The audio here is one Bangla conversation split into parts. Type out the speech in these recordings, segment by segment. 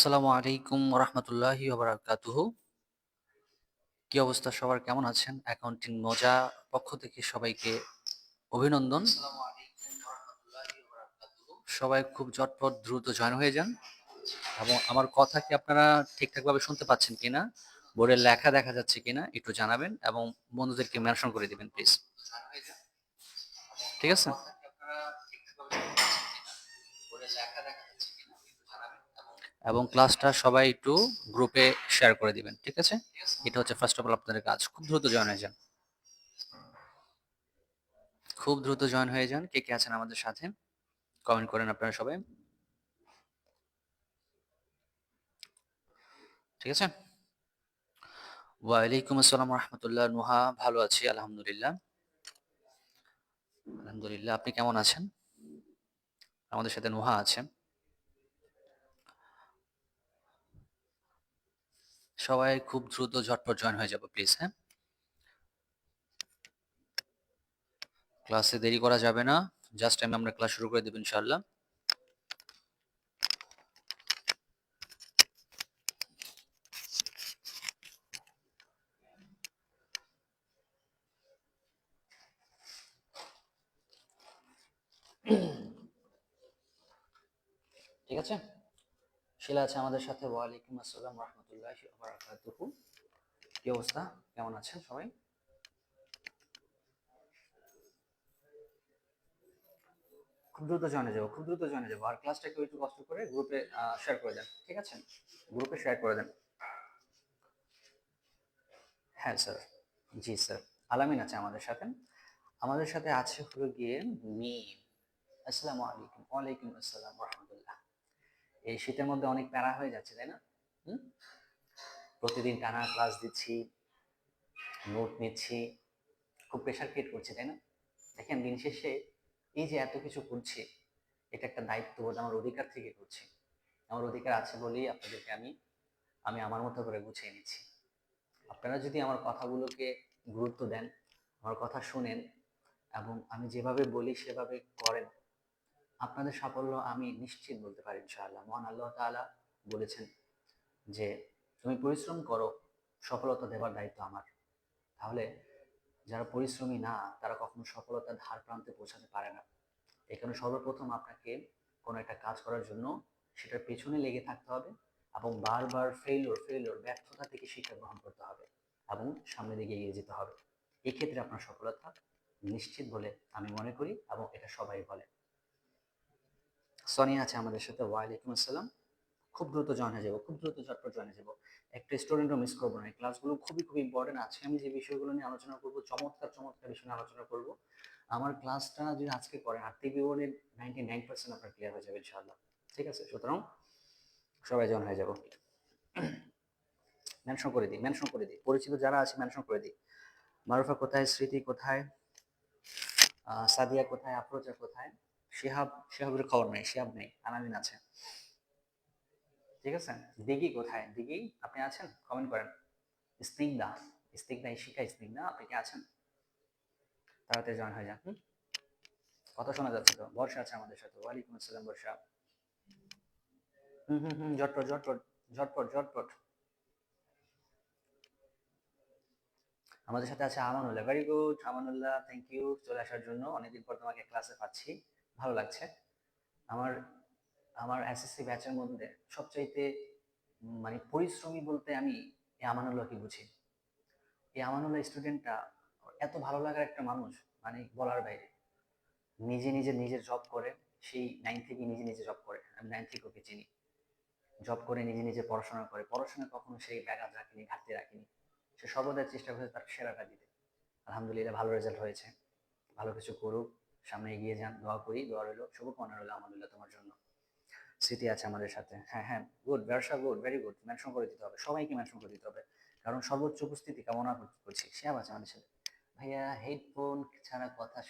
আসসালামু আলাইকুম রহমতুল্লাহি ওবারাকাতুহু। কি অবস্থা সবার, কেমন আছেন? অ্যাকাউন্টিং মজা পক্ষ থেকে সবাইকে অভিনন্দন। সবাই খুব ঝটপট দ্রুত জয়েন হয়ে যান। এবং আমার কথা কি আপনারা ঠিকঠাকভাবে শুনতে পাচ্ছেন কিনা, বোর্ডে লেখা দেখা যাচ্ছে কিনা একটু জানাবেন এবং বন্ধুদেরকে মেনশন করে দিবেন প্লিজ। ঠিক আছে? এবং ক্লাসটা সবাই একটু গ্রুপে শেয়ার করে দিবেন। ঠিক আছে? এটা হচ্ছে ফার্স্ট অফ অল আপনাদের কাজ। খুব দ্রুত জয়েন হয়ে যান। খুব দ্রুত জয়েন হয়ে যান। কে কে আছেন আমাদের সাথে কমেন্ট করেন আপনারা সবাই। ঠিক আছে? ওয়ালাইকুম আসসালাম রহমতুল্লাহ। নুহা, ভালো আছি আলহামদুলিল্লাহ। আলহামদুলিল্লাহ, আপনি কেমন আছেন? আমাদের সাথে নুহা আছে। সবাই খুব দ্রুত ঝটপট জয়েন হয়ে যাবো প্লিজ। হ্যাঁ, ক্লাসে দেরি করা যাবে না। জাস্ট টাইমে আমরা ক্লাস শুরু করে দেবো ইনশাআল্লাহ। ঠিক আছে? শিলা আছে আমাদের সাথে। ওয়ালাইকুম আসসালাম রহমতুল্লাহি ওয়া বারাকাতুহু। কি অবস্থা, কেমন আছেন সবাই? খুব দ্রুত জয়েনে যাবো, খুব দ্রুত জয়েনে যাবো। আর ক্লাসটা একটু একটু কষ্ট করে গ্রুপে শেয়ার করে দেন। ঠিক আছে? গ্রুপে শেয়ার করে দেন। হ্যাঁ স্যার। জি স্যার। আলামিন আছে আমাদের সাথে। আমাদের সাথে আছে হলো গিয়ে মিম। আসসালামু আলাইকুম। ওয়ালাইকুম আসসালাম রহমতুল্লাহ। এই শীতের মধ্যে অনেক প্যারা হয়ে যাচ্ছে, তাই না? হুম? প্রতিদিন টানা ক্লাস দিচ্ছি, নোট নিচ্ছি, খুব প্রেশার ক্রিয়েট করছি, তাই না? দেখেন, দিন শেষে এই যে এত কিছু করছি, এটা একটা দায়িত্ববোধ, আমার অধিকার থেকে করছি। আমার অধিকার আছে বলেই আপনাদেরকে আমি আমি আমার মতো করে গুছিয়ে নিচ্ছি। আপনারা যদি আমার কথাগুলোকে গুরুত্ব দেন, আমার কথা শুনেন এবং আমি যেভাবে বলি সেভাবে করেন, আপনাদের সাফল্য আমি নিশ্চিত বলতে পারি ইনশাআল্লাহ। মহান আল্লাহ তাআলা বলেছেন যে তুমি পরিশ্রম করো, সফলতা দেবার দায়িত্ব আমার। তাহলে যারা পরিশ্রমী না, তারা কখনো সফলতার ধার প্রান্তে পৌঁছাতে পারে না। এই কারণে সর্বপ্রথম আপনাকে কোনো একটা কাজ করার জন্য সেটার পেছনে লেগে থাকতে হবে এবং বারবার ব্যর্থতা থেকে শিক্ষা গ্রহণ করতে হবে এবং সামনের দিকে এগিয়ে যেতে হবে। এক্ষেত্রে আপনার সফলতা নিশ্চিত বলে আমি মনে করি এবং এটা সবাই বলে। সনিয়া আছে আমাদের সাথে। ওয়ালাইকুম আসসালাম। খুব দ্রুত জয়েন হয়ে যাবো, খুব দ্রুত ঝটপট জয়েন হয়ে যাবো। একটা স্টুডেন্টও মিস করবো না। এই ক্লাসগুলো খুবই খুবই ইম্পর্টেন্ট আছে। আমি যে বিষয়গুলো নিয়ে আলোচনা করবো, চমৎকার চমৎকার বিষয় নিয়ে আলোচনা করবো। আমার ক্লাসটা যদি আজকে করেন, আর্থিক বিবরণের 99% আপনার ক্লিয়ার হয়ে যাবে ইনশাআল্লাহ। ঠিক আছে? সুতরাং সবাই জয়েন হয়ে যাবো। মেনশন করে দিই, মেনশন করে দিই, পরিচিত যারা আছে মেনশন করে দিই। মারুফা কোথায়, স্মৃতি কোথায়, সাদিয়া কোথায়, আফরোজা কোথায়, শিহাবের খবর নেই, শিহাব নেই, আনামিন আছে। ঠিক আছে? দিঘি কোথায়, দিঘি আপনি আছেন? কমেন্ট করেন। স্নিগ্ধা, স্নিগ্ধা, ইশিকা, স্নিগ্ধা, আপনি কি আছেন? তাড়াতাড়ি জয়েন হয়ে যান। কথা শোনা যাচ্ছে তো? বর্ষা আছে আমাদের সাথে। ওয়ালাইকুম আসসালাম বর্ষা। ঝটপট ঝটপট ঝটপট ঝটপট। আমাদের সাথে আছে Amanullah. Very good Amanullah, thank you চলে আসার জন্য। অনেকদিন পর তোমাকে ক্লাসে পাচ্ছি, ভালো লাগছে। আমার আমার এসএসসি ব্যাচের মধ্যে সবচাইতে মানে পরিশ্রমী বলতে আমি এই আমানুল্লাহকে বুঝি। এই আমানুল্লাহ স্টুডেন্টটা এত ভালো লাগার একটা মানুষ, মানে বলার বাইরে। নিজে নিজে নিজের জব করে, সেই 9 থেকে নিজে নিজে জব করে। আমি 9 থেকে ওকে চিনি। জব করে নিজে নিজে পড়াশোনা করে, পড়াশোনা কখনো সে ব্যাঘাত রাখেনি, ঘাটতি রাখেনি। সে সর্বদাই চেষ্টা করেছে তার সেরাটা দিতে। আলহামদুলিল্লাহ, ভালো রেজাল্ট হয়েছে। ভালো কিছু করুক, সামনে এগিয়ে যান, দোয়া করি, দোয়া রইল, শুভকামনা রইল আমানুল্লাহ তোমার জন্য। স্মৃতি আছে আমাদের সাথে। হ্যাঁ হ্যাঁ, গুড ব্যবসা, গুড, ভেরি গুড। মেনশন করে দিতে হবে, সবাইকে মেনশন করে দিতে হবে, কারণ সর্বোচ্চ উপস্থিতি কামনা করছি। শিয়াব আছে আমাদের সাথে। ভাইয়া, হেডফোন ছাড়া কথা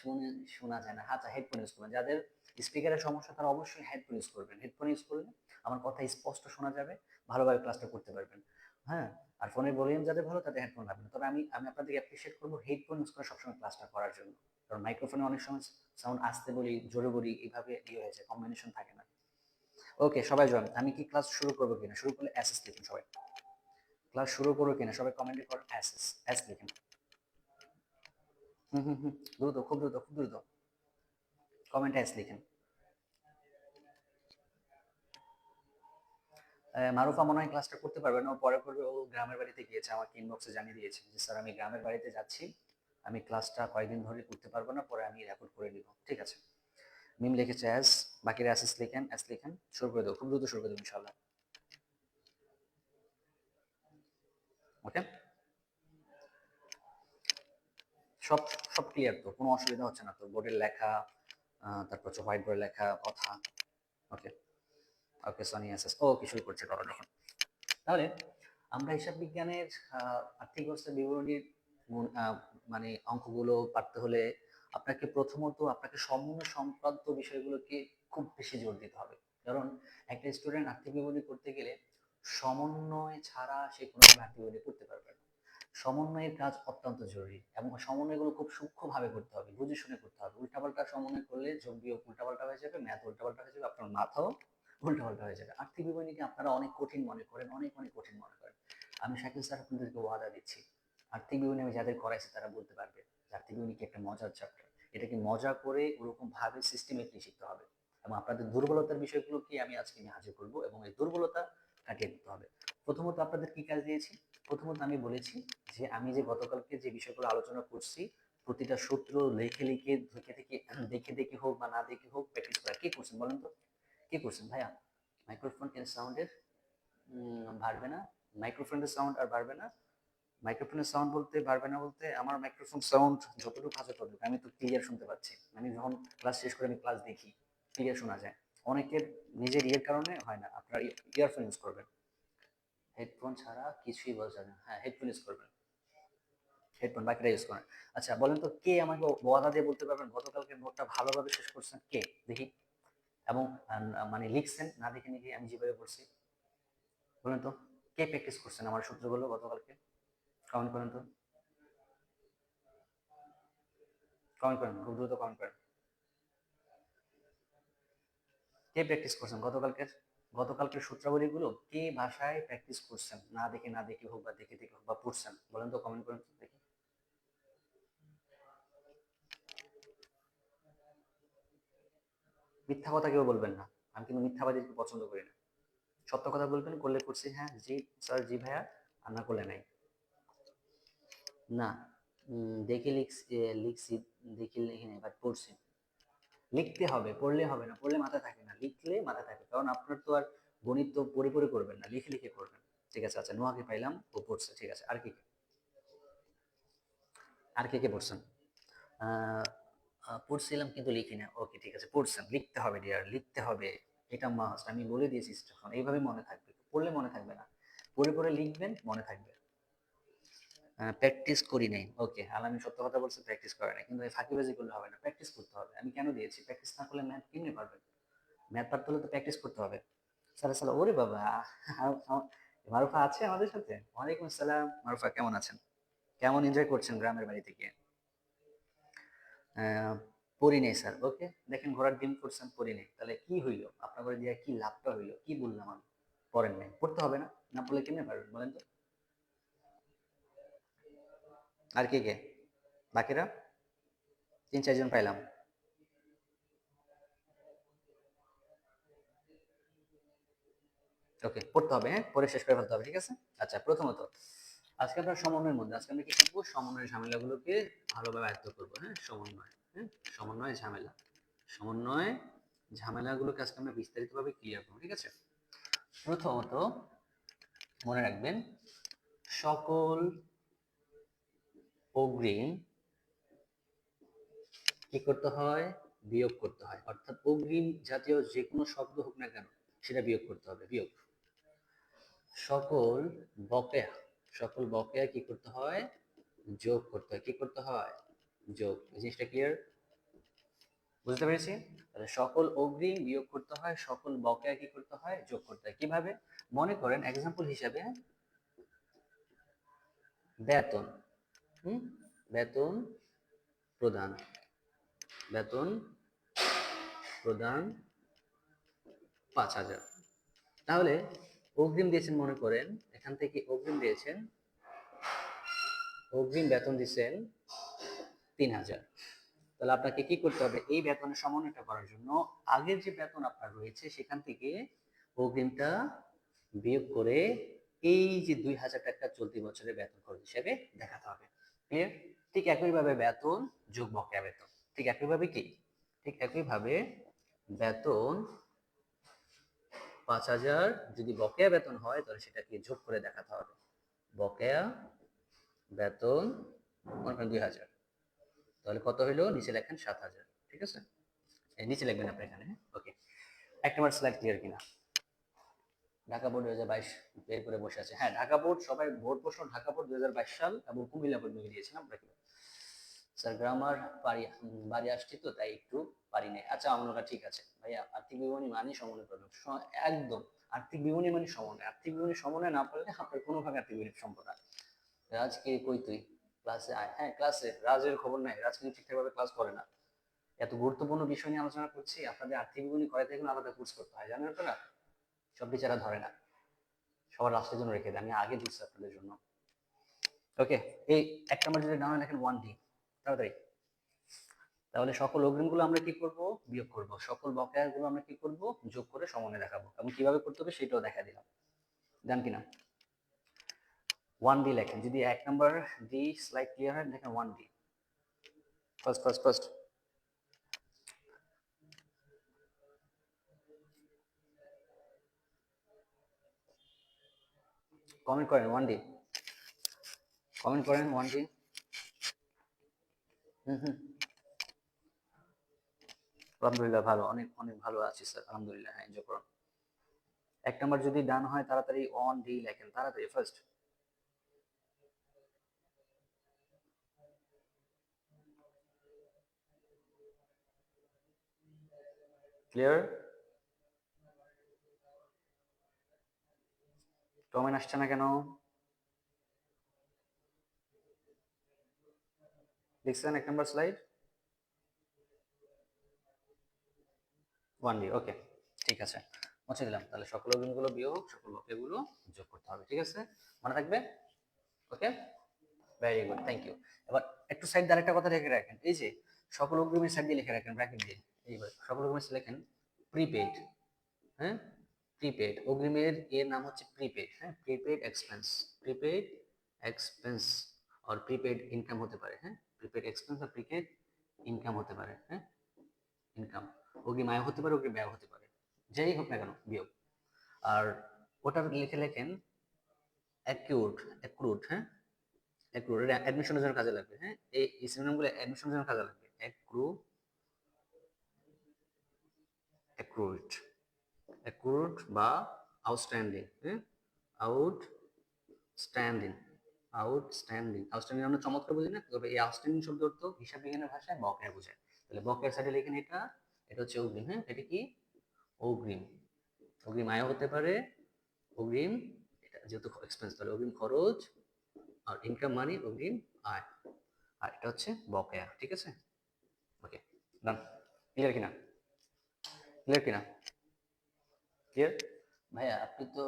শোনা যায় না। আচ্ছা, হেডফোন ইউজ করবেন। যাদের স্পিকারের সমস্যা তারা অবশ্যই হেডফোন ইউজ করবেন। হেডফোন ইউজ করলে আমার কথা স্পষ্ট শোনা যাবে, ভালোভাবে ক্লাসটা করতে পারবেন। হ্যাঁ। আর ফোনের ভলিউম যাদের ভালো তাদের হেডফোন লাগবে না। তবে আমি আমি আপনাদেরকে অ্যাপ্রিসিয়েট করবো হেডফোন ইউজ করে সবসময় ক্লাসটা করার জন্য। কারণ মাইক্রোফোনে অনেক সময় সাউন্ড আসতে বলি, জোরে বলি, এইভাবে ইয়ে হয়েছে, কম্বিনেশন থাকে না। ওকে, সবাই জয়েন। আমি কি ক্লাস শুরু করবো কিনা? শুরু করলে এস লিখুন সবাই। ক্লাস শুরু করবো কিনা সবাই কমেন্টে কর এস লিখুন। দ্রুত, খুব দ্রুত, খুব দ্রুত কমেন্টে এস লিখেন। মারুফা মনে হয় ক্লাসটা করতে পারবে না, ও পরে করবে। ও গ্রামের বাড়িতে গিয়েছে, আমাকে ইনবক্সে জানিয়ে দিয়েছে যে স্যার আমি গ্রামের বাড়িতে যাচ্ছি, আমি ক্লাসটা কয়েকদিন ধরে করতে পারবো না, পরে আমি রেকর্ড করে নিব। ঠিক আছে, মিম লিখেছে এস, বাকিরা এস লিখেন, এস লিখেন, শুরু করে দেবো, খুব দ্রুত শুরু করে দেবো ইনশাল্লাহ। ওকে, সব সব ক্লিয়ার তো? কোনো অসুবিধা হচ্ছে না তো? বোর্ডের লেখা, তারপর হচ্ছে হোয়াইট বোর্ডে লেখা কথা। ওকে ওকে, সনি এস ওকে, শুরু করছে ধরো যখন। তাহলে আমরা হিসাব বিজ্ঞানের আর্থিক ব্যবস্থার বিবরণীর মানে অঙ্কগুলো পারতে হলে আপনাকে প্রথমত আপনাকে সমন্বয় সংক্রান্ত বিষয়গুলোকে খুব বেশি জোর দিতে হবে। কারণ একটা স্টুডেন্ট আর্থিক বিবরণী করতে গেলে সমন্বয় ছাড়া সে কোনোভাবে আর্থিক বিবরণী করতে পারবে না। সমন্বয়ের কাজ অত্যন্ত জরুরি এবং সমন্বয়গুলো খুব সূক্ষ্মভাবে করতে হবে, বুঝে শুনে করতে হবে। উল্টাপাল্টা সমন্বয় করলে যোগ বিয়োগ উল্টাপাল্টা হয়ে যাবে, ম্যাথ উল্টাপাল্টা হয়ে যাবে, আপনার মাথাও উল্টাপাল্টা হয়ে যাবে। আর্থিক বিবরণীকে আপনারা অনেক কঠিন মনে করেন, অনেক অনেক কঠিন মনে করেন। আমি শাকিল স্যার আপনাদেরকে ওয়াদা দিচ্ছি, আর্থিক বিবরণী আমি যাদের করাইছি তারা বলতে পারবে যে আর্থিক বিবরণী কি একটা মজার চ্যাপ্টার। এটাকে মজা করে ওরকম ভাবে সিস্টেমেটিকলি শিখতে হবে এবং আপনাদের দুর্বলতার বিষয়গুলোকে আমি আজকে নিয়ে হাজির করবো এবং এই দুর্বলতা কাটিয়ে দিতে হবে। প্রথমত আপনাদের কি কাজ দিয়েছি? প্রথমত আমি বলেছি যে আমি যে গতকালকে যে বিষয়গুলো আলোচনা করছি প্রতিটা সূত্র লিখে লিখে দেখে দেখে দেখে দেখে হোক বা না দেখে হোক প্র্যাকটিস করা। কে করছেন বলেন তো? কে করছেন ভাইয়া? মাইক্রোফোন এর সাউন্ডের বাড়বে না, মাইক্রোফোনের সাউন্ড আর বাড়বে না। মাইক্রোফোনের সাউন্ড বলতে বাড়বে না বলতে আমার মাইক্রোফোন সাউন্ড যতটুকু আছে ততটুকু আমি তো ক্লিয়ার শুনতে পাচ্ছি। আমি যখন ক্লাস শেষ করে আমি ক্লাস দেখি ক্লিয়ার শোনা যায়। অনেকের নিজের ইয়ের কারণে হয় না, আপনার ইয়ারফোন ইউজ করবেন। হেডফোন ছাড়া কিছুই বোঝা যায় না। হ্যাঁ, হেডফোন ইউজ করবেন, হেডফোন বাকিটা ইউজ করেন। আচ্ছা বলেন তো, কে আমাকে ওয়াদা দিয়ে বলতে পারবেন গতকালকে নোটটা ভালোভাবে শেষ করছেন? কে দেখি। এবং মানে লিখছেন না দেখে নিয়ে আমি যেভাবে বলছি, বলেন তো কে প্র্যাকটিস করছেন আমার সূত্রগুলো গতকালকে? কমেন্ট করেন তো, কমেন্ট করেন, খুব দ্রুত কমেন্ট করেন। কে প্র্যাকটিস করছেন গতকালকের গতকালকের সূত্রাবলীগুলো? কে ভাষায় প্র্যাকটিস করছেন? না দেখে না দেখে হোক বা দেখে দেখে হোক বা পড়ছেন, বলেন তো, কমেন্ট করেন তো দেখি। মিথ্যা কথা কেউ বলবেন না, আমি কিন্তু মিথ্যাবাদীকে পছন্দ করি না। সত্য কথা বলবেন, করলে করছি হ্যাঁ, জি স্যার, জি ভাইয়া, আর না করলে নাই। না, দেখে লিখছি, লিখছি, দেখে লিখি নাই, বাট পড়ছি। লিখতে হবে, পড়লে হবে না, পড়লে মাথায় থাকে না, লিখলে মাথায় থাকে। কারণ আপনার তো আর গণিত তো পড়ে পড়ে করবেন না, লিখে লিখে করবেন। ঠিক আছে, আচ্ছা নোয়াকে পাইলাম, ও পড়ছে, ঠিক আছে। আর কি, আর কে কে পড়ছেন? আহ, পড়ছিলাম কিন্তু লিখি না। ওকে ঠিক আছে, পড়ছেন, লিখতে হবে ডিয়ার, লিখতে হবে। এটা মাস্ট, আমি বলে দিয়েছি স্টেফান, এইভাবে মনে থাকবে। পড়লে মনে থাকবে না, পড়ে পড়ে লিখবেন, মনে থাকবে। প্র্যাকটিস করি নাই। ওকে, আলামিন সত্য কথা বলছে, প্র্যাকটিস করে নাই। কিন্তু এই ফাঁকিবাজি করলে হবে না, প্র্যাকটিস করতে হবে। আমি কেন দিয়েছি? প্র্যাকটিস না করলে ম্যাথ কেমনে পারবেন? ম্যাথ পারতে হলে তো প্র্যাকটিস করতে হবে। সালা সালা, ওরে বাবা, মারুফা আছে আমাদের সাথে। ওয়ালাইকুম আসসালাম। মারুফা কেমন আছেন? কেমন এনজয় করছেন গ্রামের বাড়িতে গিয়ে? আহ, পড়ি নেই স্যার। ওকে, দেখেন ঘোড়ার ডিম করছেন, পড়ি নেই, তাহলে কি হইলো আপনার করে দিয়ে? কি লাভটা হইলো? কি বললাম আমি? পড়েন নাই, পড়তে হবে না, না পড়লে কেমনে পারবেন বলেন তো? আর কে কে বাকিরা? তিন চারজন পাইলাম। ওকে, পড়তে হবে, হ্যাঁ, পরে শেষ করে ফেলতে হবে, ঠিক আছে। আচ্ছা, প্রথমত আজকে আমরা সমন্বয়ের মধ্যে আজকে আমরা কি শিখবো? সমন্বয়ের ঝামেলাগুলোকে ভালোভাবে আয়ত্ত করবো। হ্যাঁ, সমন্বয়, হ্যাঁ, সমন্বয় ঝামেলা, সমন্বয় ঝামেলাগুলোকে আজকে আমরা বিস্তারিতভাবে ক্লিয়ার করবো, ঠিক আছে। প্রথমত মনে রাখবেন, সকল অগ্রিম কি করতে হয়? বিয়োগ করতে হয়। অর্থাৎ অগ্রিম জাতীয় যে কোনো শব্দ হোক না কেন সেটা বিয়োগ করতে হবে, বিয়োগ। সকল বকেয়া, সকল বকেয়া কি করতে হয়? যোগ করতে হয়। কি করতে হয়? যোগ। এই জিনিসটা ক্লিয়ার? বুঝতে পেরেছি? তাহলে সকল অগ্রিম বিয়োগ করতে হয়, সকল বকেয়া কি করতে হয়? যোগ করতে হয়। কিভাবে? মনে করেন এক্সাম্পল হিসাবে, বেতন, হুম, বেতন প্রদান, বেতন প্রদান ৫,০০০। তাহলে অগ্রিম দিয়েছেন, মনে করেন এখান থেকে অগ্রিম দিয়েছেন, অগ্রিম বেতন দিচ্ছেন 3,000। তাহলে আপনাকে কি করতে হবে, এই বেতনের সমন্বয়টা করার জন্য আগের যে বেতন আপনার রয়েছে সেখান থেকে অগ্রিমটা বিয়োগ করে এই যে 2,000 টাকা চলতি বছরের বেতন খরচ হিসেবে দেখাতে হবে। ক্লিয়ার? ঠিক একইভাবে বেতন যোগ বকেয়া বেতন, ঠিক একইভাবে কি, ঠিক একইভাবে বেতন 5,000 যদি বকেয়া বেতন হয় তাহলে সেটাকে যোগ করে দেখাতে হবে। বকেয়া বেতন মনে করেন 2,000, তাহলে কত হইলো, নিচে লেখেন 7,000। ঠিক আছে, নিচে লিখবেন আপনি এখানে। ওকে, এক নম্বর স্লাইড ক্লিয়ার কিনা? ঢাকা বোর্ড 2022 বের করে বসে আছে। হ্যাঁ, ঢাকা বোর্ড, সবাই বোর্ড প্রশ্ন ঢাকা বোর্ড 2022 সাল এবং কুমিল্লা বোর্ড মিলে দিয়েছিলাম। স্যার গ্রামার বাড়ি আসছি তো তাই একটু পারি নাই। আচ্ছা আমরা, ঠিক আছে ভাইয়া, আর্থিক বিবরণী মানে সমন্বয় করবেন একদম। আর্থিক বিবরণী মানে সমন্বয়, আর্থিক বিবরণী সমন্বয় না পারলে আপনার কোনোভাবে আর্থিক বিবরণী সম্ভব না। রাজকে কই তুই ক্লাসে আয়? হ্যাঁ ক্লাসে, রাজের খবর নাই, রাজ কিন্তু ঠিকঠাকভাবে ক্লাস করে না। এত গুরুত্বপূর্ণ বিষয় নিয়ে আলোচনা করছি, আপনাদের আর্থিক বিবরণী করাইতে গেলে আলাদা কোর্স করতে হয়, জানেন আপনারা? সব টিচাররা ধরে না, সবার লাস্টের জন্য রেখে দেয়। আমি আগে দিচ্ছি আপনাদের জন্য। ওকে, এই এক নম্বর যদি না হয় লেখেন 1D তাড়াতাড়ি। তাহলে সকল অগ্রিমগুলো আমরা কি করব, বিয়োগ করব। সকল বকেয়াগুলো আমরা কি করব, যোগ করে সমন্বয় দেখাবো, এবং কিভাবে করতে হবে সেটাও দেখা দিলাম। জান কিনা? 1D লেখেন, যদি এক নম্বর ডি স্লাইড ক্লিয়ার হয় দেখেন 1D। First first first comment করেন 1D, কমেন্ট করেন 1D। হুম হুম, আলহামদুলিল্লাহ ভালো, অনেক অনেক ভালো আছি স্যার, আলহামদুলিল্লাহ। হ্যাঁ, এনজয় করুন। এক নম্বর যদি ডান হয় তাড়াতাড়ি 1D লেখেন, তাড়াতাড়ি ফার্স্ট। ক্লিয়ার? কমেন্ট আসছে না কেন? দেখছেন এক নম্বর স্লাইড 1D। ওকে, ঠিক আছে, মুছে দিলাম। তাহলে সকল অগ্রিমগুলো বিয়োগ, সকল বকেয়াগুলো যোগ করতে হবে। ঠিক আছে, মনে থাকবে? ওকে, ভেরি গুড, থ্যাংক ইউ। এবার একটু সাইড দিয়ে আরেকটা কথা লিখে রাখেন, এই যে সকল অগ্রিমের সাইড দিয়ে লিখে রাখেন ব্র্যাকেট দিয়ে। এইবার সকল অগ্রিমের লেখেন প্রিপেড। হ্যাঁ, প্রিপেড অগ্রিমের এর নাম হচ্ছে প্রিপেড। হ্যাঁ, প্রিপেড এক্সপেন্স, প্রিপেড এক্সপেন্স আর প্রিপেড ইনকাম হতে পারে। হ্যাঁ, প্রিপেড এক্সপেন্স আর প্রিপেড ইনকাম হতে পারে। হ্যাঁ, ইনকাম অগ্রিম আয় হতে পারে, অগ্রিম ব্যয় হতে পারে, যাই হোক না কেন বিয়োগ। আর ওটা লিখে লেখেন অ্যাকিউট, অ্যাক্রুড। হ্যাঁ, অ্যাক্রুড এটা অ্যাডমিশনের জন্য কাজে লাগবে। হ্যাঁ, এই সিনোনিমগুলো অ্যাডমিশনের জন্য কাজে লাগবে। অ্যাক্রুড, অ্যাক্রুড বা আউটস্ট্যান্ডিং। হ্যাঁ, আউটস্ট্যান্ডিং, আউটস্ট্যান্ডিং, আউটস্ট্যান্ডিং আমরা চমৎকার বুঝি না, তবে এই আউটস্ট্যান্ডিং শব্দ অর্থ হিসাব বিজ্ঞানের ভাষায় বকেয়া বোঝায়। তাহলে বকেয়ার সাইডে লেখেন এটা, এটা হচ্ছে অগ্রিম। হ্যাঁ, এটা কি অগ্রিম, অগ্রিম আয় হতে পারে, অগ্রিম এটা যেহেতু এক্সপেন্স তাহলে অগ্রিম খরচ, আর ইনকাম মানে অগ্রিম আয়, আর এটা হচ্ছে বকেয়া। ঠিক আছে, ওকে ডান। ক্লিয়ার কিনা? ক্লিয়ার কিনা? ক্লিয়ার? ভাইয়া আপনি তো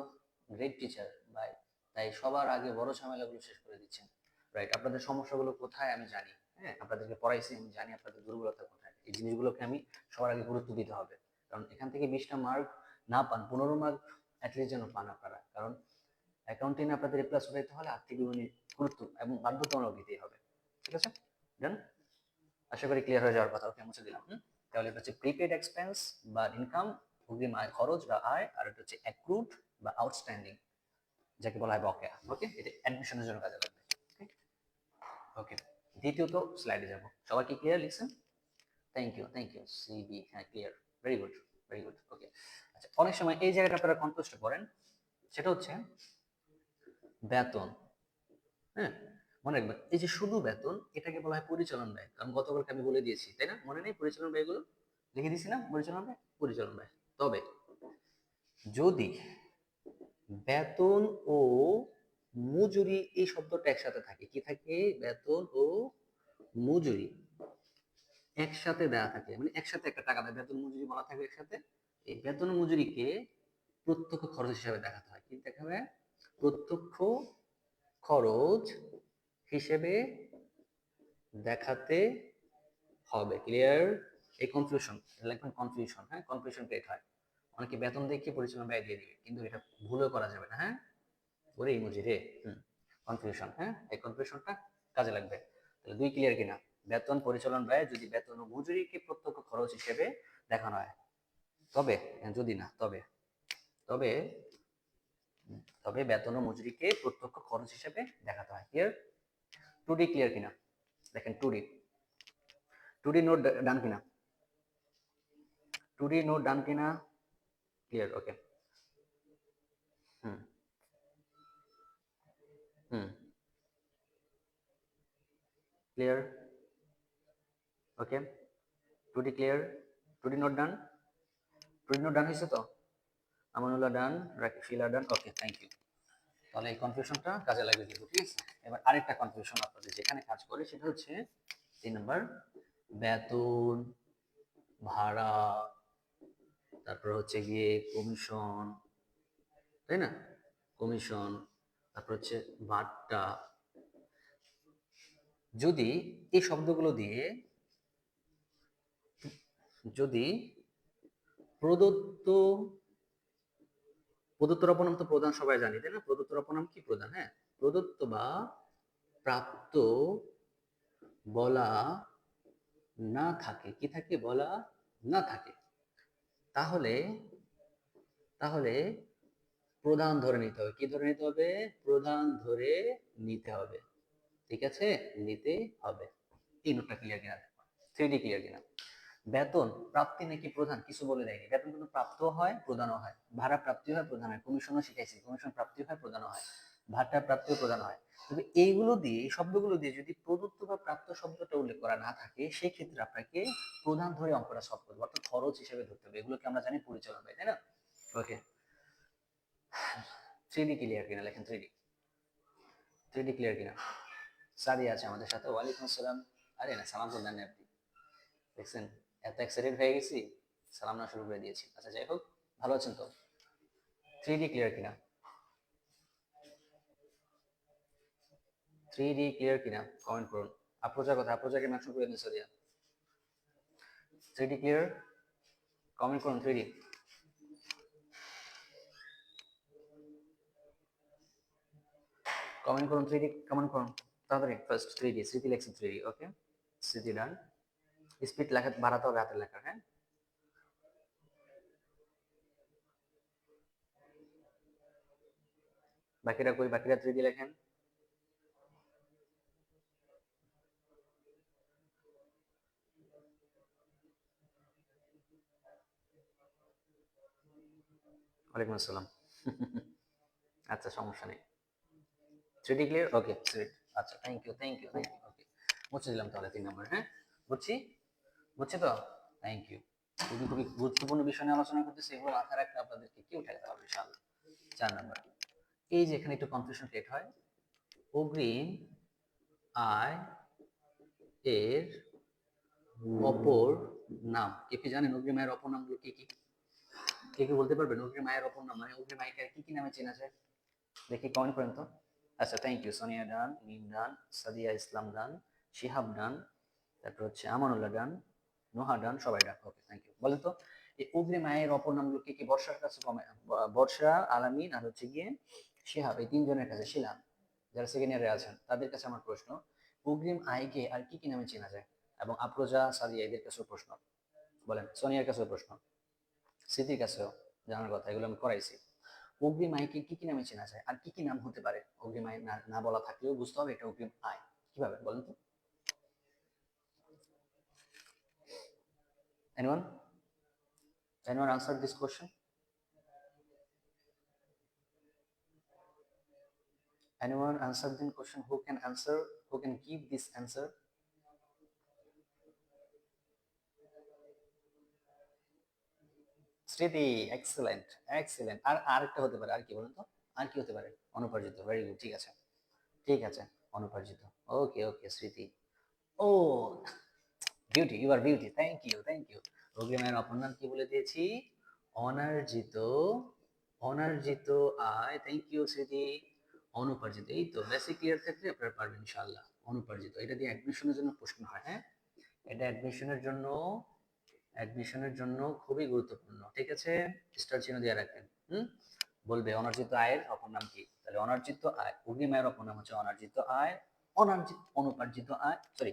গ্রেট টিচার ভাই, তাই সবার আগে বড় ঝামেলাগুলো শেষ করে দিচ্ছেন। রাইট, আপনাদের সমস্যাগুলো কোথায় আমি জানি। হ্যাঁ, আপনাদেরকে পড়াইছি, আমি জানি আপনাদের দুর্বলতা কোথায়। এই জিনিসগুলোকে আমি সবার আগে গুরুত্ব দিতে হবে, কারণ এখান থেকে 20টা মার্ক না পান, 15 মার্ক অ্যাটলিস্ট যেন পান আপনারা। কারণ অ্যাকাউন্টিং আপনাদের এ প্লাস উঠাইতে হলে আর্থিক বিবরণী গুরুত্ব এবং বাধ্যতামূলক দিতেই হবে। ঠিক আছে, ডান? আশা করি ক্লিয়ার হয়ে যাওয়ার কথা। ওকে, মুছে দিলাম। তাহলে এটা হচ্ছে প্রিপেড এক্সপেন্স বা ইনকাম, অগ্রিম আয় খরচ বা আয়, আর এটা হচ্ছে অ্যাক্রুড বা আউটস্ট্যান্ডিং, যাকে বলা হয় বকেয়া। ওকে, এটা অ্যাডমিশনের জন্য কাজে লাগবে। ওকে, দ্বিতীয়ত স্লাইডে যাব। সবাই কি ক্লিয়ার লিখছেন? Thank you, thank you. সিবি, হ্যাঁ clear, very good, very good. Okay, আচ্ছা, অনেক সময় এই জায়গাটা আপনারা কনফিউজ করেন, সেটা হচ্ছে বেতন। হ্যাঁ, মনে রাখবেন এই যে শুধু বেতন, এটাকে বলা হয় পরিচালন ব্যয়। কারণ গতকালকে আমি বলে দিয়েছি, তাই না? মনে নেই পরিচালন ব্যয়গুলো লিখে দিয়েছি না? পরিচালন ব্যয়, পরিচালন ব্যয়। তবে যদি বেতন ও মজুরি এই শব্দটা একসাথে থাকে, কি থাকে? বেতন ও মজুরি একসাথে দেওয়া থাকে, মানে একসাথে একটা টাকা দেয়, বেতন মজুরি বলা থাকে একসাথে। এই বেতন মজুরিকে প্রত্যক্ষ খরচ হিসাবে দেখাতে হয়। কি দেখাবে? প্রত্যক্ষ খরচ হিসেবে দেখাতে হবে। ক্লিয়ার? এই কনফিউশন লিখবেন, কনফিউশন, হ্যাঁ, কনফিউশন ক্রিয়েট হয়। অনেকে বেতন দেখে পরিচালনা ব্যয় দিয়ে দিবে, কিন্তু এটা ভুলও করা যাবে না, হ্যাঁ। ওরে ইমোজি রে, কনফিউশন, হ্যাঁ, এই কনফিউশনটা কাজে লাগবে। তাহলে 2 ক্লিয়ার কিনা? বেতন পরিচালন ব্যয় যদি বেতন ও মজুরিকে প্রত্যক্ষ খরচ হিসেবে দেখানো হয়, তবে যদি না তবে তবে তবে বেতন ও মজুরিকে প্রত্যক্ষ খরচ হিসেবে দেখাতে হয়। ক্লিয়ার? 2D ক্লিয়ার কিনা? দেখেন 2D নোট ডান কিনা? 2D নোট ডান কিনা? ক্লিয়ার? ওকে। হুম হুম ক্লিয়ার? ওকে। 2D clear? 2D নোট ডান? 2D নোট ডান হয়েছে তো? আমানুল্লাহ ডান, শিলা ডান, ওকে, থ্যাংক ইউ। তাহলে এই কনফিউশনটা কাজে লাগবে কিন্তু, ঠিক আছে? এবার আরেকটা কনফিউশন আপনাদের যেখানে কাজ করে সেটা হচ্ছে 3 নাম্বার, বেতন, ভাড়া, তারপর হচ্ছে গিয়ে কমিশন, তাই না? কমিশন, তারপর হচ্ছে ভাট্টা। যদি এই শব্দগুলো দিয়ে যদি প্রদত্ত প্রদত্তর অপনাম তো প্রধান সবাই জানি, তাই না? প্রদত্তর অপনাম কি? প্রধান, হ্যাঁ। প্রদত্ত বা প্রাপ্ত বলা না থাকে, কি থাকে? বলা না থাকে, তাহলে তাহলে প্রধান ধরে নিতে হবে। কি ধরে নিতে হবে? প্রধান ধরে নিতে হবে, ঠিক আছে? নিতে হবে। এই নোটটা ক্লিয়ার কিনা? 3D ক্লিয়ার কিনা? বেতন প্রাপ্তি নাকি প্রধান কিছু বলে দেয়নি। বেতন কিন্তু প্রাপ্ত হয়, প্রদানও হয়। ভাড়া প্রাপ্তি হয়, প্রদান হয়। কমিশনও শিখাইছি, কমিশন প্রাপ্তি হয়, প্রদানও হয়। ভাড়া প্রাপ্তিও প্রদান হয়। তবে এইগুলো দিয়ে, এই শব্দগুলো দিয়ে যদি প্রদত্ত বা প্রাপ্ত শব্দটা উল্লেখ করা না থাকে, সেই ক্ষেত্রে আপনাকে প্রধান ধরে অঙ্কটা সলভ করতে হবে, অর্থাৎ খরচ হিসেবে ধরতে হবে। এগুলোকে আমরা জানি পরিচালন হয়, তাই না? ওকে। 3D ক্লিয়ার কিনা? লেখেন 3D। 3D ক্লিয়ার কিনা? সাদিয়া আছে আমাদের সাথে, ওয়ালাইকুম আসসালাম। আরে না, সালাম তো দেন আপনি, দেখছেন? এত এক্সাইটেড হয়ে গেছি, সালাম না শুরু করে দিয়েছি। আচ্ছা, যাই হোক, ভালো আছেন তো? 3D ক্লিয়ার কিনা? 3D ক্লিয়ার কিনা? কমেন্ট করুন। আপ্রোজা কথা, আপ্রোজাকে মেনশন করে দিন সাদিয়া। 3D clear? কমেন্ট করুন 3D। কমেন্ট করুন 3D, কমেন্ট করুন তাড়াতাড়ি। ফার্স্ট 3D, স্মৃতি লেখছেন 3D, ওকে। স্মৃতি ডান। স্পিড লেখা বাড়াতে হবে হাতের লেখা, হ্যাঁ। বাকিরা কই? বাকিরা 3D লেখেন। ওয়ালাইকুম আসসালাম। আচ্ছা, সমস্যা নেই। 3D clear? Okay, sweet. আচ্ছা, thank you, thank you, thank you. Okay, মুছে দিলাম তাহলে 3 নম্বর, হ্যাঁ। বুঝছি, বুঝছি তো? Thank you. খুবই খুবই গুরুত্বপূর্ণ বিষয় নিয়ে আলোচনা করতেছি, এগুলো মাথায় রাখলে আপনাদেরকে কেউ ঠেকাতে পারবে ইনশাআল্লাহ। 4 নাম্বার, এই যে এখানে একটু কনফিউশন ক্রিয়েট হয়, অগ্রিম আয় এর অপর নাম। কে কি জানেন অগ্রিম আয়ের অপর নামগুলো কি কি? কে কি বলতে পারবেন অগ্রিম আয়ের অপর নাম? মানে অগ্রিম আয়কে কি কি নামে চেনা যায়? দেখি, কমেন্ট করেন তো। আচ্ছা, থ্যাংক ইউ। সোনিয়া ডান, মিম ডান, সাদিয়া ইসলাম ডান, শিহাব ডান, তারপর হচ্ছে আমানুল্লাহ ডান, নোহা ডান, সবাই ডান। Okay, thank you. বলেন তো, এই অগ্রিম আয়ের অপর নামগুলো কি কি? বর্ষার কাছে বর্ষা, আলামিন আর হচ্ছে গিয়ে শিহাব, এই তিনজনের কাছে, শিলাম, যারা সেকেন্ড ইয়ারে আছেন তাদের কাছে আমার প্রশ্ন, অগ্রিম আয়কে আর কি কি নামে চেনা যায়? এবং আফরোজা, সাদিয়া, এদের কাছেও প্রশ্ন। বলেন, সোনিয়ার কাছেও প্রশ্ন, স্মৃতির কাছেও জানার কথা, এগুলো আমি করাইছি। অগ্রিম আয়কে কি কি নামে চেনা যায় আর কি কি নাম হতে পারে? অগ্রিম আয় না না বলা থাকলেও বুঝতে হবে এটা অগ্রিম আয়। কিভাবে বলেন তো? Anyone? Anyone answer this question? Anyone answer this question? Who can answer, who can give this answer? স্মৃতি, এক্সেলেন্ট, এক্সেলেন্ট। আর আরেকটা হতে পারে, আর কি বলেন তো? আর কি হতে পারে? অনুপার্জিত, ভেরি গুড, ঠিক আছে, ঠিক আছে, অনুপার্জিত। Okay okay, Smriti. ও, beauty, you are beauty, thank you, thank you. অগ্রিম আয়ের অপর নাম কি বলে দিয়েছি? অনার্জিত, অনার্জিত আয়, থ্যাংক ইউ স্মৃতি। অনুপার্জিত, এই তো বেসিক ক্লিয়ার থাকলে আপনারা পারবেন ইনশাআল্লাহ। অনুপার্জিত, এটা দিয়ে অ্যাডমিশনের জন্য প্রশ্ন হয়, হ্যাঁ এটা অ্যাডমিশনের জন্য খুবই গুরুত্বপূর্ণ, ঠিক আছে। স্টার চিহ্ন দিয়ে রাখবেন। বলবে অনার্জিত আয়ের অপর নাম কি, তাহলে অনার্জিত আয়, অগ্রিম আয়ের অপর নাম হচ্ছে অনার্জিত আয়, অনুপার্জিত আয়, সরি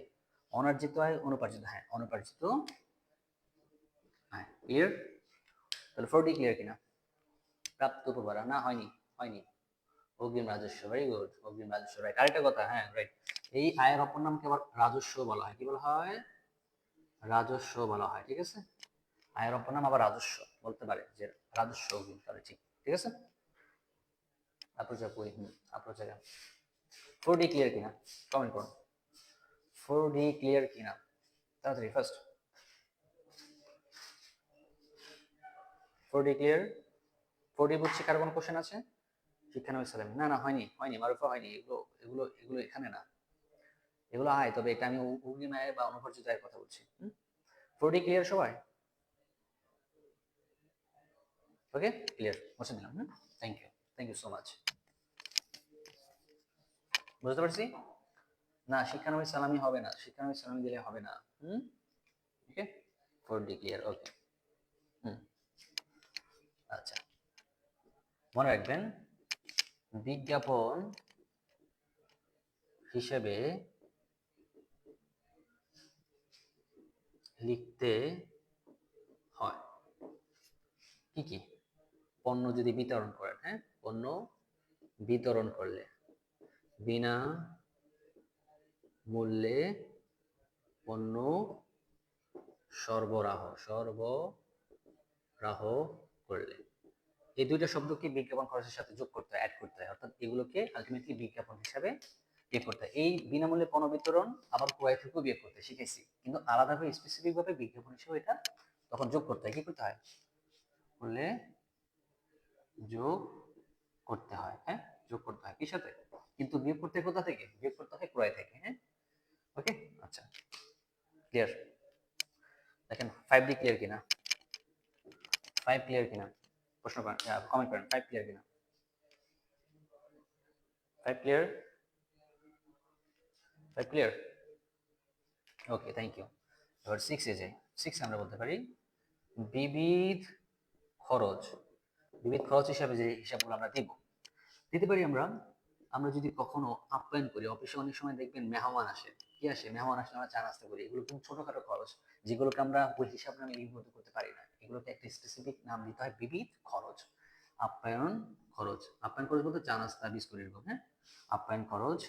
অনার্জিত আয় অনুপার্জিত, হ্যাঁ অনুপার্জিত আয়। ক্লিয়ার? তাহলে 4D ক্লিয়ার কিনা? প্রাপ্ত উপহার না, হয়নি, হয়নি। অগ্রিম রাজস্ব, ভেরি গুড, অগ্রিম রাজস্ব, রাইট। আরেকটা কথা, হ্যাঁ রাইট, এই আয়ের অপর নামকে আবার রাজস্ব বলা হয়, কি বলা হয়? রাজস্ব বলা হয়, ঠিক আছে। আয়ের অপর নাম আবার রাজস্ব বলতে পারে, যে রাজস্ব অগ্রিম, তাহলে ঠিক, ঠিক আছে। আপনার জায়গা 4D ক্লিয়ার কিনা কমেন্ট করুন। 4D ক্লিয়ার কিনা তাড়াতাড়ি, ফার্স্ট। 4D clear? 4D বুঝছি, কার কোনো কোশ্চেন আছে? শিক্ষানবী সালাম, না না হয়নি, হয়নি মারুফা, হয়নি। এগুলো এগুলো এগুলো এখানে না, এগুলো আয়, তবে এটা আমি অগ্রিম আয় বা অনুপার্জিত আয়ের কথা বলছি। 4D ক্লিয়ার সবাই? ওকে ক্লিয়ার, মুছে দিলাম। Thank you so much. বুঝতে পারছি? না শিক্ষানবী সালামি হবে না, শিক্ষানবী সালামি দিলে হবে না। ওকে 4D ক্লিয়ার, ওকে। আচ্ছা, মনে রাখবেন বিজ্ঞাপন হিসেবে লিখতে হয় কি কি? পণ্য যদি বিতরণ করেন, হ্যাঁ পণ্য বিতরণ করলে, বিনা মূল্যে পণ্য সরবরাহ করলে, এই দুইটা শব্দকে বিজ্ঞাপন খরচের সাথে যোগ করতে হয়, অ্যাড করতে হয়, অর্থাৎ এগুলোকে আলটিমেটলি বিজ্ঞাপন হিসাবে বিয়ে করতে হয়। এই বিনামূল্যে পণ্য বিতরণ আবার ক্রয় থেকেও বিয়ে করতে শিখেছি, কিন্তু আলাদাভাবে স্পেসিফিক ভাবে বিজ্ঞাপন হিসেবে এটা তখন যোগ করতে হয়, কি করতে হয়? করলে যোগ করতে হয়, হ্যাঁ যোগ করতে হয়, কি সাথে? কিন্তু বিয়োগ করতে হয় কোথা থেকে? বিয়োগ করতে হয় ক্রয় থেকে, হ্যাঁ ওকে। আচ্ছা ক্লিয়ার? দেখেন 5D ক্লিয়ার কিনা, 5 ক্লিয়ার কিনা, প্রশ্ন করেন, কমেন্ট করেন 5 ক্লিয়ার কিনা। 5 clear? 5 clear? Okay thank you. এবার 6 এ যাই। 6 আমরা বলতে পারি বিবিধ খরচ। বিবিধ খরচ হিসাবে যে হিসাবগুলো আমরা দিতে পারি আমরা, আমরা যদি কখনো আপ্যায়ন করি, অফিসে অনেক সময় দেখবেন মেহমান আসে, কি আসে, মেহমান আসলে আমরা চা নাস্তা করি, এগুলো কিন্তু ছোটখাটো খরচ, যেগুলোকে আমরা ওই হিসাব নামে লিপিবদ্ধ করতে পারি না, এগুলোকে একটা স্পেসিফিক নাম দিতে হয় বিবিধ খরচ। আপ্যায়ন খরচ, আপ্যায়ন খরচ বলতে চা নাস্তা বিস্কুট এরকম, হ্যাঁ আপ্যায়ন খরচ।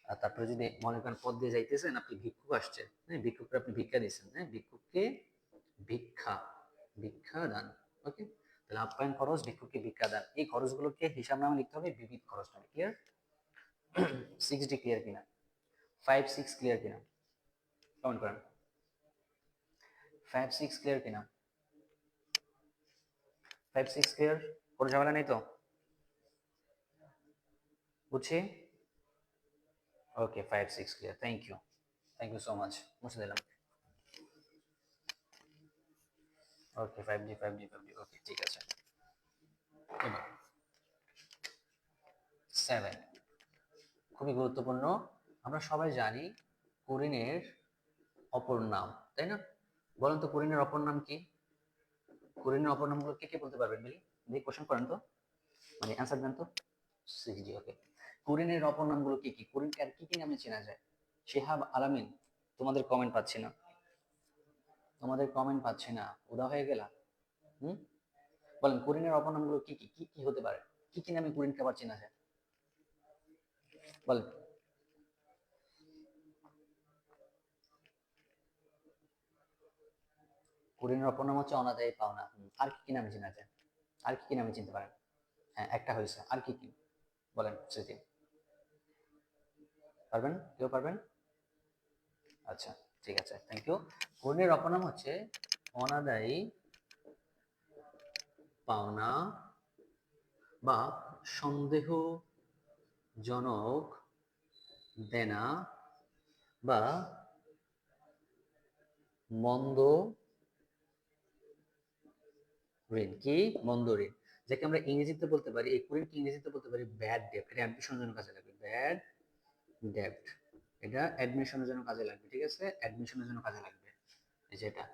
আর তারপরে যদি মনে করেন পদ দিয়ে যাইতেছেন, আপনি ভিক্ষুক আসছে, হ্যাঁ ভিক্ষুককে আপনি ভিক্ষা দিচ্ছেন, হ্যাঁ ভিক্ষুককে ভিক্ষা, ভিক্ষা দান, ওকে। তাহলে আপ্যায়ন খরচ, ভিক্ষুককে ভিক্ষা দান, এই খরচগুলোকে হিসাব নামে লিখতে হবে বিবিধ খরচ নামে। ক্লিয়ার? 6D ক্লিয়ার কিনা? 5-6 ক্লিয়ার কিনা কমেন্ট করেন। 5-6 ক্লিয়ার কিনা? 5-6 ক্লিয়ার? কোনো ঝামেলা নেই তো? বুঝছি। Okay 5-6 clear, thank you so much, মুছে দিলাম। ওকে 5D ওকে ঠিক আছে। এবার 7 খুবই গুরুত্বপূর্ণ। আমরা সবাই জানি কুরিনের অপর নাম, তাই না? বলেন তো কুরিনের অপর নাম কি? কুরিনের অপর নামগুলো কে কে বলতে পারবেন? মিলি দেখি কোশ্চেন করেন তো, মানে অ্যান্সার দেন তো। 6D ওকে। কুরিনের অপর নামগুলো কি কি? কুরিনকে আর কি কি নামে চেনা যায়? শিহাব আলামিন, তোমাদের কমেন্ট পাচ্ছি না, তোমাদের কমেন্ট পাচ্ছি না, উদা হয়ে গেলা। হুম বলেন কুরিনের অপর নামগুলো কি কি, কি কি হতে পারে? কি কি নামে কুরিনকে আবার চেনা যায়? বলেন। কুরিনের অপর নাম হচ্ছে অনাদায়ী পাওনা। আর কি কি নামে চেনা যায়? আর কি কি নামে চিনতে পারেন? হ্যাঁ একটা হয়েছে, আর কি কি বলেন স্মৃতি? পারবেন? কেউ পারবেন? আচ্ছা ঠিক আছে, থ্যাংক ইউ। কুরিনের অপর নাম হচ্ছে অনাদায়ী পাওনা বা সন্দেহজনক দেনা বা মন্দ ঋণ। কি? মন্দ ঋণ। যাকে আমরা ইংরেজিতে বলতে পারি, এই কুরিনকে ইংরেজিতে বলতে পারি ব্যাড ডেপ্ট। এটা অ্যাডমিশনের জন্য কাজে লাগবে, ব্যাড ডেপ্ট। এটা অ্যাডমিশনের জন্য কাজে লাগবে, ঠিক আছে, অ্যাডমিশনের জন্য কাজে লাগবে এই যে এটা।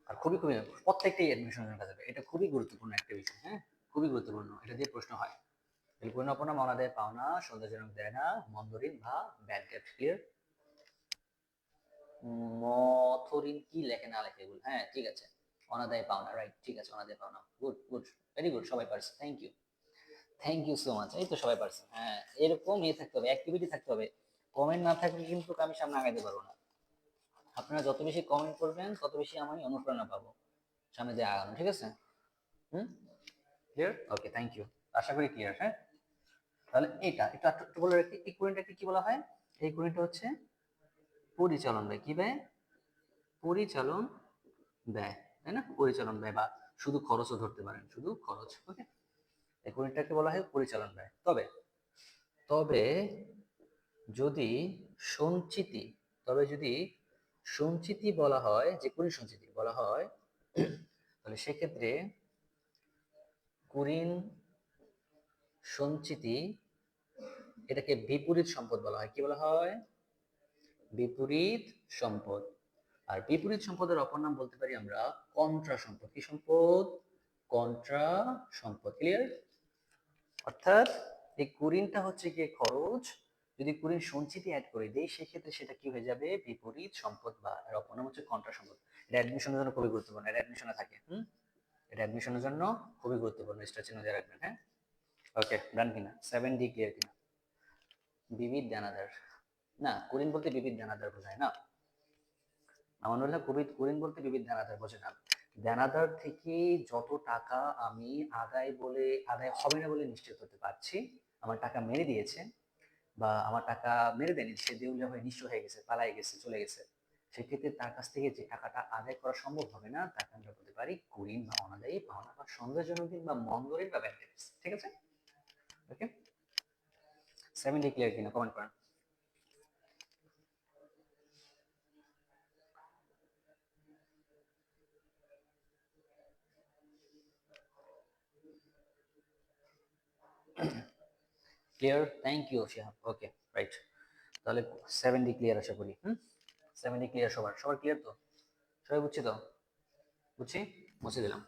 আর খুবই খুবই প্রত্যেকটাই অ্যাডমিশনের জন্য কাজে লাগবে, এটা খুবই গুরুত্বপূর্ণ একটা বিষয়, হ্যাঁ, খুবই গুরুত্বপূর্ণ, এটা দিয়ে প্রশ্ন হয়। পরিকল্পনা মানা দেয় পাওনা, সন্দেহজনক দেয় না, মন্দরিন বা ব্যাড ডেপ্ট। ক্লিয়ার? মথরিন কি লেখে না লেখে এগুলো, হ্যাঁ ঠিক আছে, অনাদায় পাওনা, রাইট, ঠিক আছে, অনাদায় পাওনা, গুড গুড, ভেরি গুড, সবাই পারছে, thank you, thank you so much, এই তো সবাই পারছে, হ্যাঁ এরকম থাকতে হবে, অ্যাক্টিভিটি থাকতে হবে, কমেন্ট না থাকলে কিন্তু আমি সামনে আগাইতে পারবো না। আপনারা যত বেশি কমেন্ট করবেন তত বেশি আমি অনুপ্রেরণা পাবো সামনে দিয়ে আগানো, ঠিক আছে? হুম, ক্লিয়ার? ওকে, থ্যাংক ইউ, আশা করি ক্লিয়ার। হ্যাঁ, তাহলে এটা একটু একটু বলে রাখি, এই কোরিনটাকে কি বলা হয়? এই কোরিনটা হচ্ছে পরিচালন ব্যয়, কি ব্যয়? পরিচালন ব্যয়, তাই না? পরিচালন ব্যয় বা শুধু খরচও ধরতে পারেন, শুধু খরচ। ওকে, এই কোরিনটাকে বলা হয় পরিচালন ব্যয়। তবে তবে যদি সঞ্চিতি, তবে যদি সঞ্চিতি বলা হয়, যে কুরিন সঞ্চিতি বলা হয়, তাহলে সেক্ষেত্রে কুরিন সঞ্চিতি এটাকে বিপরীত সম্পদ বলা হয়। কি বলা হয়? বিপরীত সম্পদ। আর বিপরীত সম্পদের অপর নাম বলতে পারি আমরা কন্ট্রা সম্পদ। কি সম্পদ? কন্ট্রা সম্পদ। ক্লিয়ার? অর্থাৎ এই কুরিনটা হচ্ছে গিয়ে খরচ, যদি কুরিন সঞ্চিতি অ্যাড করে দেই সেক্ষেত্রে সেটা কি হয়ে যাবে? বিপরীত সম্পদ, বা এর অপর নাম হচ্ছে কন্ট্রা সম্পদ। এটা অ্যাডমিশনের জন্য খুবই গুরুত্বপূর্ণ, এটা অ্যাডমিশনে থাকে। এটা অ্যাডমিশনের জন্য খুবই গুরুত্বপূর্ণ, স্টার চিহ্ন দিয়ে রাখবেন। হ্যাঁ, ওকে, ডান কিনা? 7D ক্লিয়ার কিনা? বিবিধ দানাদার না, কুরিন বলতে বিবিধ দানাদার বোঝায় না। আমানুল্লাহ, কুরিন বলতে বিবিধ দানাদার বোঝে না। দানাদার থেকে যত টাকা আমি আদায় হবে না বলে নিশ্চিত হতে পারছি, আমার টাকা মেরে দিয়েছে বা আমার টাকা মেরে দেয়নি, সে দেউলিয়া হয়ে নিঃস্ব হয়ে গেছে, পালাই গেছে, চলে গেছে, সেক্ষেত্রে তার কাছ থেকে যে টাকাটা আদায় করা সম্ভব হবে না তাকে আমরা বলতে পারি কুরিন বা অনাদায়ী পাওনা বা সন্দেহজনক দিন বা মন্দরিন বা ব্যাড ডেটস। ঠিক আছে? ওকে, 7D ক্লিয়ার কিনা? কমেন্ট করেন। Clear? Thank you Shihab. Okay, right, তাহলে 7D ক্লিয়ার আশা করি। 7D ক্লিয়ার, সবার সবার ক্লিয়ার তো? সবাই বুঝছি তো? বুঝছি, মুছে দিলাম,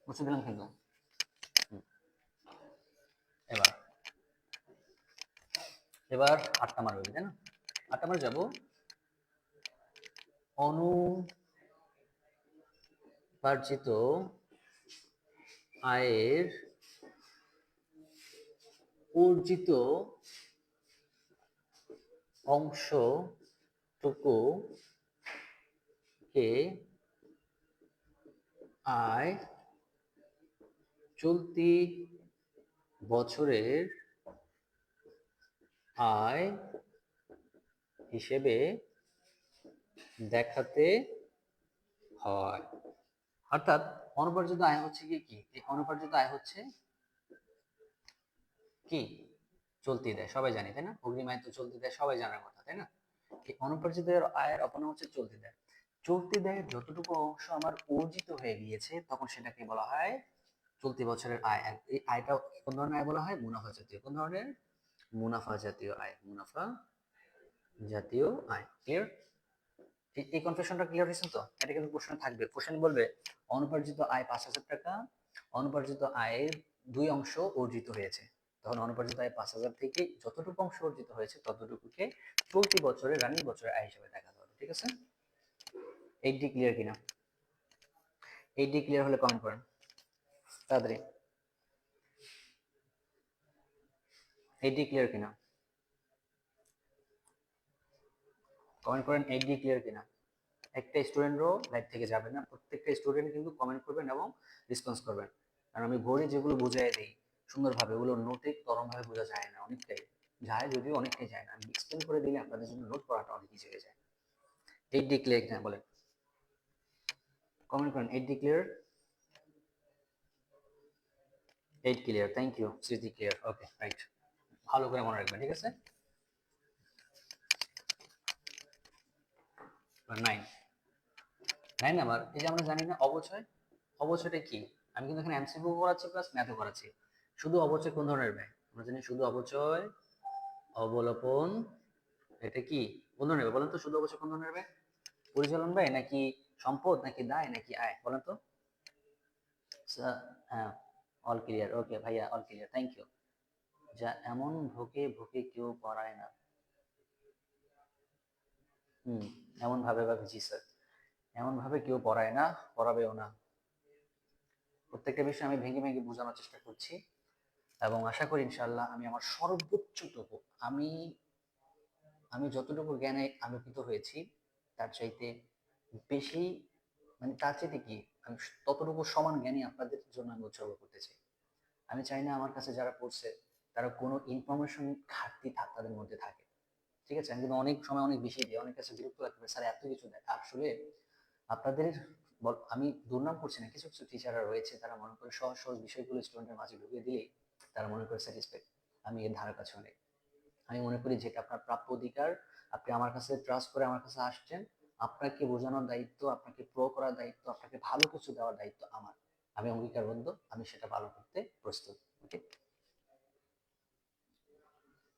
মুছে দিলাম কিন্তু। এবার এবার 8টা মারবে, তাই না? 8টা মার যাবো। অনুপার্জিত আয়ের অর্জিত অংশটুকু কে আয় চলতি বছরের আয় হিসেবে দেখাতে হয়। অর্থাৎ অনুপার্জিত আয় হচ্ছে কি? এই অনুপার্জিত আয় হচ্ছে কি? চলতি দেয়, সবাই জানি তাই না? অগ্রিম আয় তো চলতি দেয়, সবাই জানার কথা তাই না? এই অনুপার্জিত আয়ের অপর নাম হচ্ছে চলতি দেয়। চলতি দেয়ের যতটুকু অংশ আমার অর্জিত হয়ে গিয়েছে তখন সেটাকে বলা হয় চলতি বছরের আয়। এই আয়টা কোন ধরনের আয় বলা হয়? মুনাফা জাতীয়। কোন ধরনের? মুনাফা জাতীয় আয়, মুনাফা জাতীয় আয়। ক্লিয়ার? এই কনফিউশনটা ক্লিয়ার হয়েছে তো? এটা কিন্তু প্রশ্ন থাকবে, প্রশ্ন বলবে অনুপার্জিত আয় 5,000 টাকা, অনুপার্জিত আয়ের 2 অংশ অর্জিত হয়েছে, তখন অনুপার্জিত আয় 5,000 থেকে যতটুকু অংশ অর্জিত হয়েছে ততটুকুকে চলতি বছরের রানিং বছরের আয় হিসেবে দেখাতে হবে। ঠিক আছে? 8D ক্লিয়ার কিনা? 8D ক্লিয়ার হলে কমেন্ট করেন তাড়াতাড়ি। 8D ক্লিয়ার কিনা? কমেন্ট করেন 8D ক্লিয়ার কিনা? একটা স্টুডেন্টও লাইভ থেকে যাবে না, প্রত্যেকটা স্টুডেন্ট কিন্তু কমেন্ট করবেন এবং রেসপন্স করবেন, কারণ আমি বোর্ডে যেগুলো বুঝাই দিই সুন্দরভাবে ওগুলো নোটে তরমভাবে বোঝা যায় না, অনেকটাই যায়, যদিও অনেকটাই যায় না, আমি এক্সপ্লেন করে দিলে আপনাদের জন্য নোট পড়াটা অনেক ইজি হয়ে যায়। 8D ক্লিয়ার কিনা বলেন, কমেন্ট করেন। 8D clear? 8 clear, thank you. Smriti clear, okay right, ভালো করে মনে রাখবেন, ঠিক আছে? 9 নাম্বার, এই যে আমরা জানি না অবচয়, অবচয়টা কি? আমি কিন্তু এখানে এমসিকিউ করাচ্ছি প্লাস ম্যাথও করাচ্ছি। শুধু অবচয় কোন ধরনের ব্যয়? আমরা জানি শুধু অবচয়, অবলোপন, এটা কি কোন ধরনের ব্যয়? বলেন তো, শুধু অবচয় কোন ধরনের ব্যয়? পরিচালন ব্যয় নাকি সম্পদ নাকি দায় নাকি আয়? বলেন তো। হ্যাঁ, অল ক্লিয়ার। ওকে ভাইয়া, অল ক্লিয়ার, থ্যাংক ইউ। যা এমন ভোগে ভোগে কেউ পড়ায় না। হুম, এমন ভাবে ভাবে, জি স্যার, এমন ভাবে কেউ পড়ায় না, পড়াবেও না। প্রত্যেকটা বিষয় আমি ভেঙে ভেঙে বোঝানোর চেষ্টা করছি এবং আশা করি ইনশাআল্লাহ আমি আমার সর্বোচ্চটুকু, আমি আমি যতটুকু জ্ঞানে আলোকিত হয়েছি তার চাইতে বেশি, মানে তার চাইতে কি, আমি ততটুকু সমান জ্ঞানী আপনাদের জন্য আমি উৎসর্গ করতে চাই। আমি চাই না আমার কাছে যারা পড়ছে তারা কোনো ইনফরমেশন ঘাটতি তাদের মধ্যে থাকে। ঠিক আছে, আমি কিন্তু অনেক সময় অনেক বেশি দিই, অনেক কাছে বিরক্ত লাগবে, স্যার এত কিছু দেয়। আসলে আপনাদের আমি দুর্নাম করছি না, কিছু কিছু টিচাররা রয়েছে তারা মনে করে সহজ সহজ বিষয়গুলো স্টুডেন্টের মাঝে ঢুকিয়ে দিলেই তারা মনে করে স্যাটিসফাইড। আমি এর ধারে কাছে অনেক, আমি মনে করি যেটা আপনার প্রাপ্য অধিকার, আপনি আমার কাছে ট্রাস্ট করে আমার কাছে আসছেন, আপনাকে বোঝানোর দায়িত্ব, আপনাকে প্রো করার দায়িত্ব, আপনাকে ভালো কিছু দেওয়ার দায়িত্ব আমার। আমি অঙ্গীকারবদ্ধ, আমি সেটা ভালো করতে প্রস্তুত। ওকে।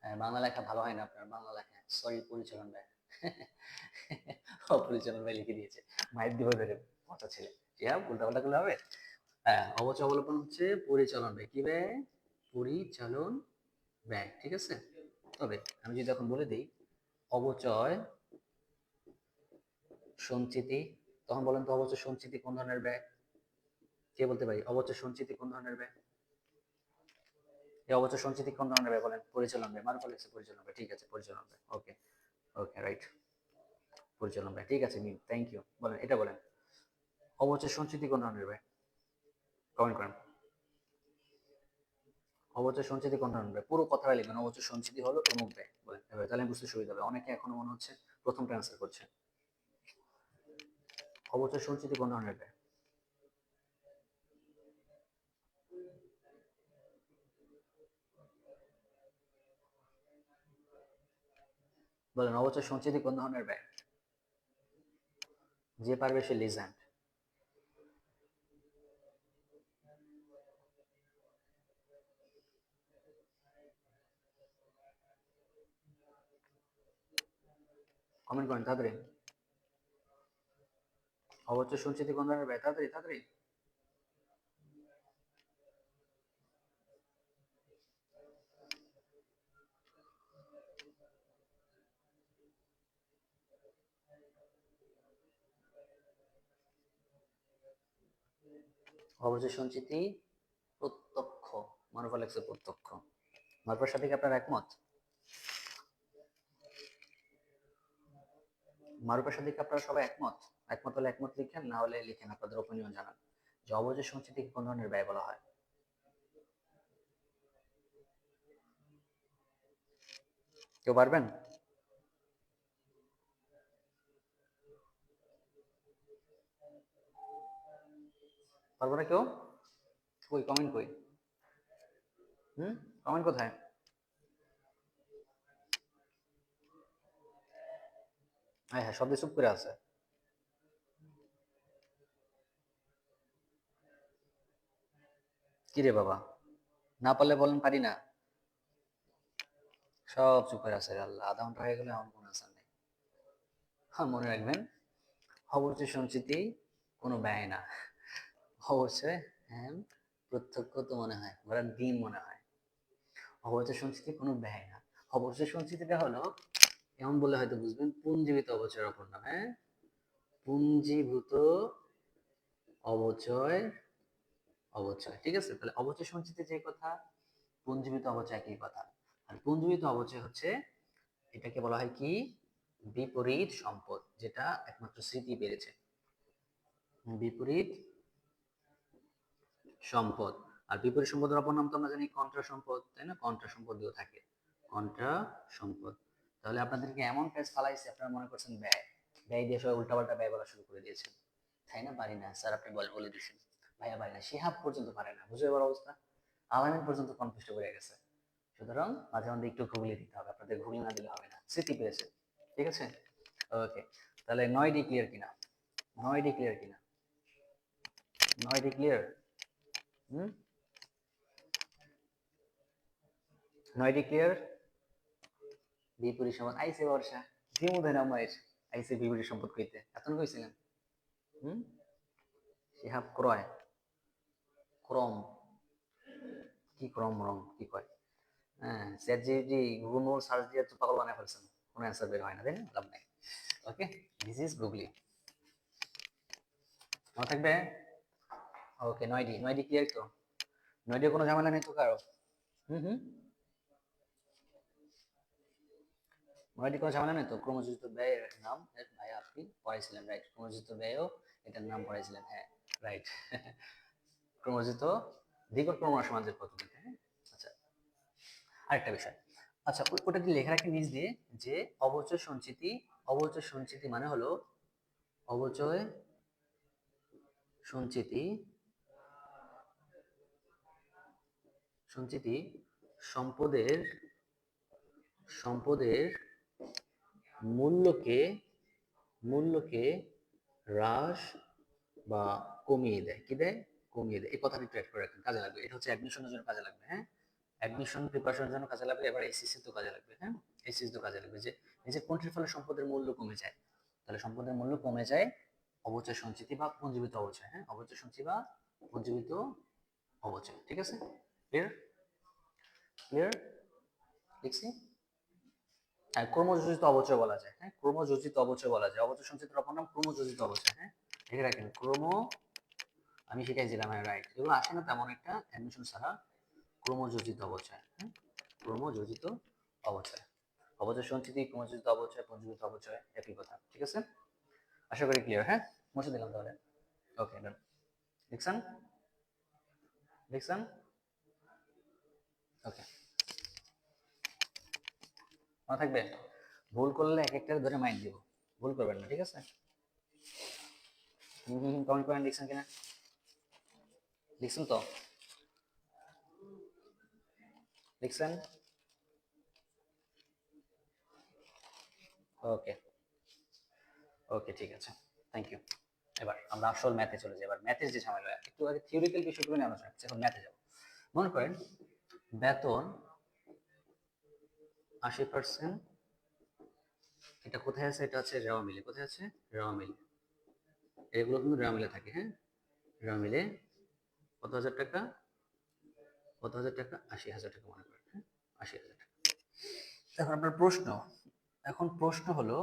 হ্যাঁ, বাংলা লেখা ভালো হয় না আপনার, বাংলা লেখা সরি, পরিচালন ব্যয়। পরিচালন ব্যয় লিখে দিয়েছে, মায়ের দিব ধরে, পচা ছেলে। উল্টা পাল্টা করলে হবে? হ্যাঁ, অবচয় অবলম্বন হচ্ছে পরিচালন ব্যয়। কি ব্যয়? পরিচালন ব্যয়, ঠিক আছে। তবে আমি যদি এখন বলে দিই অবচয় সঞ্চিতি, তখন বলেন তো অবচয় সঞ্চিতি কোন ধরনের ব্যয়? কে বলতে পারি অবচয় সঞ্চিতি কোন ধরনের ব্যয়? এই অবচয় সঞ্চিতি কোন ধরনের ব্যয় বলেন? পরিচালন ব্যয়। মারুফ লিখছে পরিচালন ব্যয়, ঠিক আছে, পরিচালন ব্যয়। ওকে, ওকে, রাইট, পরিচালন ব্যয়, ঠিক আছে মিম, থ্যাংক ইউ। বলেন, এটা বলেন, অবচয় সঞ্চিতি কোন ধরনের ব্যয়? কমেন্ট করেন। অবচয় সঞ্চিতি কোন ধরনের ব্যয়? পুরো কথাটা লিখবেন, অবচয় সঞ্চিতি হলো অমুক ব্যয়, বলেন এভাবে, তাহলে বুঝতে সুবিধা হবে। অনেকে এখনো মনে হচ্ছে প্রথমটা অ্যান্সার করছে। অবচয় সঞ্চিতি কোন ধরনের ব্যয়? বলেন, অবচয় সঞ্চিতি কোন ধরনের ব্যয়? যে পারবে সে লিজেন্ড। কমেন্ট করেন তাড়াতাড়ি। অবচয় সঞ্চিতি কোন ধরনের ব্যয়? তাড়াতাড়ি তাড়াতাড়ি। অবচয় সঞ্চিতি প্রত্যক্ষ। মারুফা লেখছে প্রত্যক্ষ। মারুফার সাথে কি আপনার একমত? মারুফার সাথে কি আপনারা সবাই একমত? একমত হলে একমত লিখেন, না হলে লিখেন আপনাদের ওপিনিয়ন জানান যে অবচয় সঞ্চিতি কোন ধরনের ব্যয় বলা হয়। কেউ পারবেন? পারবো না কেউ? কই কমেন্ট কই? হুম, কমেন্ট কোথায়? হ্যাঁ হ্যাঁ, শব্দ চুপ করে আছে। কি রে বাবা, না পারলে বলেন পারি না। সব চুপ করে আছে, আল্লাহ, আধা ঘন্টা হয়ে গেলে আমার মনে আছে নেই। হ্যাঁ, মনে রাখবেন, অবচয় সঞ্চিতি কোনো ব্যয় না। অবশ্যই, হ্যাঁ, প্রত্যক্ষ তো মনে হয়, ওরা ডিম মনে হয়। অবচয় সঞ্চিতি কোনো ব্যয় না। অবচয় সঞ্চিতিটা হলো, এমন বললে হয়তো বুঝবেন, পুঞ্জীবিত অবচয়ের অপর নাম। হ্যাঁ, পুঞ্জীভূত অবচয়, অবচয়, ঠিক আছে। তাহলে অবচয় সঞ্চিতি যে কথা, পুঞ্জীবিত অবচয় একই কথা। আর পুঞ্জীবিত অবচয় হচ্ছে, এটাকে বলা হয় কি, বিপরীত সম্পদ, যেটা একমাত্র স্মৃতি পেরেছে। বিপরীত সম্পদ। আর বিপরীত সম্পদের অপর নাম তো আমরা জানি কন্ট্রা সম্পদ, তাই না? কন্ট্রা সম্পদও থাকে, কন্ট্রা সম্পদ। তাহলে আপনাদেরকে এমন পেজ ফালাইছে, আপনারা মনে করছেন ব্যয়, ব্যয় দিয়ে সবাই উল্টাপাল্টা ব্যয় বলা শুরু করে দিয়েছেন। তাই না? পারি না স্যার, আপনি বলে দিচ্ছেন। ভাইয়া পারি না, শিহাব পর্যন্ত পারে না, বুঝে এবার অবস্থা। আলামিন পর্যন্ত কনফিউজ হয়ে গেছে। সুতরাং মাঝে মধ্যে একটু ঘুগলি দিতে হবে, আপনাদের ঘুগলি না দিলে হবে না। স্মৃতি পেয়েছে, ঠিক আছে। ওকে, তাহলে 9D ক্লিয়ার কিনা? 9D ক্লিয়ার কিনা? 9D clear? 9D clear? বিপরীত সম্পদ আইসে বর্ষা জিমুদের নামাইশ আইসে বিপরীত সম্পদ কইতে এতন কইছিলেন। শিহাব ক্রয় ক্রম কি ক্রম রং কি কয়? হ্যাঁ চ্যাট জিপিটি গুগল সার্চ দিয়ে তো পাগল বানায় ফেলছেন, কোনো অ্যান্সার বের হয় না, তাই না? লাভ নাই। ওকে, দিস ইজ গুগলি। মনে থাকবে? ওকে, 9D ক্লিয়ার তো? 9D কোনো ঝামেলা নেই তো কারো? হুম 9D কোনো ঝামেলা নেই তো? ক্রমযোজিত ব্যয়ের নাম ভাই আপনি পড়াইছিলেন, রাইট? ক্রমযোজিত ব্যয়ও এটার নাম পড়াইছিলেন, হ্যাঁ রাইট। ক্রমযোজিত দ্বিগুণ ক্রমণ সমাজের পদ্ধতিতে, হ্যাঁ। আচ্ছা, আরেকটা বিষয়, আচ্ছা ওটা কি লেখা রাখি নিজ দিয়ে যে অবচয় সঞ্চিতি, অবচয় সঞ্চিতি মানে হলো অবচয় সঞ্চিতি, সঞ্চিতি সম্পদের সম্পদের মূল্যকে মূল্যকে হ্রাস বা কমিয়ে দেয়। কি দেয়? কমিয়ে দেয়। এই কথাটা একটু অ্যাড করে রাখেন, কাজে লাগবে। এটা হচ্ছে অ্যাডমিশনের জন্য কাজে লাগবে, হ্যাঁ। অ্যাডমিশন প্রিপারেশনের জন্য কাজে লাগবে, এবার এসএসসি তো কাজে লাগবে, হ্যাঁ। এসএসসি তো কাজে লাগবে যে নিজের কোনটির ফলে সম্পদের মূল্য কমে যায়। তাহলে সম্পদের মূল্য কমে যায় অবচয় সঞ্চিতি বা পুঞ্জীবিত অবচয়, হ্যাঁ। অবচয় সঞ্চিতি বা পুঞ্জীবিত অবচয়, ঠিক আছে? ক্লিয়ার? ক্লিয়ার? লিখছি? হ্যাঁ, ক্রমযোজিত অবচয় বলা যায়, হ্যাঁ। ক্রমযোজিত অবচয় বলা যায়। অবচয় সঞ্চিতির অপর নাম ক্রমযোজিত অবচয়, হ্যাঁ। লিখে রাখেন আমি শিখাইছিলাম, হ্যাঁ রাইট। এগুলো আসে না তেমন একটা অ্যাডমিশন ছাড়া। ক্রমযোজিত অবচয়, হ্যাঁ। ক্রমযোজিত অবচয়, অবচয় সঞ্চিতি, ক্রমযোজিত অবচয়, পুঞ্জীবিত অবচয় একই কথা, ঠিক আছে? আশা করি ক্লিয়ার, হ্যাঁ। মুছে দিলাম তাহলে। ওকে ডান। লিখছেন? লিখছেন? ওকে, মনে থাকবে? ভুল করলে এক একটা ধরে মাইন্ড দিব, ভুল করবেন না, ঠিক আছে? কমেন্ট করেন লিখছেন কিনা, লিখছেন তো? লিখছেন? ওকে ওকে, ঠিক আছে, থ্যাংক ইউ। এবার আমরা আসল ম্যাথে চলে যাই। এবার ম্যাথের যে ঝামেলা, একটু আগে থিওরিক্যাল বিষয়গুলো নিয়ে আলোচনা করছি, এখন ম্যাথে যাব। মনে করেন বেতন 80%, এটা কোথায় আছে? এটা আছে রেওয়া মিলে। কোথায় আছে? রেওয়া মিলে। এগুলো কিন্তু রেওয়া মিলে থাকে, হ্যাঁ। রেওয়া মিলে কত হাজার টাকা? কত হাজার টাকা? 80,000 টাকা মনে করেন, হ্যাঁ। 80,000 টাকা। এখন আপনার প্রশ্ন, এখন প্রশ্ন হলো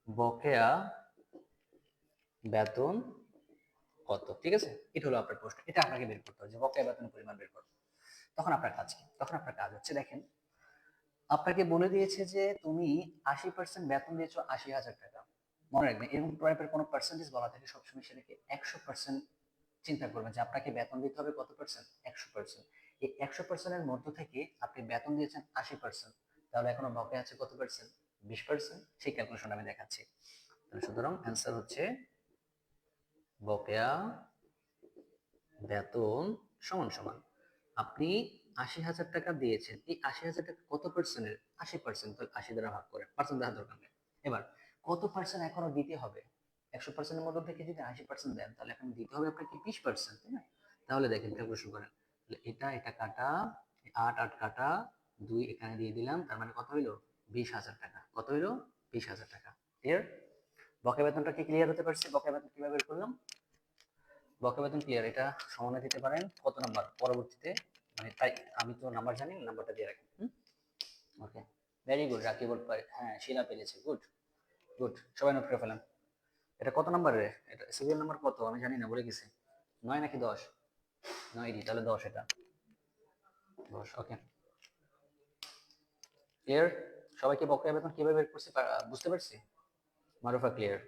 বকেয়া বেতন কত, ঠিক আছে? এটা হলো আপনার প্রশ্ন, এটা আপনাকে বের করতে হবে যে বকেয়া বেতনের পরিমাণ বের করতে। তখন আপনার কাজ কি? তখন আপনার কাজ হচ্ছে, দেখেন আপনাকে বলে দিয়েছে যে তুমি 80% বেতন দিয়েছো 80,000 টাকা। মনে রাখবেন এরকম টাইপের কোনো পার্সেন্টেজ বলা থাকে সবসময় সেটাকে 100% চিন্তা করবেন যে আপনাকে বেতন দিতে হবে কত পার্সেন্ট? 100%। এই 100%-এর মধ্য থেকে আপনি বেতন দিয়েছেন 80%, তাহলে এখনো বকেয়া আছে কত পার্সেন্ট? 20%। সেই ক্যালকুলেশন আমি দেখাচ্ছি। সুতরাং অ্যান্সার হচ্ছে বকেয়া বেতন সমান সমান আপনি 80,000 টাকা দিয়েছেন, এই 80,000 টাকা কত পার্সেন্টের? 80%। তাহলে 80 দ্বারা ভাগ করে, পার্সেন্ট দেওয়ার দরকার নেই। এবার কত পার্সেন্ট এখনো দিতে হবে? 100%-এর মধ্যে থেকে যদি 80% দেন তাহলে এখন দিতে হবে আপনাকে 20%, তাই না? তাহলে দেখেন ক্যালকুলেশন করেন, এটা এটা কাটা, 8 কাটা 2 এখানে দিয়ে দিলাম, তার মানে কত হইলো? 20,000 টাকা। কত হইলো? 20,000 টাকা। ক্লিয়ার? বকেয়া বেতনটা কি ক্লিয়ার হতে পারছে? বকেয়া বেতন কিভাবে বের করলাম? বকেয়া বেতন ক্লিয়ার, এটা সমানে দিতে পারেন কত নাম্বার পরবর্তীতে, মানে তাই আমি তো নাম্বার জানি, নাম্বারটা দিয়ে রাখেন। ওকে, ভেরি গুড। রাকিবুল পারে, হ্যাঁ শিলা পেরেছে, গুড গুড, সবাই নোট করে ফেলেন। এটা কত নাম্বারে? এটা সিরিয়াল নাম্বার কত আমি জানি না, বলে গেছি। 9 নাকি 10? 9 তাহলে 10, এটা 10। ওকে, ক্লিয়ার? সবাইকে বকেয়া বেতন কিভাবে বের করছি বুঝতে পারছি? মারুফা ক্লিয়ার?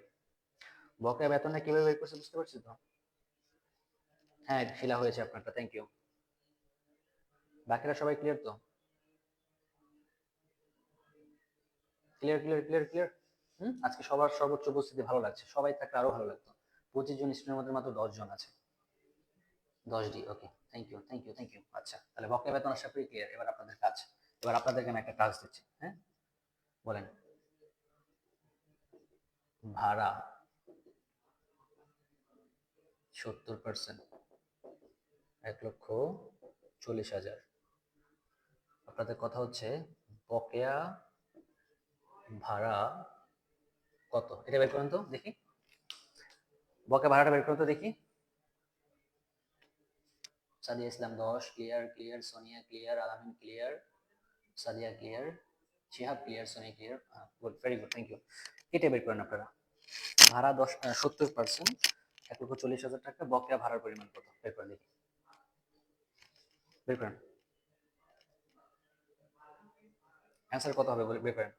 বকেয়া বেতনটা কিভাবে বের করছি বুঝতে পারছি তো? হ্যাঁ শিলা হয়েছে আপনারটা, থ্যাংক ইউ। বাকিরা সবাই ক্লিয়ার তো? Clear clear clear clear. আজকে সবার সর্বোচ্চ উপস্থিতি, ভালো লাগছে। সবাই থাকলে আরো ভালো লাগতো। 25 জন স্টুডেন্টের মধ্যে মাত্র 10 জন আছে। 10 D, okay, thank you thank you thank you. আচ্ছা তাহলে বকেয়া বেতন আশা করি ক্লিয়ার। এবার আপনাদের কাজ, এবার আপনাদেরকে আমি একটা কাজ দিচ্ছি, হ্যাঁ। বলেন, ভাড়া 70%, 1,40,000। আপনাদের কথা হচ্ছে বকেয়া ভাড়া কত, এটা বের করেন তো দেখি। বকেয়া ভাড়াটা বের করেন তো দেখি। Sadia Islam 10, clear clear, Sonia clear, Alamin clear, Sadia clear, Shihab clear, Sonia clear, good, very good, thank you. এটা বের করেন আপনারা। ভাড়া 70%, 1,40,000 টাকা। বকেয়া ভাড়ার পরিমাণ কত বের করেন দেখি, বের করেন। অ্যান্সার কত হবে বের করেন।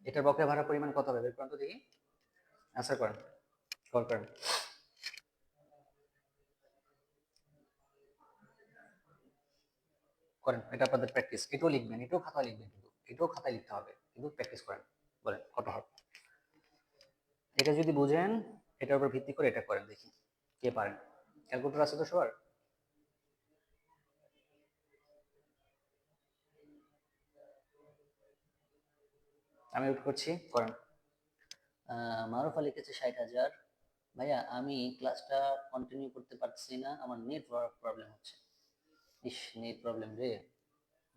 এটার বকেয়া ভাড়ার পরিমাণ কত হবে বের করেন তো দেখি। অ্যান্সার করেন, কল করেন। করেন, এটা আপনাদের প্র্যাকটিস। এটাও লিখবেন, এটাও খাতায় লিখবেন, কিন্তু এটাও খাতায় লিখতে হবে, কিন্তু প্র্যাকটিস করেন। বলেন কত হবে। এটা যদি বুঝেন, এটার উপর ভিত্তি করে এটা করেন দেখি কে পারেন। ক্যালকুলেটর আছে তো সবার? আমি ওয়েট করছি, করেন। মারুফা লিখেছে 60,000। ভাইয়া আমি ক্লাসটা কন্টিনিউ করতে পারছি না, আমার নেটওয়ার্ক প্রবলেম হচ্ছে। ইস, নেট প্রবলেম রে,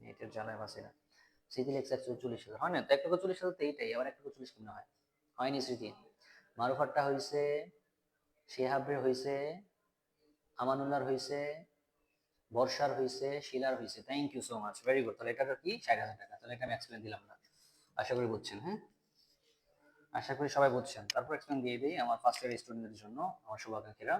নেটের জ্বালায় বাসি না। স্মৃতি লেখছে 1,40,000, হয় না তো? 1,40,000 তো এইটাই, আবার 1,40,000 কেমন হয়? হয়নি স্মৃতি। মারুফারটা হয়েছে, শেহাবের হয়েছে, আমানুল্লাহর হয়েছে, বর্ষার হয়েছে, শিলার হয়েছে। Thank you so much, very good. তাহলে এটা কি 60,000 টাকা? তাহলে এটা আমি এক্সপ্লেন দিলাম না, আশা করি বুঝছেন। হ্যাঁ, আশা করি সবাই বুঝছেন। তারপর এক্সপ্লেন দিয়ে দিই আমার ফার্স্ট ইয়ার স্টুডেন্টদের জন্য, আমার শুভাকাঙ্ক্ষীরা।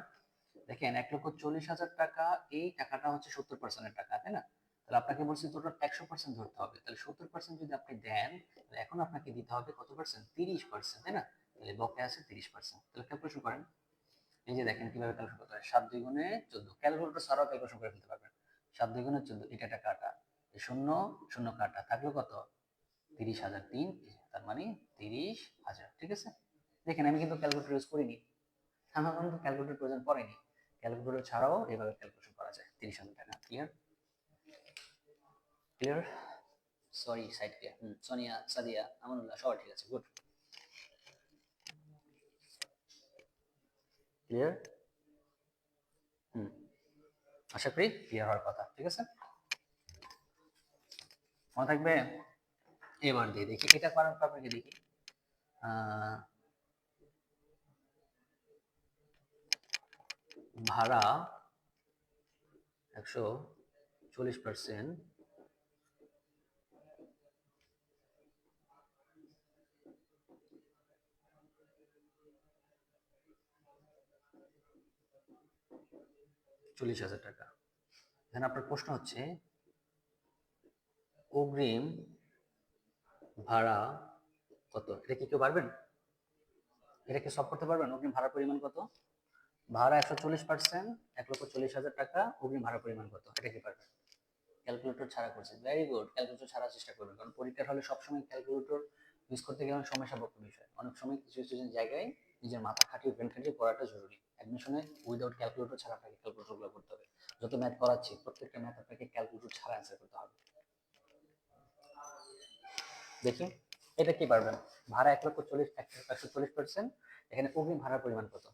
দেখেন 1,40,000 টাকা, এই টাকাটা হচ্ছে 70%-এর টাকা, তাই না? তাহলে আপনাকে বলছি টোটাল 100% ধরতে হবে। তাহলে 70% যদি আপনি দেন, তাহলে এখন আপনাকে দিতে হবে কত পার্সেন্ট? 30%, তাই না? তাহলে বকেয়া আছে 30%। তাহলে ক্যালকুলেশন করেন। এই যে দেখেন কিভাবে ক্যালকুলেশন করতে হয়। 7 2 গুণে 14, ক্যালকুলেটর ছাড়াও ক্যালকুলেশন করে ফেলতে পারবেন। 7 2 গুণে 14, এটা একটা কাটা, শূন্য শূন্য কাটা, থাকলো কত? 30,000। 3, তার মানে 30,000, ঠিক আছে? দেখেন আমি কিন্তু ক্যালকুলেটর ইউজ করিনি, আমার কিন্তু ক্যালকুলেটর প্রয়োজন পড়েনি। ক্যালকুলেটর ছাড়াও এভাবে ক্যালকুলেশন করা যায়। 30,000 টাকা। Clear clear, sorry side clear. Sonia, Sadia, Amanullah সবাই ঠিক আছে, গুড। ক্লিয়ার। আশা করি ক্লিয়ার হওয়ার কথা, ঠিক আছে? মনে থাকবে। এবার দিয়ে দেখি এটা করার পর আপনাকে দেখি। ভাড়া 140%, 40,000 টাকা। এখানে আপনার প্রশ্ন হচ্ছে অগ্রিম ভাড়া কত। এটা কি কেউ পারবেন? এটা কি সলভ করতে পারবেন? অগ্রিম ভাড়ার পরিমাণ কত? ভাড়া 140%, 1,40,000 টাকা। অগ্রিম ভাড়ার পরিমাণ কত, এটা কি পারবেন? ক্যালকুলেটর ছাড়া করছে, ভেরি গুড। ক্যালকুলেটর ছাড়ার চেষ্টা করবেন, কারণ পরীক্ষার হলে সবসময় ক্যালকুলেটর ইউজ করতে গেলে সময় সাপেক্ষ বিষয়। অনেক সময় কিছু কিছু জায়গায় নিজের মাথা খাটিয়ে ব্রেন খাটিয়ে পড়াটা জরুরি। অ্যাডমিশনে উইদাউট ক্যালকুলেটর ছাড়া আপনাকে ক্যালকুলেটরগুলো করতে হবে। যত ম্যাথ করাচ্ছি প্রত্যেকটা ম্যাথ আপনাকে ক্যালকুলেটর ছাড়া অ্যান্সার করতে হবে। দেখি এটা কি পারবেন। ভাড়া 1,40,000, এখানে অগ্রিম ভাড়ার পরিমাণ কত?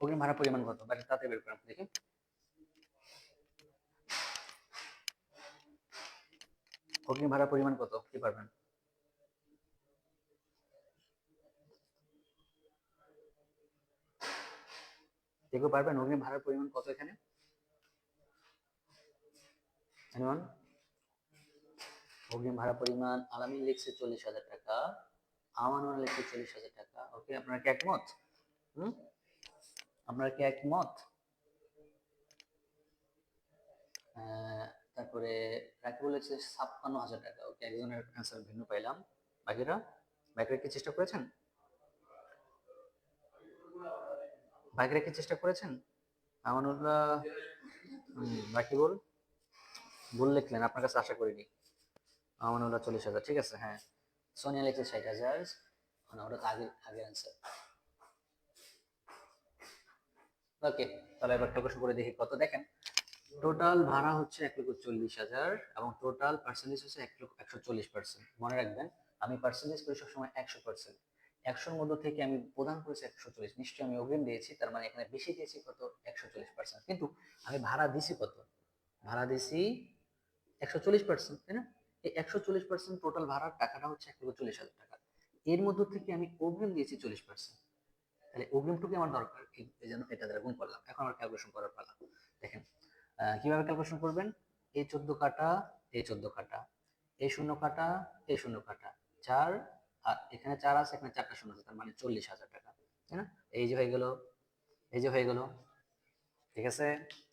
অগ্রিম ভাড়ার পরিমাণ কত তাতে বের করেন দেখি। অগ্রিম ভাড়ার পরিমাণ কত, কি পারবেন? কেউ পারবেন অগ্রিম ভাড়ার পরিমাণ কত এখানে? এনিওয়ান? অগ্রিম ভাড়া পরিমাণ আলামিন লিখছে 40,000 টাকা, আমানুল লিখছে 40,000 টাকা। ওকে, আপনারা কি একমত? হুম, আপনারা কি একমত? তারপরে রাকিবুল লিখছে 56,000 টাকা। ওকে, একজনের অ্যান্সার ভিন্ন পাইলাম। বাকিরা, বাকিরা কি চেষ্টা করেছেন? বাকিরা কি চেষ্টা করেছেন? আমানুল্লাহ, রাকিবুল ভুল লিখলেন, আপনার কাছে আশা করিনি। আমানুল্লাহ 40,000, ঠিক আছে। হ্যাঁ, সোনিয়া লিখছে 60,000, মানে ওটা তো আগের অ্যান্সার। ওকে, তাহলে এবার ক্যালকুলেশন করে দেখি কত। দেখেন টোটাল ভাড়া হচ্ছে 1,40,000 এবং টোটাল পার্সেন্টেজ হচ্ছে 1,140%। মনে রাখবেন, আমি পার্সেন্টেজ করি সবসময় 100%। 100-র মধ্যে থেকে আমি প্রদান করেছি 140, নিশ্চয়ই আমি অগ্রিম দিয়েছি, তার মানে এখানে বেশি দিয়েছি কত, 140%। কিন্তু আমি ভাড়া দিছি কত, ভাড়া দিছি 140%, তাই না? এই 140% টোটাল ভাড়ার টাকাটা হচ্ছে 1,40,000 টাকা। এর মধ্যে থেকে আমি অগ্রিম দিয়েছি 40%। তাহলে অগ্রিমটুকু আমার দরকার, এই জন্য এটা দ্বারা গুণ করলাম। এখন আমার ক্যালকুলেশন করার পালা। দেখেন কিভাবে ক্যালকুলেশন করবেন। এই 14 কাটা, এই 14 কাটা, এই শূন্য কাটা, এই শূন্য কাটা, 4, আর এখানে 4 আছে, এখানে 4টা শূন্য আছে, তার মানে 40,000 টাকা, তাই না? এই যে হয়ে গেল, এই যে হয়ে গেল। ঠিক আছে,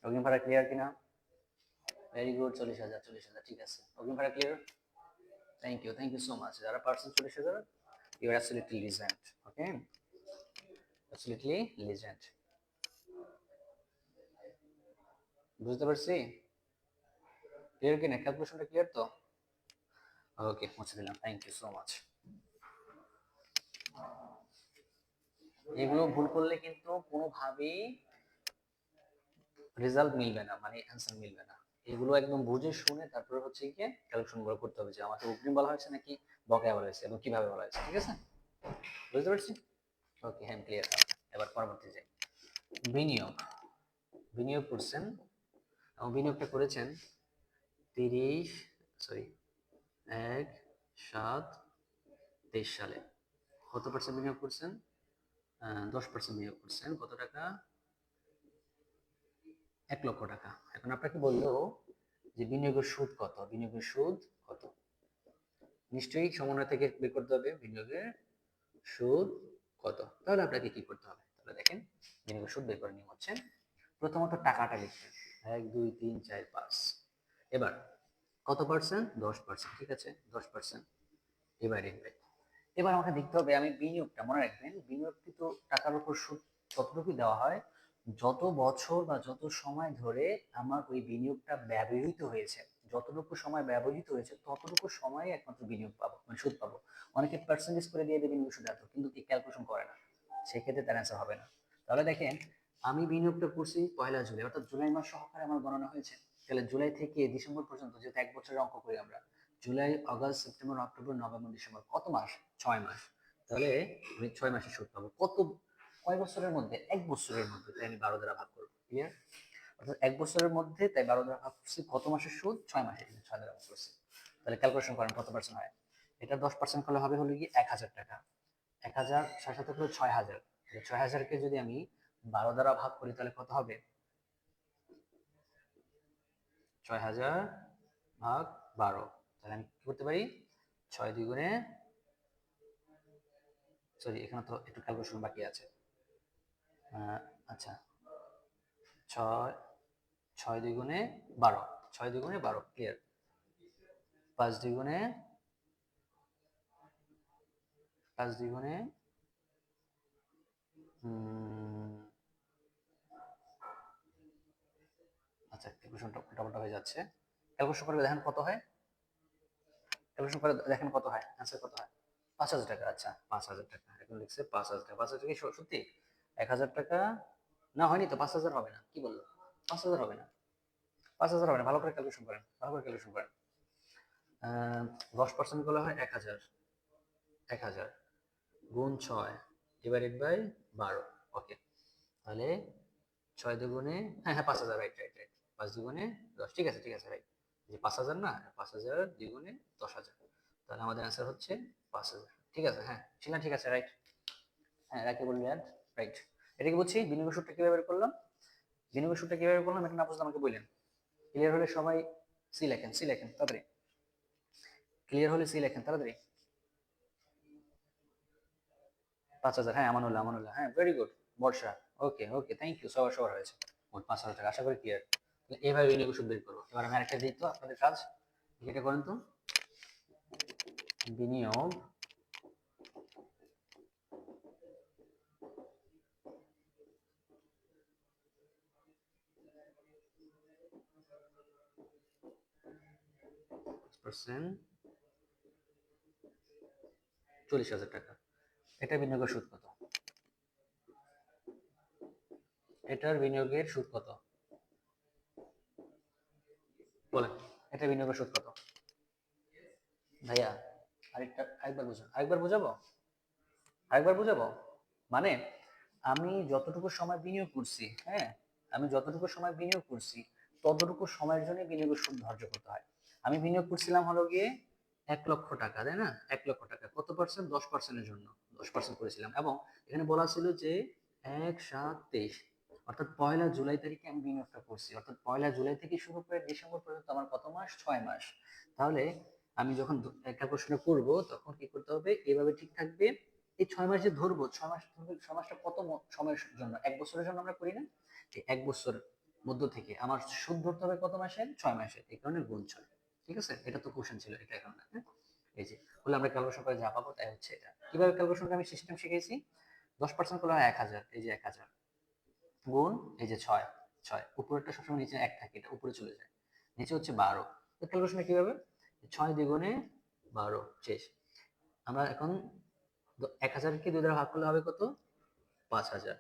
অগ্রিম ভাড়া ক্লিয়ার কিনা? ভেরি গুড, 40,000, 40,000, ঠিক আছে। অগ্রিম ভাড়া clear? Thank you so much. যারা percent 40,000, you are absolutely legend. Okay, absolutely legend. বুঝতে পারছি? ক্লিয়ার কিনা? ক্যালকুলেশনটা ক্লিয়ার তো? ওকে, মুছে দিলাম। Thank you so much. এগুলো ভুল করলে কিন্তু কোনোভাবেই রেজাল্ট মিলবে না, মানে অ্যান্সার মিলবে না। এগুলো একদম বুঝে শুনে তারপরে হচ্ছে গিয়ে ক্যালকুলেশন গুলো করতে হবে, যে আমাকে অগ্রিম বলা হয়েছে নাকি বকেয়া বলা হয়েছে এবং কিভাবে বলা হয়েছে। ঠিক আছে, বুঝতে পারছি? ওকে, হ্যাঁ ক্লিয়ার। এবার পরবর্তী যাই। বিনিয়োগ। বিনিয়োগ করছেন এবং বিনিয়োগটা করেছেন 30, সরি 1/7/23 সালে। কত পার্সেন্ট বিনিয়োগ করছেন? 10% বিনিয়োগ করছেন। কত টাকা? 1,00,000 টাকা। এখন আপনাকে বললো যে বিনিয়োগের সুদ কত, বিনিয়োগের সুদ কত? নিশ্চয়ই সমন্বয় থেকে বের করতে হবে বিনিয়োগের সুদ কত। তাহলে আপনাকে কি করতে হবে? তাহলে দেখেন, বিনিয়োগের সুদ বের করার নিয়ম হচ্ছে, প্রথমত টাকাটা লিখবেন 1, 2, 3, 4, 5। এবার কত পার্সেন্ট? 10%। ঠিক আছে, 10% ডিভাইডেড বাই। এবার আমাকে দেখতে হবে আমি বিনিয়োগটা, মনে রাখবেন বিনিয়োগকৃত টাকার উপর সুদ ততটুকু দেওয়া হয় যত বছর বা যত সময় ধরে আমার ওই বিনিয়োগটা ব্যবহৃত হয়েছে। যতটুকু সময় ব্যবহৃত হয়েছে ততটুকু সময়ে একমাত্র বিনিয়োগ পাবো, মানে সুদ পাবো। অনেকে পার্সেন্টেজ করে দিয়ে দেবে বিনিয়োগ সুদ এত, কিন্তু কি ক্যালকুলেশন করে না, সেক্ষেত্রে তার অ্যান্সার হবে না। তাহলে দেখেন, আমি বিনিয়োগটা করছি 1 জুলাই, অর্থাৎ জুলাই মাস সহকারে আমার গণনা হয়েছে। তাহলে জুলাই থেকে ডিসেম্বর পর্যন্ত, যেহেতু 1 বছরের অঙ্ক করি আমরা, July, August, September, October, November, December, কত মাস? 6 মাস। তাহলে আমি 6 মাসে সুদ পাবো। কত, কয় বছরের মধ্যে? 1 বছরের মধ্যে। তাই আমি 12 দ্বারা ভাগ করবো। ক্লিয়ার? অর্থাৎ 1 বছরের মধ্যে, তাই 12 দ্বারা ভাগ করছি। কত মাসের সুদ? 6 মাসের, 6 দ্বারা ভাগ করছি। তাহলে ক্যালকুলেশন করেন কত পার্সেন্ট হয়। এটা 10% করলে হবে হলো গিয়ে 1,000 টাকা। 1,000 সাথে সাথে হলো 6,000। 6,000কে যদি আমি 12 দ্বারা ভাগ করি তাহলে কত হবে? 6,000 ভাগ 12। তাহলে আমি কি করতে পারি? 6 2 সরি, এখানে তো একটু ক্যালকুলেশন বাকি আছে। আচ্ছা, 6 6 2 12, 6 2 12, ক্লিয়ার। 5 2 5 2 আচ্ছা, ক্যালকুলেশনটা উল্টাপাল্টা হয়ে যাচ্ছে। ক্যালকুলেশন করে দেখেন কত হয়। ক্যালকুলেশন করে দেখেন কত হয়, অ্যান্সার কত হয়? 5,000 টাকা। আচ্ছা, 5,000 টাকা এখন লিখছে 5,000 টাকা। 5,000 টাকা সত্যি? 1,000 টাকা না, হয়নি তো। 5,000 হবে না, কি বললো? 5,000 হবে না, 5,000 হবে না। ভালো করে ক্যালকুলেশন করেন, ভালো করে ক্যালকুলেশন করেন। 10% করলে হয় 1,000। 1,000 গুণ 6 ডিভাইডেড বাই 12। ওকে, তাহলে 6 2 হ্যাঁ হ্যাঁ 5,000, রাইট রাইট রাইট। 5 2 10, ঠিক আছে ঠিক আছে, রাইট। যে 5,000 না, 5,000 2 10,000। তাহলে আমাদের অ্যান্সার হচ্ছে 5,000। ঠিক আছে, হ্যাঁ ছিল, ঠিক আছে, রাইট। হ্যাঁ, রাখি বললি, রাইট। এটা কি বুঝছি? বিনিয়োগ সূত্রটা কিভাবে বের করলাম, বিনিয়োগ সূত্রটা কিভাবে করলাম, এটা না বুঝলে আমাকে বললেন। ক্লিয়ার হলে সবাই সি লেখেন, সি লেখেন তাড়াতাড়ি। ক্লিয়ার হলে সি লেখেন তাড়াতাড়ি। 5,000, হ্যাঁ আমানুল্লাহ, আমানুল্লাহ, হ্যাঁ very good. Barsha, okay okay, thank you. সবার সবার হয়েছে। মোট 5,000 টাকা, আশা করি ক্লিয়ার। এইভাবে বিনিয়োগ সুদ বের করবো। এবার আমি আরেকটা দিই তো, আপনাদের কাজ এটা করেন তো। বিনিয়োগ পার্সেন্ট, 40,000 টাকা। এটা বিনিয়োগের সুদ কত? এটার বিনিয়োগের সুদ কত? বলেন এটা বিনিয়োগের সুদ কত ভাইয়া? আরেকবার বুঝাবো মানে আমি যতটুকু সময় বিনিয়োগ করছি, হ্যাঁ, আমি যতটুকু সময় বিনিয়োগ করছি ততটুকু সময়ের জন্য বিনিয়োগের সুদ ধার্য করতে হয়। আমি বিনিয়োগ করছিলাম হলো গিয়ে 1 লক্ষ টাকা, তাই না? 1 লক্ষ টাকা কত পার্সেন্ট? 10%-এর জন্য 10% করেছিলাম, এবং এখানে বলা ছিল যে 1/7/23 অর্থাৎ 1 জুলাই তারিখে আমি বিনিয়োগটা করছি, অর্থাৎ 1 জুলাই থেকে শুরু করে ডিসেম্বর পর্যন্ত আমার কত মাস? 6 মাস। তাহলে আমি যখন ক্যালকুলেশনটা করবো তখন কি করতে হবে? এভাবে ঠিক থাকবে। এই 6 মাস যে ধরবো, 6 মাস ধরবো, 6 মাসটা কত সময়ের জন্য? 1 বছরের জন্য আমরা করি না? এই 1 বছর মধ্য থেকে আমার সুদ ধরতে হবে কত মাসের? 6 মাসের, এই কারণে গুণ 6। ঠিক আছে, এটা তো কোশ্চেন ছিল, এটা এখন না, হ্যাঁ? এই যে বলে আমরা ক্যালকুলেশন করে যা পাবো তাই হচ্ছে এটা। কিভাবে ক্যালকুলেশনটা আমি সিস্টেম শিখেছি? 10% করলে হয় 1000, এই যে 1000 গুণ এই যে 6, 6 উপরেরটা সবসময় নিচে 1 থাকে, এটা উপরে চলে যায়, নিচে হচ্ছে 12। তো ক্যালকুলেশন কিভাবে? 6 দ্বিগুণে 12 শেষ। আমরা এখন 1000কে 2 দ্বারা ভাগ করলে হবে কত? 5000।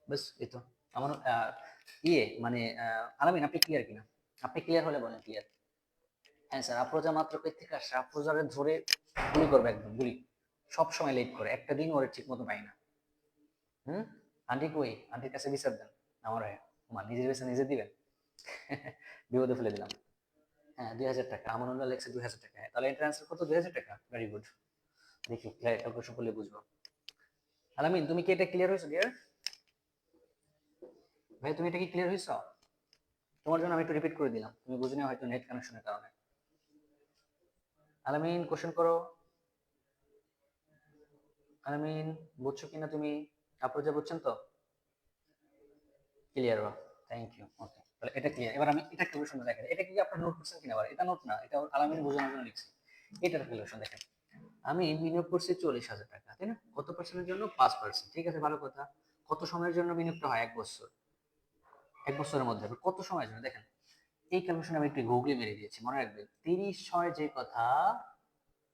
ব্যাস, এই তো আমার মানে আলামিন, আপনি ক্লিয়ার কিনা? আপনি ক্লিয়ার হলে বলেন ক্লিয়ার। হ্যাঁ স্যার, আফরোজা মাত্র পেট থেকে আসছে, আফরোজারে ধরে গুলি করবে, একদম গুলি। সব সময় লেট করে, একটা দিন ওরে ঠিক মতো পাই না। হুম। আন্টি কই? আন্টির কাছে বিচার দেন। আমার আমার নিজের বিচার নিজে দিবেন? বিপদে ফেলে দিলাম। হ্যাঁ, 2000 টাকা। আমানুল্লাহ লেখছে 2000 টাকা। হ্যাঁ, তাহলে এটার অ্যান্সার কত? 2000 টাকা। Very good. দেখি ক্যালকুলেশন করলে বুঝবো। আলামিন, তুমি কি এটা ক্লিয়ার হয়েছো ডিয়ার? ভাই তুমি এটা কি ক্লিয়ার হয়েছো? তোমার জন্য আমি একটু রিপিট করে দিলাম, তুমি বুঝিনি হয়তো নেট কানেকশনের কারণে। আলামিন কোশ্চেন করো। আলামিন, বুঝছো কিনা তুমি? আফরোজা বুঝছেন তো? ক্লিয়ার বা? Thank you. ওকে, তাহলে এটা ক্লিয়ার। এবার আমি এটা ক্যালকুলেশন দেখেন, এটা কি আপনার নোট করছেন কিনা? আবার এটা নোট না, এটা আলামিন বোঝানোর জন্য লিখছি। এটার ক্যালকুলেশন দেখেন। আমি বিনিয়োগ করছি 40,000 টাকা, তাই না? কত পার্সেন্টের জন্য? 5%। ঠিক আছে, ভালো কথা। কত সময়ের জন্য বিনিয়োগটা হয়? 1 বছর। 1 বছরের মধ্যে কত সময়ের জন্য দেখেন। এই ক্যালকুলেশন আমি একটু গুগলে মেরে দিয়েছি, মনে রাখবেন। 30/6 যে কথা,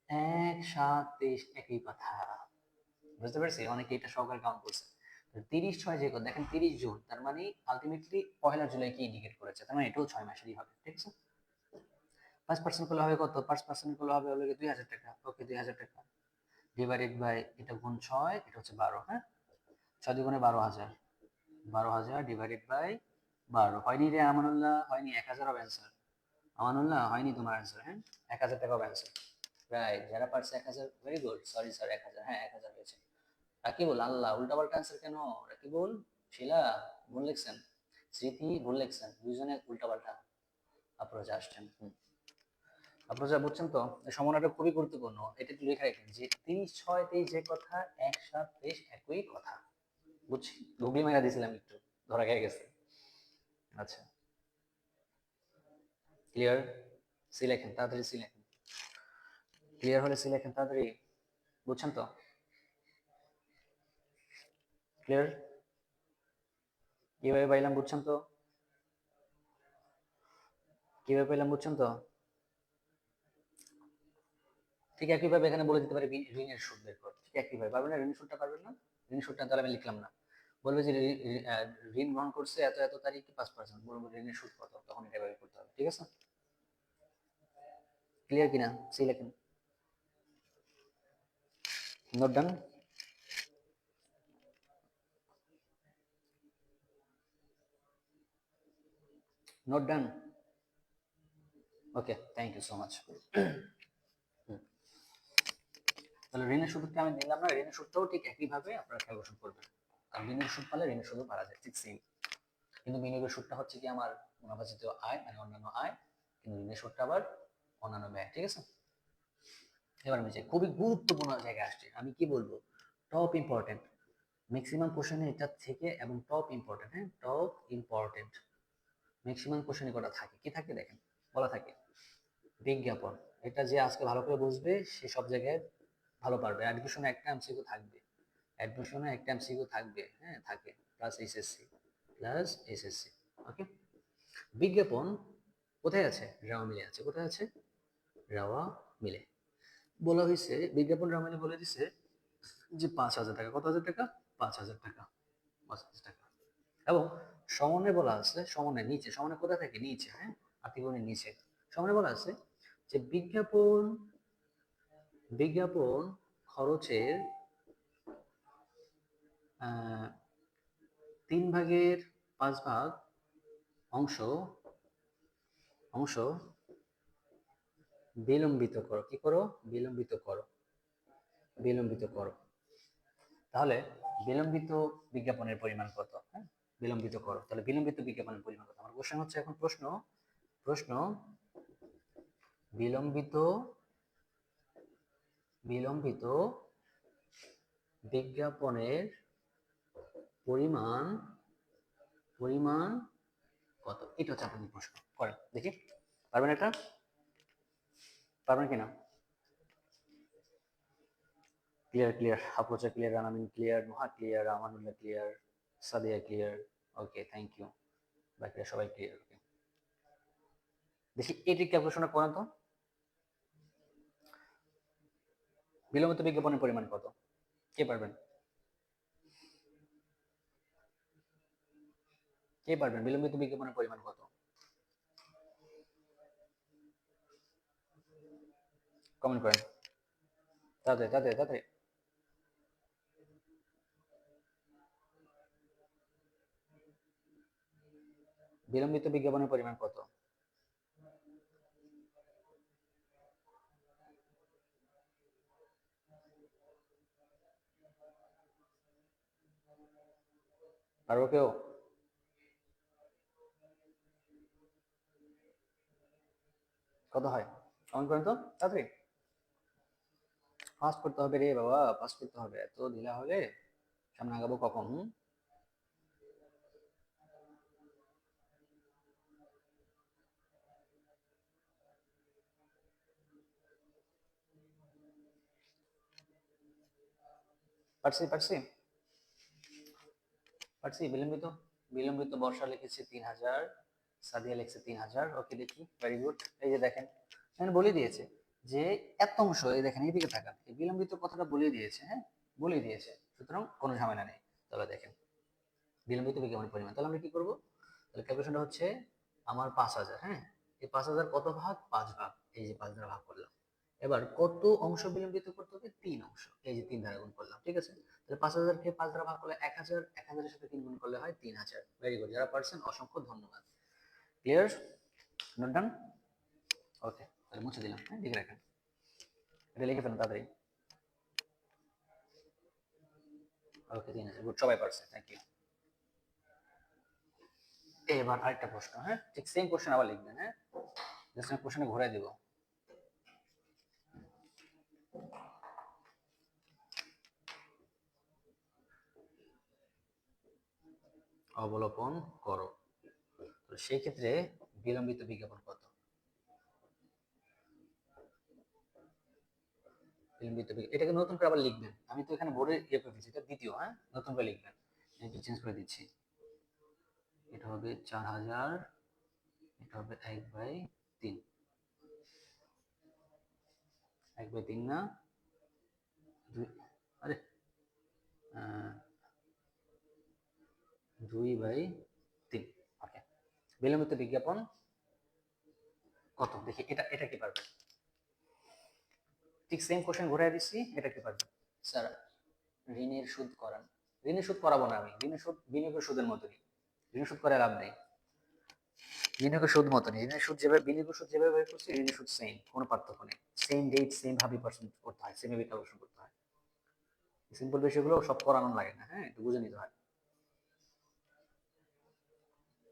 1/7/23 একই কথা। বুঝতে পারছি? অনেকে এটা সহকারে কাউন্ট করছে। 30/6 যে কথা দেখেন, 30 জুন, তার মানে আলটিমেটলি 1 জুলাইকে ইন্ডিকেট করেছে, তার মানে এটাও 6 মাসেরই হবে। ঠিক আছে, 5% করলে হবে কত? 5% করলে হবে হলো 2000 টাকা। ওকে, 2000 টাকা ডিভাইডেড বাই এটা গুণ 6, এটা হচ্ছে 12। হ্যাঁ, 6 দুগুণে 12,000, 12,000 ডিভাইডেড বাই 12। হয়নি রে আমানুল্লাহ, হয়নি। 1000 হবে অ্যান্সার। আমানুল্লাহ, হয়নি তোমার অ্যান্সার। হ্যাঁ, 1000 টাকা হবে অ্যান্সার। রাইট, যারা পারছে 1000, ভেরি গুড। সরি স্যার, 1000, হ্যাঁ 1000 হয়েছে। রাকিবুল, আল্লাহ উল্টাপাল্টা অ্যান্সার কেন? রাকিবুল, শিলা ভুল লিখছেন, স্মৃতি ভুল লিখছেন, দুইজনে উল্টাপাল্টা। আফরোজা আসছেন। আফরোজা বুঝছেন তো? এই সমন্বয়টা খুবই গুরুত্বপূর্ণ, এটা একটু লিখে রাখেন যে 30/6/23 যে কথা, 1/7/23 একই কথা। বুঝছি, গুগলি মাইরা দিয়েছিলাম একটু, ধরা খেয়ে গেছে। আচ্ছা, ক্লিয়ার? সি লেখেন তাড়াতাড়ি, সি লেখেন। ক্লিয়ার হলে সি লেখেন তাড়াতাড়ি। বুঝছেন তো? ক্লিয়ার? কিভাবে পাইলাম বুঝছেন তো? কিভাবে পাইলাম বুঝছেন তো? ঠিক একইভাবে এখানে বলে দিতে পারি ঋণের সুদ বের কর। ঠিক একইভাবে পারবেন না? ঋণের সুদটা পারবেন না? ঋণের সুদটা তাহলে আমি লিখলাম না। বলবে যে ঋণ গ্রহণ করছে এত এত তারিখে 5%, বলবো ঋণের সুদ কত, তখন এটা বের করতে হবে। ঠিক আছে, ক্লিয়ার কিনা? সেই লেখেন। Note done? Note done? Okay, thank you so much. তাহলে ঋণের সুদকে আমি নিলাম না, ঋণের সুদটাও ঠিক একইভাবে আপনারা ক্যালকুলেশন করবেন। আর ঋণের সুদ পালে ঋণের সুদও পারা যায়, ঠিক সেম। কিন্তু বিনিয়োগের সুদটা হচ্ছে কি আমার মুনাফাজিত আয়, মানে অন্যান্য আয়, কিন্তু ঋণের সুদটা আবার অন্যান্য ব্যয়। ঠিক আছে, এবার আমি চাই খুবই গুরুত্বপূর্ণ জায়গায় আসছে, আমি কি বলবো, টপ ইম্পর্টেন্ট। ম্যাক্সিমাম কোশ্চেনে এটা থেকে, এবং টপ ইম্পর্টেন্ট, হ্যাঁ টপ ইম্পর্টেন্ট। ম্যাক্সিমাম কোশ্চেনে কটা থাকে, কি থাকে দেখেন, বলা থাকে বিজ্ঞাপন। এটা যে আজকে ভালো করে বুঝবে সে সব জায়গায় ভালো পারবে। অ্যাডমিশনে একটা এমসিকিউ থাকবে, অ্যাডমিশনে একটা এমসিকিউ থাকবে, হ্যাঁ থাকে, প্লাস এসএসসি, প্লাস এসএসসি। ওকে, বিজ্ঞাপন কোথায় আছে? রাওয়া মিলে আছে। কোথায় আছে? রাওয়া মিলে। বলা হয়েছে বিজ্ঞাপন রাওয়া মিলে বলে দিছে যে 5,000 টাকা। কত হাজার টাকা? 5,000 টাকা। 5,000 টাকা। এবং সমন্বয় বলা আছে, সমন্বয় নিচে, সমন্বয় কোথায় থাকে? নিচে, হ্যাঁ আর্টিকেলের নিচে। সামনে বলা আছে যে বিজ্ঞাপন বিজ্ঞাপন খরচের 3/5 অংশ অংশ বিলম্বিত করো। কি করো? বিলম্বিত করো। বিলম্বিত করো। তাহলে বিলম্বিত বিজ্ঞাপনের পরিমাণ কত? হ্যাঁ, বিলম্বিত করো। তাহলে বিলম্বিত বিজ্ঞাপনের পরিমাণ কত? আমার কোশ্চেন হচ্ছে এখন প্রশ্ন প্রশ্ন বিলম্বিত বিলম্বিত বিজ্ঞাপনের পরিমাণ পরিমাণ কত? এটা হচ্ছে আপনাদের প্রশ্ন। করেন দেখি, পারবেন এটা? পারবেন কিনা? ক্লিয়ার ক্লিয়ার, আপ্রোচা ক্লিয়ার, রানামিন clear, Nuha clear, Amanullah clear, Sadia clear. Okay, thank you. বাকিরা সবাই ক্লিয়ার। ওকে, দেখি এটি ক্যালকুলেশন করেন তো। বিলম্বিত বিজ্ঞাপনের পরিমাণ কত? কে পারবেন? কে পারবেন? বিলম্বিত বিজ্ঞাপনের পরিমাণ কত? কমেন্ট করেন তাড়াতাড়ি তাড়াতাড়ি তাড়াতাড়ি। বিলম্বিত বিজ্ঞাপনের পরিমাণ কত? পারবো কেউ? কত হয়? কমেন্ট করেন তো তাড়াতাড়ি। পাস করতে হবে রে বাবা, পাস করতে হবে, এত ঢিলা হলে সামনে আগাবো কখন? পারছি পারছি পারছি। বিলম্বিত বিলম্বিত বর্ষা লিখেছে 3,000, সাদিয়া লিখছে 3,000। ওকে দেখি, ভেরি গুড। এই যে দেখেন, এখানে বলে দিয়েছে যে এত অংশ, এই দেখেন এইদিকে তাকান, এই বিলম্বিত কথাটা বলে দিয়েছে। হ্যাঁ, বলে দিয়েছে, সুতরাং কোনো ঝামেলা নেই। তবে দেখেন বিলম্বিত বিজ্ঞাপনের পরিমাণ, তাহলে আমরা কি করবো? তাহলে ক্যালকুলেশনটা হচ্ছে আমার 5,000। হ্যাঁ, এই 5,000 কত ভাগ? 5 ভাগ। এই যে 5 দ্বারা ভাগ করলাম। এবার কত অংশ বিলম্বিত করতে হবে? 3 অংশ। এই যে 3 দ্বারা গুণ করলাম। ঠিক আছে, তাহলে 5,000 কে 5 দ্বারা ভাগ করলে 1,000, 1,000-এর সাথে 3 গুণ করলে হয় 3,000। ভেরি গুড, যারা পারছেন অসংখ্য ধন্যবাদ। ক্লিয়ার? Note done? ওকে, তাহলে মুছে দিলাম। হ্যাঁ, লিখে রাখেন, এটা লিখে ফেলুন তাড়াতাড়ি। ওকে, 3,000। গুড, সবাই পারছে, থ্যাংক ইউ। এবার আরেকটা প্রশ্ন। হ্যাঁ, ঠিক সেম কোশ্চেন আবার লিখবেন। হ্যাঁ, জাস্ট আমি কোশ্চেনে ঘুরাই দিব। অবলোকন করো। তো সেই ক্ষেত্রে বিলম্বিত বিজ্ঞাপন কত? বিলম্বিত এটাকে নতুন করে আবার লিখবেন। আমি তো এখানে বোর্ডে ইয়ে করে দিচ্ছি, এটা দ্বিতীয়। হ্যাঁ, নতুন করে লিখবেন। একটু চেঞ্জ করে দিচ্ছি। এটা হবে 4,000, এটা হবে 1/3। 1/3 না, দুই, আরে 2/3। ওকে, বিলম্বিত বিজ্ঞাপন কত? দেখি এটা এটা কি পারবেন? ঠিক সেম কোশ্চেন ঘুরাই দিচ্ছি, এটা কি পারবেন? স্যার, ঋণের সুদ করান। ঋণের সুদ করাবো না আমি, ঋণের সুদ বিনিয়োগের সুদের মতনই। ঋণের সুদ করে লাভ নেই। বিনিয়োগের সুদ মতনই, ঋণের সুদ যেভাবে, বিনিয়োগের সুদ যেভাবে বের করছি, ঋণের সুদ সেম, কোনো পার্থক্য নেই। সেম রেট, সেম ভাবে পার্সেন্ট করতে হয়, সেম ভাবে ক্যালকুলেশন করতে হয়। সিম্পল বিষয়গুলো সব করানো লাগে না। হ্যাঁ, একটু বুঝে নিতে হয়।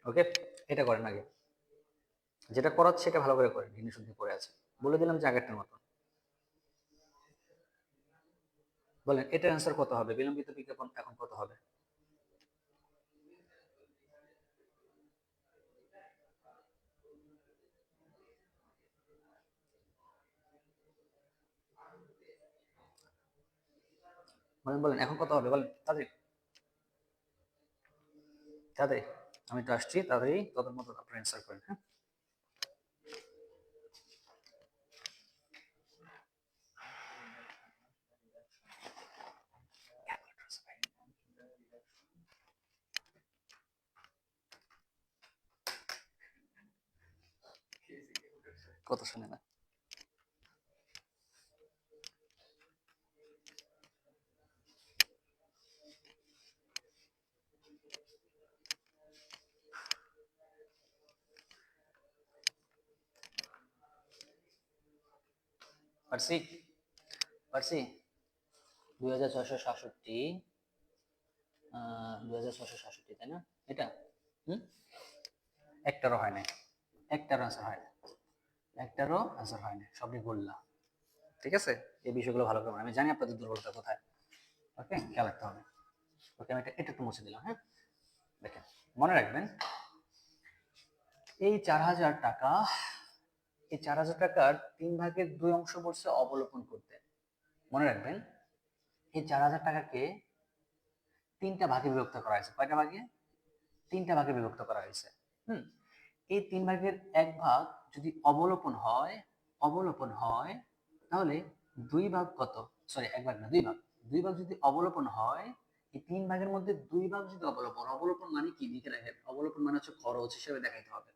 ওকে, এটা করেন আগে, যেটা করাচ্ছে সেটা ভালো করে করেন। ঋণের সুদ পড়ে আছে, বলে দিলাম যে আগেরটার মতো। বলেন এটার অ্যান্সার কত হবে? বিলম্বিত বিজ্ঞাপন এখন কত হবে? বলেন বলেন, এখন কত হবে? বলেন তাড়াতাড়ি তাড়াতাড়ি। আমি তো আসছি, তাড়াতাড়ি তখন মতো আপনার অ্যান্সার করেন। হ্যাঁ, কত শুনে না। পারছি পারছি 2667, 2667, তাই না? এটা হুম একটারও হয় না, একটারও আনসার হয় না, একটারও আনসার হয় না, সবই বললাম। ঠিক আছে, এই বিষয়গুলো ভালো করে আমি জানি আপনাদের দুর্বলতা কোথায়। ওকে, খেয়াল রাখতে হবে। ওকে, আমি এটা একটু মুছে দিলাম। হ্যাঁ, দেখেন, মনে রাখবেন এই 4000 টাকা, এই 4000 টাকার 3/2 বলছে অবলোকন করতে। মনে রাখবেন এই 4000 টাকাকে 3টা ভাগে বিভক্ত করা হয়েছে। কয়টা ভাগে? 3টা ভাগে বিভক্ত করা হয়েছে। হুম এই 3/1 যদি অবলোপন হয়, অবলোপন হয়, তাহলে 2 ভাগ কত? সরি, 1 ভাগ না, 2 ভাগ। 2 ভাগ যদি অবলোপন হয়, এই 3 ভাগের মধ্যে 2 ভাগ যদি অবলোপন, অবলোপন মানে কি লিখে রাখেন, অবলোপন মানে হচ্ছে খরচ হিসেবে দেখাইতে হবে,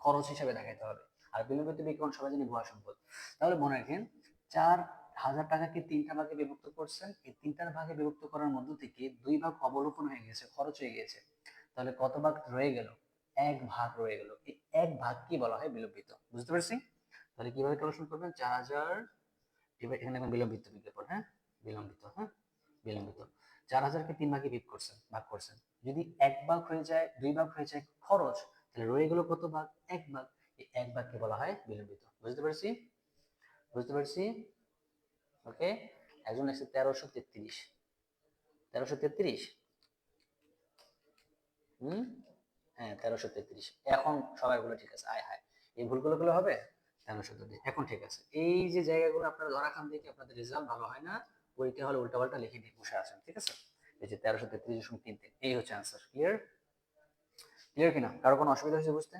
খরচ হিসেবে দেখাইতে হবে। আর বিলম্বিত বিজ্ঞাপন সবাই জানি ভুয়া সম্পদ। তাহলে মনে রাখেন 4000 টাকাকে 3টা ভাগে বিভক্ত করছেন, এই 3টার ভাগে বিভক্ত করার মধ্য থেকে 2 ভাগ অবলোপন হয়ে গেছে, খরচ হয়ে গেছে। তাহলে কত ভাগ রয়ে গেল? 1 ভাগ রয়ে গেল। এই 1 ভাগ কি বলা হয়? বিলম্বিত। বুঝতে পারছি? তাহলে কিভাবে ক্যালকুলেশন করবেন? 4000, এবার এখানে এখন বিলম্বিত বিজ্ঞাপন। হ্যাঁ, বিলম্বিত। হ্যাঁ, বিলম্বিত। 4000কে 3 ভাগে ভাগ করছেন। যদি 1 ভাগ হয়ে যায়, 2 ভাগ হয়ে যায় খরচ, তাহলে রয়ে গেল কত ভাগ? 1 ভাগ। এই 1 ভাগকে বলা হয় বিলম্বিত। বুঝতে পারছি? বুঝতে পারছি? ওকে। একজন লিখছে 1333। 1333। হুম হ্যাঁ, 1333। এখন সবাইগুলো ঠিক আছে। আয় হায়, এই ভুলগুলো গুলো হবে। 1333 এখন ঠিক আছে। এই যে জায়গাগুলো আপনারা ধরা খান দেখে আপনাদের রেজাল্ট ভালো হয় না, পরীক্ষা হলে উল্টাপাল্টা লিখে দিয়ে বসে আসেন। ঠিক আছে, এই যে 1333.33, এই হচ্ছে আনসার। ক্লিয়ার? ক্লিয়ার কিনা? কারো কোনো অসুবিধা হয়েছে বুঝতে?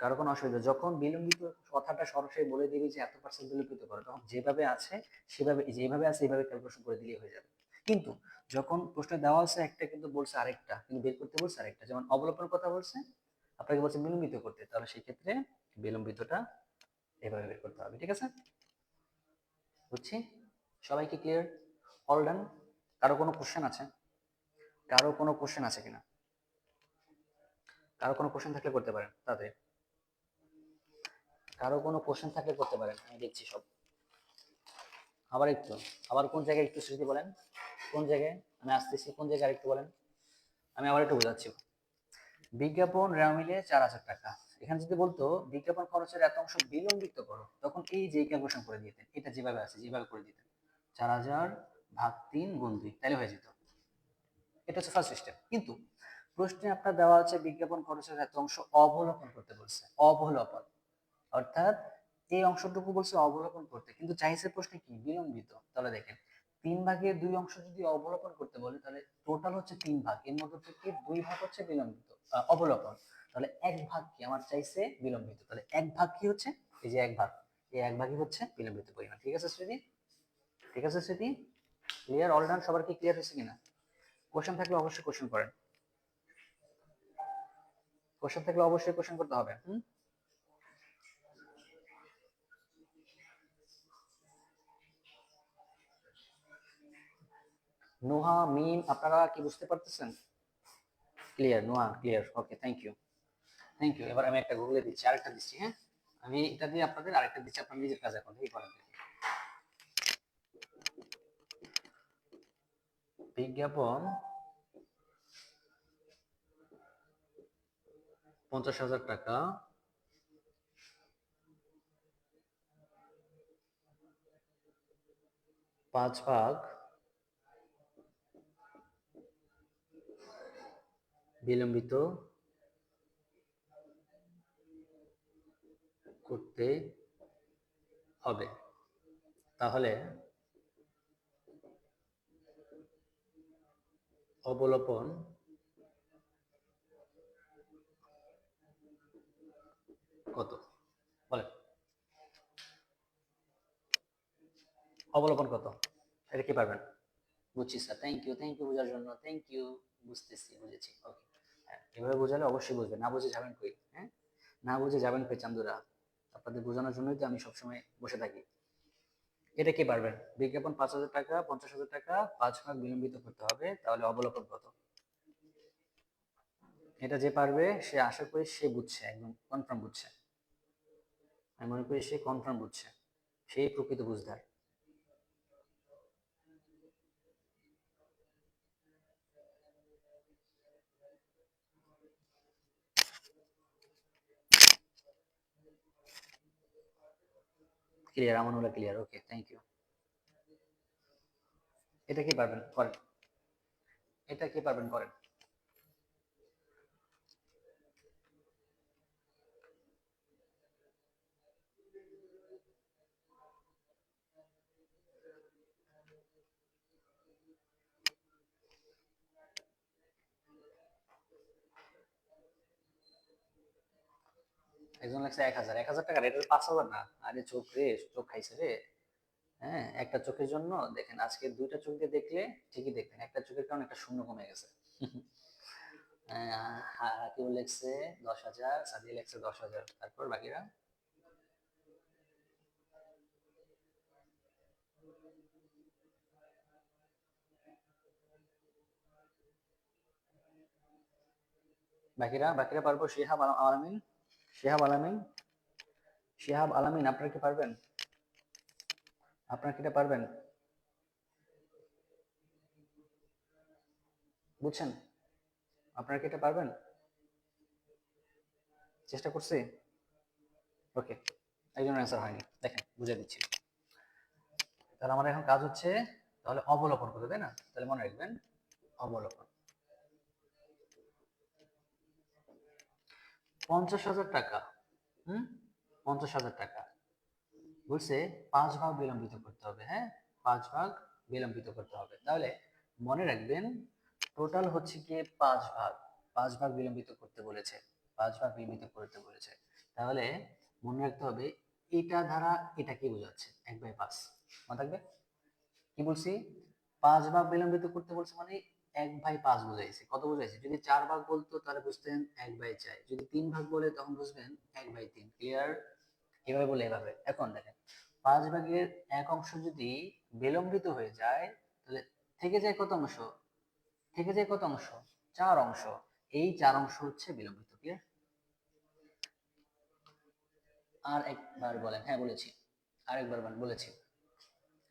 কারো কোনো অসুবিধা? যখন বিলম্বিত কথাটা সরাসরি বলে দিবি যে এত পার্সেন্ট বিলম্বিত করো, তখন যেভাবে আছে সেভাবে, যেভাবে আছে এইভাবে ক্যালকুলেশন করে দিলেই হয়ে যাবে। কিন্তু যখন প্রশ্ন দেওয়া আছে একটা কিন্তু বলছে আরেকটা, কিন্তু বের করতে বলছে আরেকটা, যেমন অবলোপনের কথা বলছে, আপনাকে বলছে বিলম্বিত করতে, তাহলে সেই ক্ষেত্রে বিলম্বিতটা এভাবে বের করতে হবে। ঠিক আছে, বুঝছি? সবাইকে ক্লিয়ার? All done? কারো কোনো কোশ্চেন আছে? কারো কোনো কোশ্চেন আছে কিনা? কারো কোনো কোশ্চেন থাকলে করতে পারেন তাদের। কারো কোনো কোশ্চেন থাকলে করতে পারেন, আমি দেখছি সব। আবার একটু, আবার কোন জায়গায় একটু স্মৃতি বলেন, কোন জায়গায়? আমি আসতেছি, কোন জায়গায় একটু বলেন, আমি আবার একটু বোঝাচ্ছি। বিজ্ঞাপন রেওয়া মিলে 4000 টাকা। এখানে যদি বলতো বিজ্ঞাপন খরচের এত অংশ বিলম্বিত করো, তখন এই যে ক্যালকুলেশন করে দিতেন, এটা যেভাবে আছে যেভাবে করে দিতেন, 4000 ভাগ 3 গুণ 2, তাহলে হয়ে যেত। এটা হচ্ছে ফার্স্ট সিস্টেম। কিন্তু প্রশ্নে আপনার দেওয়া আছে বিজ্ঞাপন খরচের এত অংশ অবলোকন করতে বলছে, অবলোকন, অর্থাৎ এই অংশটুকু বলছে অবলোকন করতে, কিন্তু চাইছে প্রশ্নে কি? বিলম্বিত। তাহলে দেখেন 3/2 যদি অবলোকন করতে বলে, তাহলে টোটাল হচ্ছে 3 ভাগ, এর মধ্যে থেকে 2 ভাগ হচ্ছে বিলম্বিত, অবলোকন। তাহলে 1 ভাগ কি আমার চাইছে? বিলম্বিত। তাহলে 1 ভাগ কি হচ্ছে? এই যে 1 ভাগ, এই 1 ভাগই হচ্ছে বিলম্বিত পরিমাণ। ঠিক আছে স্মৃতি? ঠিক আছে স্মৃতি? ক্লিয়ার? All done? সবার কি ক্লিয়ার হয়েছে কিনা? কোশ্চেন থাকলে অবশ্যই কোশ্চেন করেন, কোশ্চেন থাকলে অবশ্যই কোশ্চেন করতে হবে। নোহা, মিম, আপনারা কি বুঝতে পারতেছেন? Clear? Noha clear? Okay, thank you, thank you. এবার আমি একটা গুগলে দিচ্ছি, আরেকটা দিচ্ছি। হ্যাঁ, আমি এটা দিয়ে আপনাদের আরেকটা দিচ্ছি, আপনার নিজের কাজ এখন এই করেন। বিজ্ঞাপন 50,000 টাকা, 5 ভাগ বিলম্বিত করতে হবে, তাহলে অবলোপন কত? বলেন, অবলোপন কত? এটা কি পারবেন? বুঝছি sir, thank you, thank you বোঝার জন্য, থ্যাংক ইউ। বুঝতেছি, বুঝেছি। ওকে, হ্যাঁ, এভাবে বোঝালে অবশ্যই বুঝবেন, না বুঝে যাবেন কই? হ্যাঁ, না বুঝে যাবেন কই চান্দুরা? আপনাদের বোঝানোর জন্যই তো আমি সবসময় বসে থাকি। এটা কি পারবেন? বিজ্ঞাপন 5,000 টাকা, 50,000 টাকা, 5 ভাগ বিলম্বিত করতে হবে, তাহলে অবলোকন কত? এটা যে পারবে সে, আশা করি সে বুঝছে, একদম কনফার্ম বুঝছে। আমি মনে করি সে কনফার্ম বুঝছে, সেই প্রকৃত বুঝদার। Clear? Amanullah clear, okay, thank you. এটা কি পারবেন? করেন। এটা কি পারবেন? করেন। একজন লাগছে 1,000, 1,000 টাকা, এটা 5,000 না। আরে চোখ রে, চোখ খাইছে রে। হ্যাঁ, একটা চোখের জন্য দেখেন, আজকে দুইটা চোখ দিয়ে দেখলে ঠিকই দেখবেন, একটা চোখের কারণে একটা শূন্য কমে গেছে। হাকিম লেখছে 10,000, সাদিয়া লেখছে 10,000, তারপর বাকিরা। বাকিরা পারবো। আলামিন, শিহাব আলামিন, শিহাব আলামিন, আপনারা কি পারবেন? আপনারা কি এটা পারবেন? বুঝছেন? আপনারা কি এটা পারবেন? চেষ্টা করছি। ওকে, একজনের অ্যান্সার হয়নি, দেখেন বুঝে দিচ্ছি। তাহলে আমার এখন কাজ হচ্ছে, তাহলে অবলোকন করতে, তাই না? তাহলে মনে রাখবেন, অবলোকন 50,000 টাকা। হুম, 50,000 টাকা বলছে 5 ভাগ বিলম্বিত করতে হবে। হ্যাঁ, 5 ভাগ বিলম্বিত করতে হবে। তাহলে মনে রাখবেন, টোটাল হচ্ছে গিয়ে 5 ভাগ। 5 ভাগ বিলম্বিত করতে বলেছে, 5 ভাগ বিলম্বিত করতে বলেছে। তাহলে মনে রাখতে হবে, এটা দ্বারা এটা কি বোঝাচ্ছে? 1/5 মনে থাকবে। কি বলছি? 5 ভাগ বিলম্বিত করতে বলছে মানে 1/5 বোঝাইছে। কত বোঝাইছে? যদি 4 ভাগ বলতো তাহলে বুঝতেন 1/4, যদি 3 ভাগ বলে তখন বুঝবেন 1/3। ক্লিয়ার? এভাবে বলে এভাবে। এখন দেখেন, 5 ভাগের 1 অংশ যদি বিলম্বিত হয়ে যায়, তাহলে থেকে যায় কত অংশ? থেকে যায় কত অংশ? 4 অংশ। এই 4 অংশ হচ্ছে বিলম্বিত। ক্লিয়ার? আর একবার বলেন। হ্যাঁ বলেছি, আরেকবার বলেছি।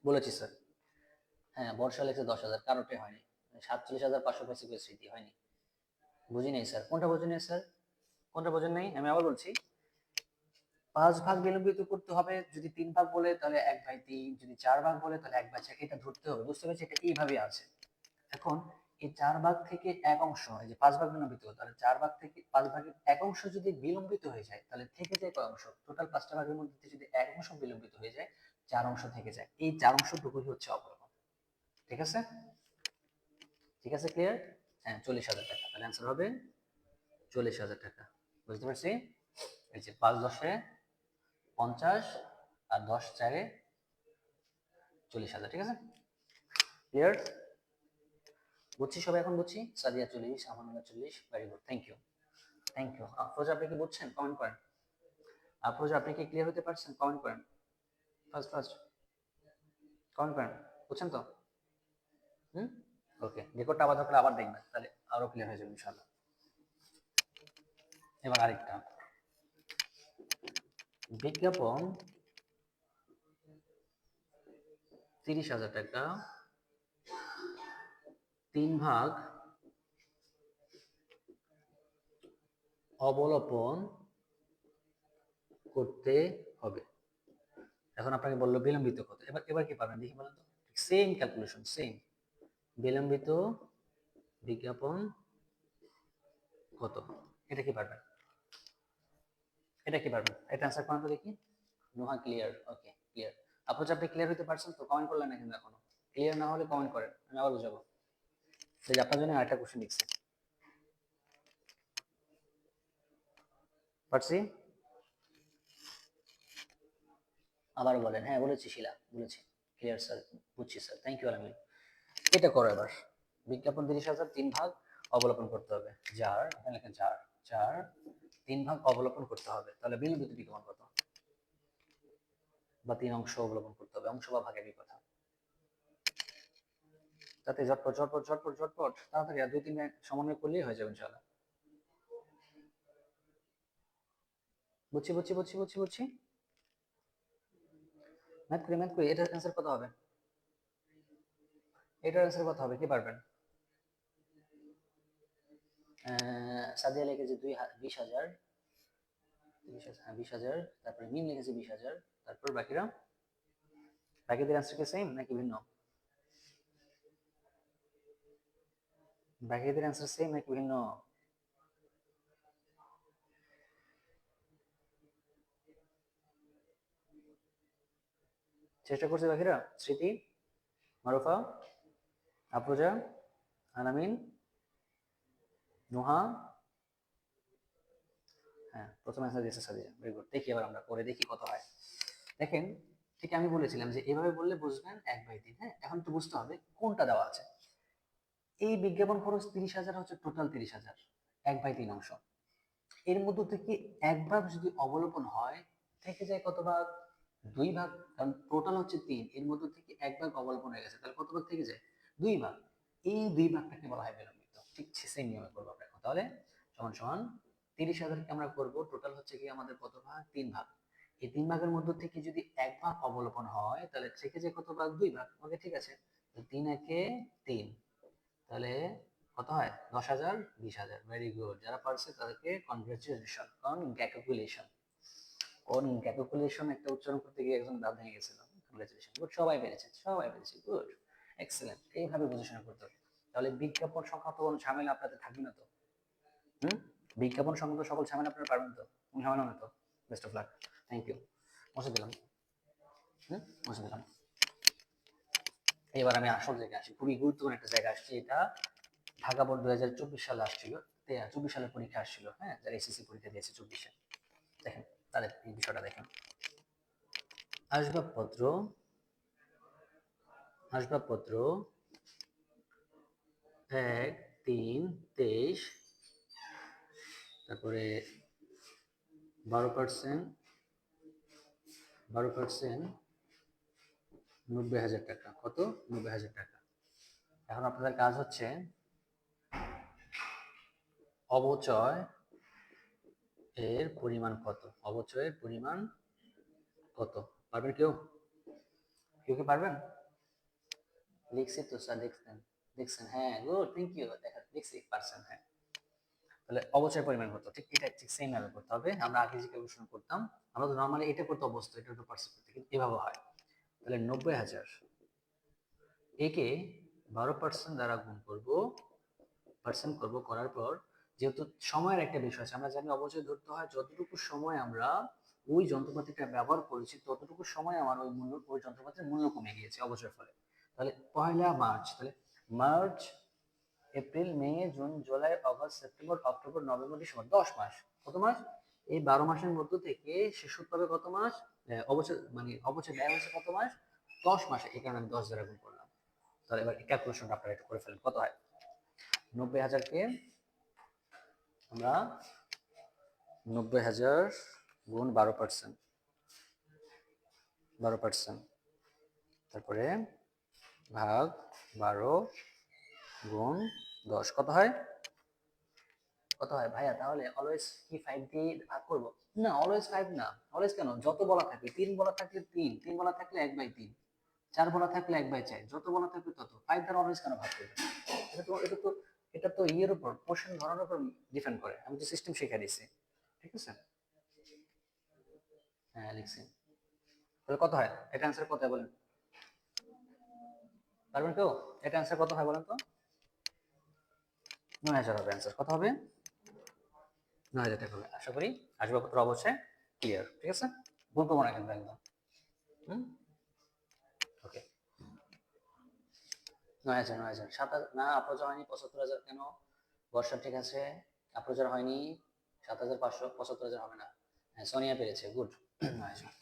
বলেছি স্যার। হ্যাঁ, বর্ষা লেগেছে 10,000, কারোটাই হয়নি। 47,585 স্মৃতি হয়নি। বুঝি নাই স্যার, কোনটা বুঝি নাই স্যার? কোনটা বোঝেন নাই? আমি আবার বলছি, 5 ভাগ বিলম্বিত করতে হবে, যদি 3 ভাগ বলে তাহলে 1/3, যদি 4 ভাগ বলে তাহলে 1/4, এটা ধরতে হবে। বুঝতে পেরেছি? এটা এইভাবে আছে। এখন এই 4 ভাগ থেকে 1 অংশ, এই যে 5 ভাগ বিলম্বিত, তাহলে 4 ভাগ থেকে 5 ভাগের 1 অংশ যদি বিলম্বিত হয়ে যায়, তাহলে থেকে যায় কয় অংশ? টোটাল 5টা ভাগের মধ্যে যদি 1 অংশ বিলম্বিত হয়ে যায়, 4 অংশ থেকে যায়। এই 4 অংশটুকুই হচ্ছে অবলোকন। ঠিক আছে? ঠিক আছে, ক্লিয়ার? হ্যাঁ, 40,000 টাকা। তাহলে অ্যান্সার হবে 40,000 টাকা। বুঝতে পারছি? এই যে 5 10-এ 50, আর 10 4-এ 40,000। ঠিক আছে, ক্লিয়ার? বুঝছি সবাই, এখন বুঝছি। Sadia 40, Amanullah 40, very good, thank you, thank you. Afroza, আপনি কি বুঝছেন? কমেন্ট করেন। আফরোজা, আপনি কি ক্লিয়ার হতে পারছেন? কমেন্ট করেন। ফার্স্ট ফার্স্ট কমেন্ট করেন। বুঝছেন তো? হুম, ওকে। রেকর্ডটা আবার দরকার আবার দেখবেন, তাহলে আরো ক্লিয়ার হয়ে যাবে ইনশাআল্লাহ। এবার আরেকটা, বিজ্ঞাপন 30,000 টাকা, 3 ভাগ অবলোপন করতে হবে। এখন আপনাকে বললো বিলম্বিত কত। এবার এবার কি পাবেন দেখি বলেন তো? Same calculation, same. বিলম্বিত বিজ্ঞাপন কত? এটা কি পারবেন? এটা কি পারবেন? এটা অ্যান্সার করেন তো দেখি। Noha clear, okay clear. আপনি আপনি ক্লিয়ার হতে পারছেন তো? কমেন্ট করলেন না কিন্তু এখনো। ক্লিয়ার না হলে কমেন্ট করেন, আমি আবার বুঝাবো। সেই যে আপনার জন্য আরেকটা কোশ্চেন লিখছি। পারছি? আবার বলেন। হ্যাঁ বলেছি শিলা, বলেছি। ক্লিয়ার স্যার, বুঝছি স্যার, থ্যাংক ইউ আলমিন। এটা করো এবার। বিজ্ঞাপন 30,000, 3 ভাগ অবলোকন করতে হবে। যার, এখানে লেখেন যার, 3 ভাগ অবলোকন করতে হবে। তাহলে বিলম্বিত বিজ্ঞাপন কত? বা 3 অংশ অবলম্বন করতে হবে, অংশ বা ভাগ একই কথা। তাতে ঝটপট ঝটপট ঝটপট ঝটপট তাড়াতাড়ি আর 2-3 মিনিট সমন্বয় করলেই হয়ে যাবে ইনশাআল্লাহ। বুঝছি বুঝছি বুঝছি বুঝছি বুঝছি। ম্যাথ করি এটার অ্যান্সার কত হবে? এটার অ্যান্সার কত হবে, কি পারবেন? সাদিয়া লিখেছে 20,000, 20,000, তারপরে মিম লিখেছে 20,000, তারপর বাকিরা, বাকিদের অ্যান্সার কি সেম নাকি ভিন্ন? বাকিদের অ্যান্সার সেম নাকি ভিন্ন? চেষ্টা করছে বাকিরা? স্মৃতি, মারুফা, আফরোজা, আনামিন, নুহা। হ্যাঁ, প্রথম অ্যান্সার দিয়েছে সাদিয়া, ভেরি গুড। দেখি এবার আমরা করে দেখি কত হয়। দেখেন, ঠিক আমি বলেছিলাম যে এভাবে বললে বুঝবেন 1/3। হ্যাঁ, এখন তো বুঝতে হবে কোনটা দেওয়া আছে। এই বিজ্ঞাপন খরচ 30,000 হচ্ছে টোটাল 30,000, 1/3 অংশ। এর মধ্য থেকে এক ভাগ যদি অবলোপন হয়, থেকে যায় কত ভাগ? 2 ভাগ। কারণ টোটাল হচ্ছে 3, এর মধ্য থেকে এক ভাগ অবলোপন হয়ে গেছে, তাহলে কত ভাগ থেকে যায়? 2 ভাগ। এই 2 ভাগটাকে বলা হয় বিলম্বিত। ঠিক সেই নিয়মে করবো আমরা এখন। তাহলে সমান সমান 30,000কে আমরা করবো, টোটাল হচ্ছে কি আমাদের কত ভাগ? 3 ভাগ। এই 3 ভাগের মধ্য থেকে যদি এক ভাগ অবলোপন হয়, তাহলে থেকে যায় কত ভাগ? 2 ভাগ। ওকে, ঠিক আছে। 3 একে 3, তাহলে কত হয়? 10,000, 20,000। ভেরি গুড, যারা পারছে তাদেরকে কনগ্রাচুলেশন, কনগ্র্যাচুলেশন। কনগ্র্যাচুলেশন একটা উচ্চারণ করতে গিয়ে একজন দাঁত ভেঙে গেছিল। কনগ্রাচুলেশন, গুড, সবাই পেরেছে, সবাই পেরেছে, গুড, এক্সেলেন্ট। এইভাবে পজিশন করতে হবে। তাহলে বিজ্ঞাপন সংক্রান্ত কোনো ঝামেলা আপনাদের থাকবে না তো? বিজ্ঞাপন সংক্রান্ত সকল ঝামেলা আপনারা পারবেন তো? কোনো ঝামেলা না তো? Best of luck, thank you. মুছে দিলাম, মুছে দিলাম। এবার আমি আসল জায়গায় আসি, খুবই গুরুত্বপূর্ণ একটা জায়গা আসছে। এটা ঢাকা বোর্ড 2024 সালে আসছিল, 24 সালের পরীক্ষা আসছিল। হ্যাঁ, যারা এসএসসি পরীক্ষা দিয়েছে 24-এ, দেখেন তাদের এই বিষয়টা দেখেন। আসবাবপত্র, আসবাবপত্র 1-3-23, তারপরে 12%, 12%, 90,000 টাকা। কত? 90,000 টাকা। এখন আপনাদের কাজ হচ্ছে অবচয় এর পরিমাণ কত, অবচয়ের পরিমাণ কত? পারবেন কেউ? কেউ কি পারবেন? লিখছি তো স্যার, দেখছেন? দেখছেন, হ্যাঁ, গুড, থ্যাংক ইউ। দেখা লিখছি, পারছেন, হ্যাঁ। তাহলে অবচয় পরিমাণ কত? ঠিক এটা ঠিক সেম ভাবে করতে হবে। আমরা আগে যে ক্যালকুলেশন করতাম, আমরা তো নরমালি এটা করতে অভ্যস্ত, এটা একটু পার্সেন্ট করতে, কিন্তু এভাবে হয়। তাহলে 90,000 একে 12% দ্বারা গুণ করব, পার্সেন্ট করব, করার পর যেহেতু সময়ের একটা বিষয় আছে, আমরা জানি অবচয় ধরতে হয় যতটুকু সময় আমরা ওই যন্ত্রপাতিটা ব্যবহার করেছি, ততটুকু সময় আমার ওই মূল্য, ওই যন্ত্রপাতির মূল্য কমে গিয়েছে অবচয়ের ফলে। তাহলে পয়লা মার্চ, তাহলে March, April, May, June, July, August, September, October, November, December, 10 মাস। কত মাস? এই 12 মাসের মধ্য থেকে শেষ করতে হবে কত মাস? অবচয় মানে অবচয় ব্যয় হয়েছে কত মাস? 10 মাসে। এই কারণে আমি 10 দ্বারা গুণ করলাম। তাহলে এবার ক্যালকুলেশনটা আপনারা একটু করে ফেলেন, কত হয়? 90,000কে আমরা 90,000 গুণ 12%, 12%, তারপরে ভাগ 12 গুণ 10, কত হয়? কত হয় ভাইয়া? তাহলে অলওয়েজ কি 5 দিয়ে ভাগ করব? না, অলওয়েজ 5 না। অলওয়েজ কেন? যত বলা থাকে, 3 বলা থাকলে 3, 3 বলা থাকলে 1/3, 4 বলা থাকলে 1/4, যত বলা থাকবে তত। 5 দ্বারা অলওয়েজ কেন ভাগ করবে? এটা তো ইয়ের উপর, পোর্শন ধরার উপর ডিপেন্ড করে। আমি তো সিস্টেম শিখে দিচ্ছি, ঠিক আছে? হ্যাঁ, লিখছি। তাহলে কত হয়? এটা অ্যান্সার কত হয় বলেন? পারবেন কেউ? এটা অ্যান্সার কত হয় বলেন তো? 9,000 হবে অ্যান্সার। কত হবে? 9,000 টাকা হবে। আশা করি আসবাবপত্র অবশ্যই ক্লিয়ার, ঠিক আছে? ভুল করবো না কিন্তু একদম। ওকে, 9,000, 9,000, 7,000 না, আপ্রচার হয়নি। 75,000 কেন? বর্ষা ঠিক আছে, আপ্রচার হয়নি। 7,500, 75,000 হবে না। হ্যাঁ, সোনিয়া পেরেছে, গুড। 9,000।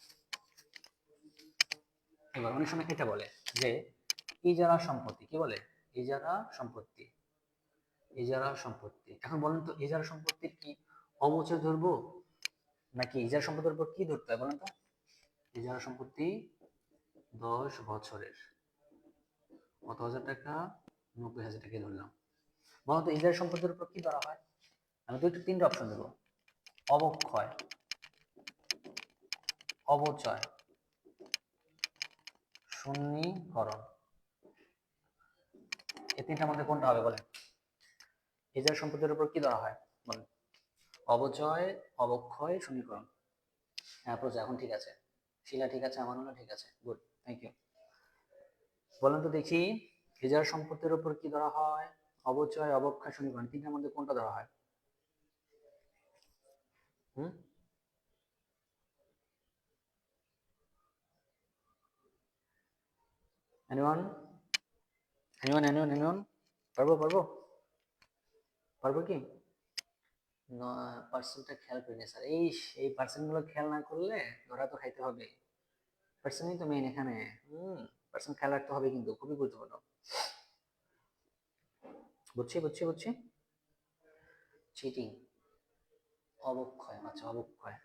এবার অনেক সময় এটা বলে যে ইজারা সম্পত্তি, কি বলে? ইজারা সম্পত্তি, ইজারা সম্পত্তি। এখন বলেন তো, ইজারা সম্পত্তির কি অবচয় ধরবো নাকি ইজারা সম্পত্তির উপর কি ধরতে হয় বলেন তো? ইজারা সম্পত্তি 10 বছরের, কত হাজার টাকা? 90,000 টাকা ধরলাম। বলতো ইজারা সম্পত্তির উপর কি ধরা হয়? আমি তো একটু তিনটা অপশন দেবো: অবক্ষয়, অবচয়, শূন্যীকরণ। এই তিনটার মধ্যে কোনটা হবে বলেন? ইজারা সম্পত্তির উপর কি ধরা হয় বলেন? অবচয়, অবক্ষয়, শূন্যীকরণ। হ্যাঁ প্রজা এখন ঠিক আছে, শিলা ঠিক আছে, আমানুল্লাহ ঠিক আছে, গুড, থ্যাংক ইউ। বলেন তো দেখি, ইজারা সম্পত্তির উপর কি ধরা হয়? অবচয়, অবক্ষয়, শূন্যীকরণ, তিনটার মধ্যে কোনটা ধরা হয়? হুম, এনিওয়ান, এনিওয়ান? পারবো পারবো পারবো কি? পার্সেন্টটা খেয়াল করিনি স্যার। এই পার্সেন্ট গুলো খেয়াল না করলে ধরা তো খাইতে হবে। পার্সেন্টই তো মেইন এখানে। পার্সেন্ট খেয়াল রাখতে হবে, কিন্তু খুবই গুরুত্বপূর্ণ। বুঝছি। চিটিং, অবক্ষয়, আচ্ছা অবক্ষয়,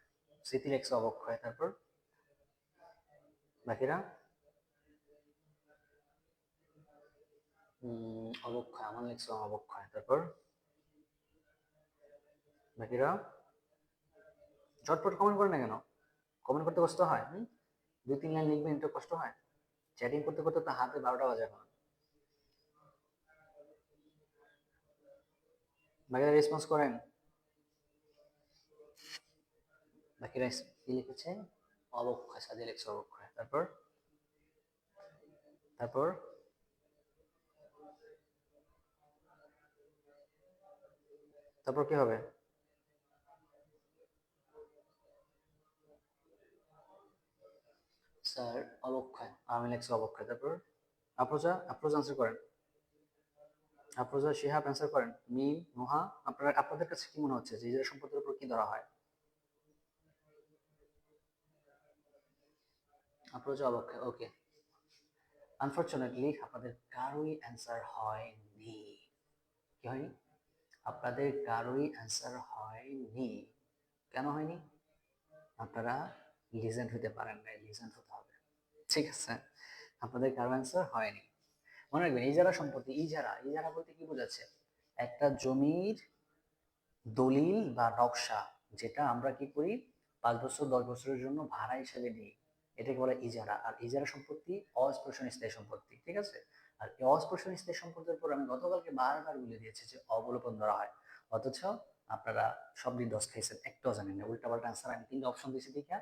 স্মৃতির এক্স অবক্ষয়, তারপর বাকিরা? অবক্ষয়, আমার এক্স অবক্ষয়, তারপর বাকিরা? ঝটপট কমেন্ট করে না কেন? কমেন্ট করতে কষ্ট হয়? 2-3 লাইন লিখবেন, একটু কষ্ট হয়? চ্যাটিং করতে করতে তো হাতে 12টা বাজে এখন। বাকিরা রেসপন্স করেন। বাকিরা কি লিখেছে? অবক্ষয়, সাজিল এক্স অবক্ষয়, তারপর তারপর তারপর কি হবে? স্যার অবক্ষয়, আমিল এক্স অবক্ষয়, তারপর আফরোজা আনসার করেন। আফরোজা, শিহাব অ্যান্সার করেন। মিম, নোহা, আপনাদের কাছে কি মনে হচ্ছে যে ইজারা সম্পত্তির উপর কি ধরা হয়? আফরোজা অবক্ষয়, ওকে। আনফরচুনেটলি আপনাদের কারোই অ্যান্সার হয়নি। কি হয়নি? আপনাদের কারোই অ্যান্সার হয়নি। কেন হয়নি? আপনারা লিজেন্ড হতে পারেন না, লিজেন্ড হতে হবে, ঠিক আছে? আপনাদের কারো অ্যান্সার হয়নি। মনে রাখবেন, ইজারা সম্পত্তি, ইজারা বলতে কি বোঝাচ্ছে? একটা জমির দলিল বা নকশা, যেটা আমরা কি করি 5 বছর 10 বছরের জন্য ভাড়া হিসেবে নিই, এটাকে বলে ইজারা। আর ইজারা সম্পত্তি অস্পর্শনীয় স্থায়ী সম্পত্তি, ঠিক আছে? আর এই অস্পর্শনীয় স্থায়ী সম্পত্তির উপর আমি গতকালকে বারবার বলে দিয়েছি যে অবলোপন ধরা হয়। অথচ আপনারা সব দিন 10 খাইছেন, একটাও জানেন না, উল্টাপাল্টা আনসার। আমি 3টা অপশন দিয়েছি দেখে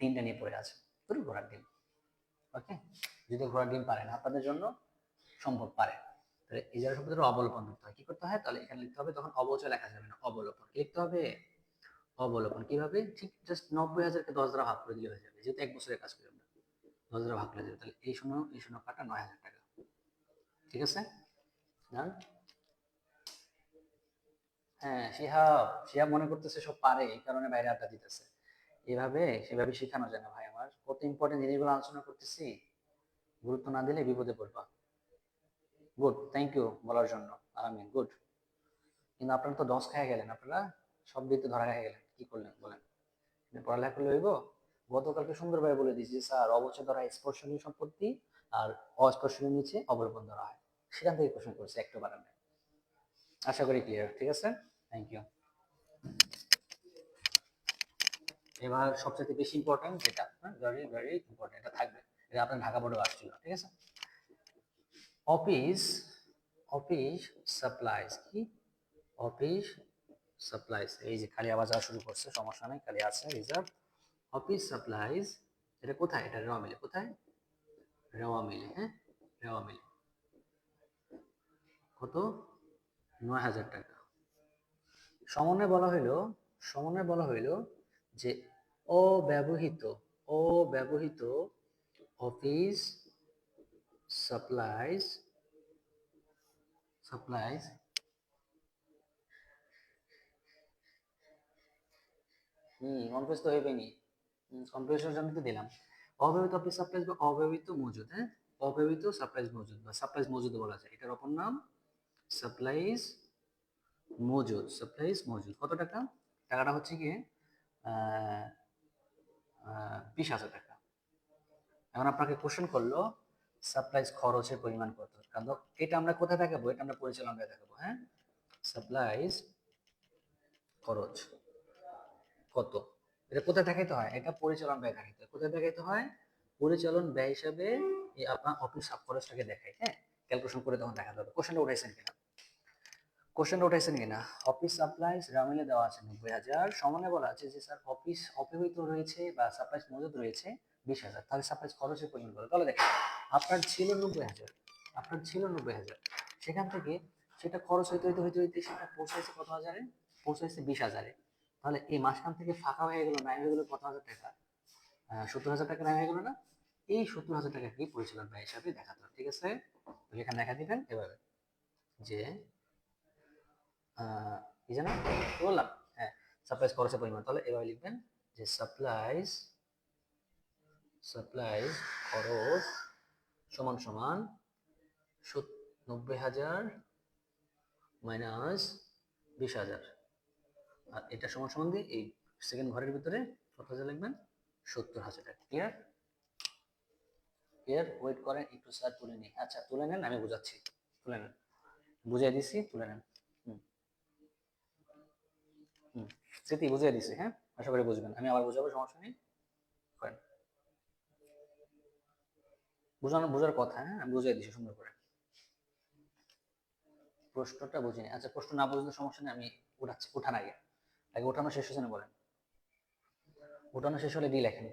3টা নিয়ে পড়ে আছে। পুরো ঘোড়ার ডিম। ওকে, যদি ঘোড়ার ডিম পারেন আপনাদের জন্য সম্ভব, পারে। তাহলে ইজারা সম্পত্তির অবলোপন করতে হয়, কি করতে হয়? তাহলে এখানে লিখতে হবে, তখন অবচয় লেখা যাবে না, অবলোপন লিখতে হবে। অবলোপন কিভাবে? ঠিক জাস্ট 90,000কে 10 দ্বারা ভাগ করে দিলে হয়ে যাবে, যেহেতু 1 বছরের কাজ করি আমরা। 10 দ্বারা ভাগ করে দেবে, তাহলে এই শূন্য কাটা 9,000 টাকা। ঠিক আছে, ডান। হ্যাঁ, শিহাব মনে করতেছে সব পারে, এই কারণে বাইরে আড্ডা দিতেছে। এভাবে সেভাবে শেখানো যায় না ভাই আমার, কত ইম্পর্টেন্ট জিনিসগুলো আলোচনা করতেছি, গুরুত্ব না দিলে বিপদে পড়বা। গুড, থ্যাংক ইউ বলার জন্য আলামিন, গুড। কিন্তু আপনারা তো 10 খেয়ে গেলেন, আপনারা সব দিতে ধরা খেয়ে গেলেন, কি করলেন বলেন? পড়ালেখা করলে হইব? গতকালকে সুন্দরভাবে বলে দিয়েছি যে স্যার, অবচয় ধরা স্পর্শনীয় সম্পত্তি, আর অস্পর্শনীয় নিচে অবলোপন ধরা হয়। সেখান থেকে প্রশ্ন করছে, একটু বাড়ানো। আশা করি ক্লিয়ার, ঠিক আছে, থ্যাংক ইউ। এবার সবচেয়ে বেশি ইম্পর্টেন্ট যেটা, ভেরি ভেরি ইম্পর্টেন্ট, এটা থাকবে, এটা আপনার ঢাকা বোর্ডেও আসছিল, ঠিক আছে? অফিস, অফিস সাপ্লাইজ কি? অফিস সাপ্লাইজ, এই যে খালি আওয়াজ আসা শুরু করছে, সমস্যা নেই, খালি আছে রিজার্ভ। অফিস সাপ্লাইজ, এটা কোথায়? এটা রেওয়া মিলে, কোথায়? রেওয়া মিলে, হ্যাঁ, রেওয়া মিলে। কত? 9,000 টাকা। সমন্বয়ে বলা হইল যে অব্যবহৃত অব্যবহৃত অফিস সাপ্লাইজ সাপ্লাইজ কনফিউজ তো হইবেনি, কনফিউশনের জন্য তো দিলাম। অব্যবহৃত অফিস সাপ্লাইজ বা অব্যবহৃত মজুদ, হ্যাঁ, অব্যবহৃত সাপ্লাইজ মজুদ বা সাপ্লাইজ মজুদ বলা যায়, এটার অপর নাম সাপ্লাইজ মজুদ। সাপ্লাইজ মজুদ কত টাকা? টাকাটা হচ্ছে গিয়ে 20,000 টাকা। এখন আপনাকে কোশ্চেন করলো সাপ্লাইজ খরচের পরিমাণ কত, কারণ এটা আমরা কোথায় দেখাবো, এটা আমরা পরিচালন ব্যয় দেখাবো। হ্যাঁ, সাপ্লাইজ খরচ কত, এটা কোথায় দেখাইতে হয়, এটা পরিচালন ব্যয় দেখাইতে হয়। কোথায় দেখাইতে হয়, পরিচালন ব্যয় হিসাবে এই আপনার অফিস সাব খরচটাকে দেখাই। হ্যাঁ, ক্যালকুলেশন করে তখন দেখাতে হবে। কোশ্চেনটা উঠাইছেন কিনা, কোশ্চেনটা উঠাইছেন কিনা? অফিস সাপ্লাইজ রামিলে দেওয়া আছে 90,000, সমানে বলা আছে যে স্যার অফিস অপব্যয়িত রয়েছে বা সাপ্লাইজ মজুদ রয়েছে 20,000, তাহলে সাপ্লাইজ খরচের পরিমাণ কত? তাহলে দেখেন আপনার ছিল 90,000, আপনার ছিল 90,000, সেখান থেকে সেটা খরচ হইতে হইতে হইতে হইতে সেটা পৌঁছাইছে কত হাজারে, পৌঁছাইছে 20,000-এ। তাহলে এই মাঝখান থেকে ফাঁকা হয়ে গেল, নাই হয়ে গেল কত হাজার টাকা, 70,000 টাকা নাই হয়ে গেল না? এই 70,000 টাকাকে পরিচালন ব্যয় হিসাবে দেখাতে হবে। ঠিক আছে, এখানে দেখা দিবেন এভাবে যে কি জানো বললাম, হ্যাঁ, সাপ্লাইজ খরচের পরিমাণ। তাহলে এভাবে লিখবেন যে সাপ্লাইজ খরচ সমান সমান 90,000 মাইনাস 20,000, আর এটা সমান সমান দিয়ে এই সেকেন্ড ঘরের ভিতরে কত হাজার লিখবেন, 70,000 টাকা। ক্লিয়ার? ক্লিয়ার? ওয়েট করেন একটু, স্যার তুলে নিই। আচ্ছা তুলে নেন, আমি বোঝাচ্ছি, তুলে নেন, বুঝিয়ে দিচ্ছি, তুলে নেন। স্মৃতি বুঝিয়ে দিচ্ছি, হ্যাঁ, আশা করি বুঝবেন, আমি আবার বুঝাবো, সমস্যা নেই, করেন। বোঝার কথা, হ্যাঁ, আমি বুঝিয়ে দিচ্ছি সুন্দর করে। প্রশ্নটা বুঝিনি, আচ্ছা প্রশ্ন না বুঝলে সমস্যা নেই, আমি উঠাচ্ছি, উঠান আগে, আগে উঠানো শেষ হয়েছে না বলেন, উঠানো শেষ হলে ডি লেখেন।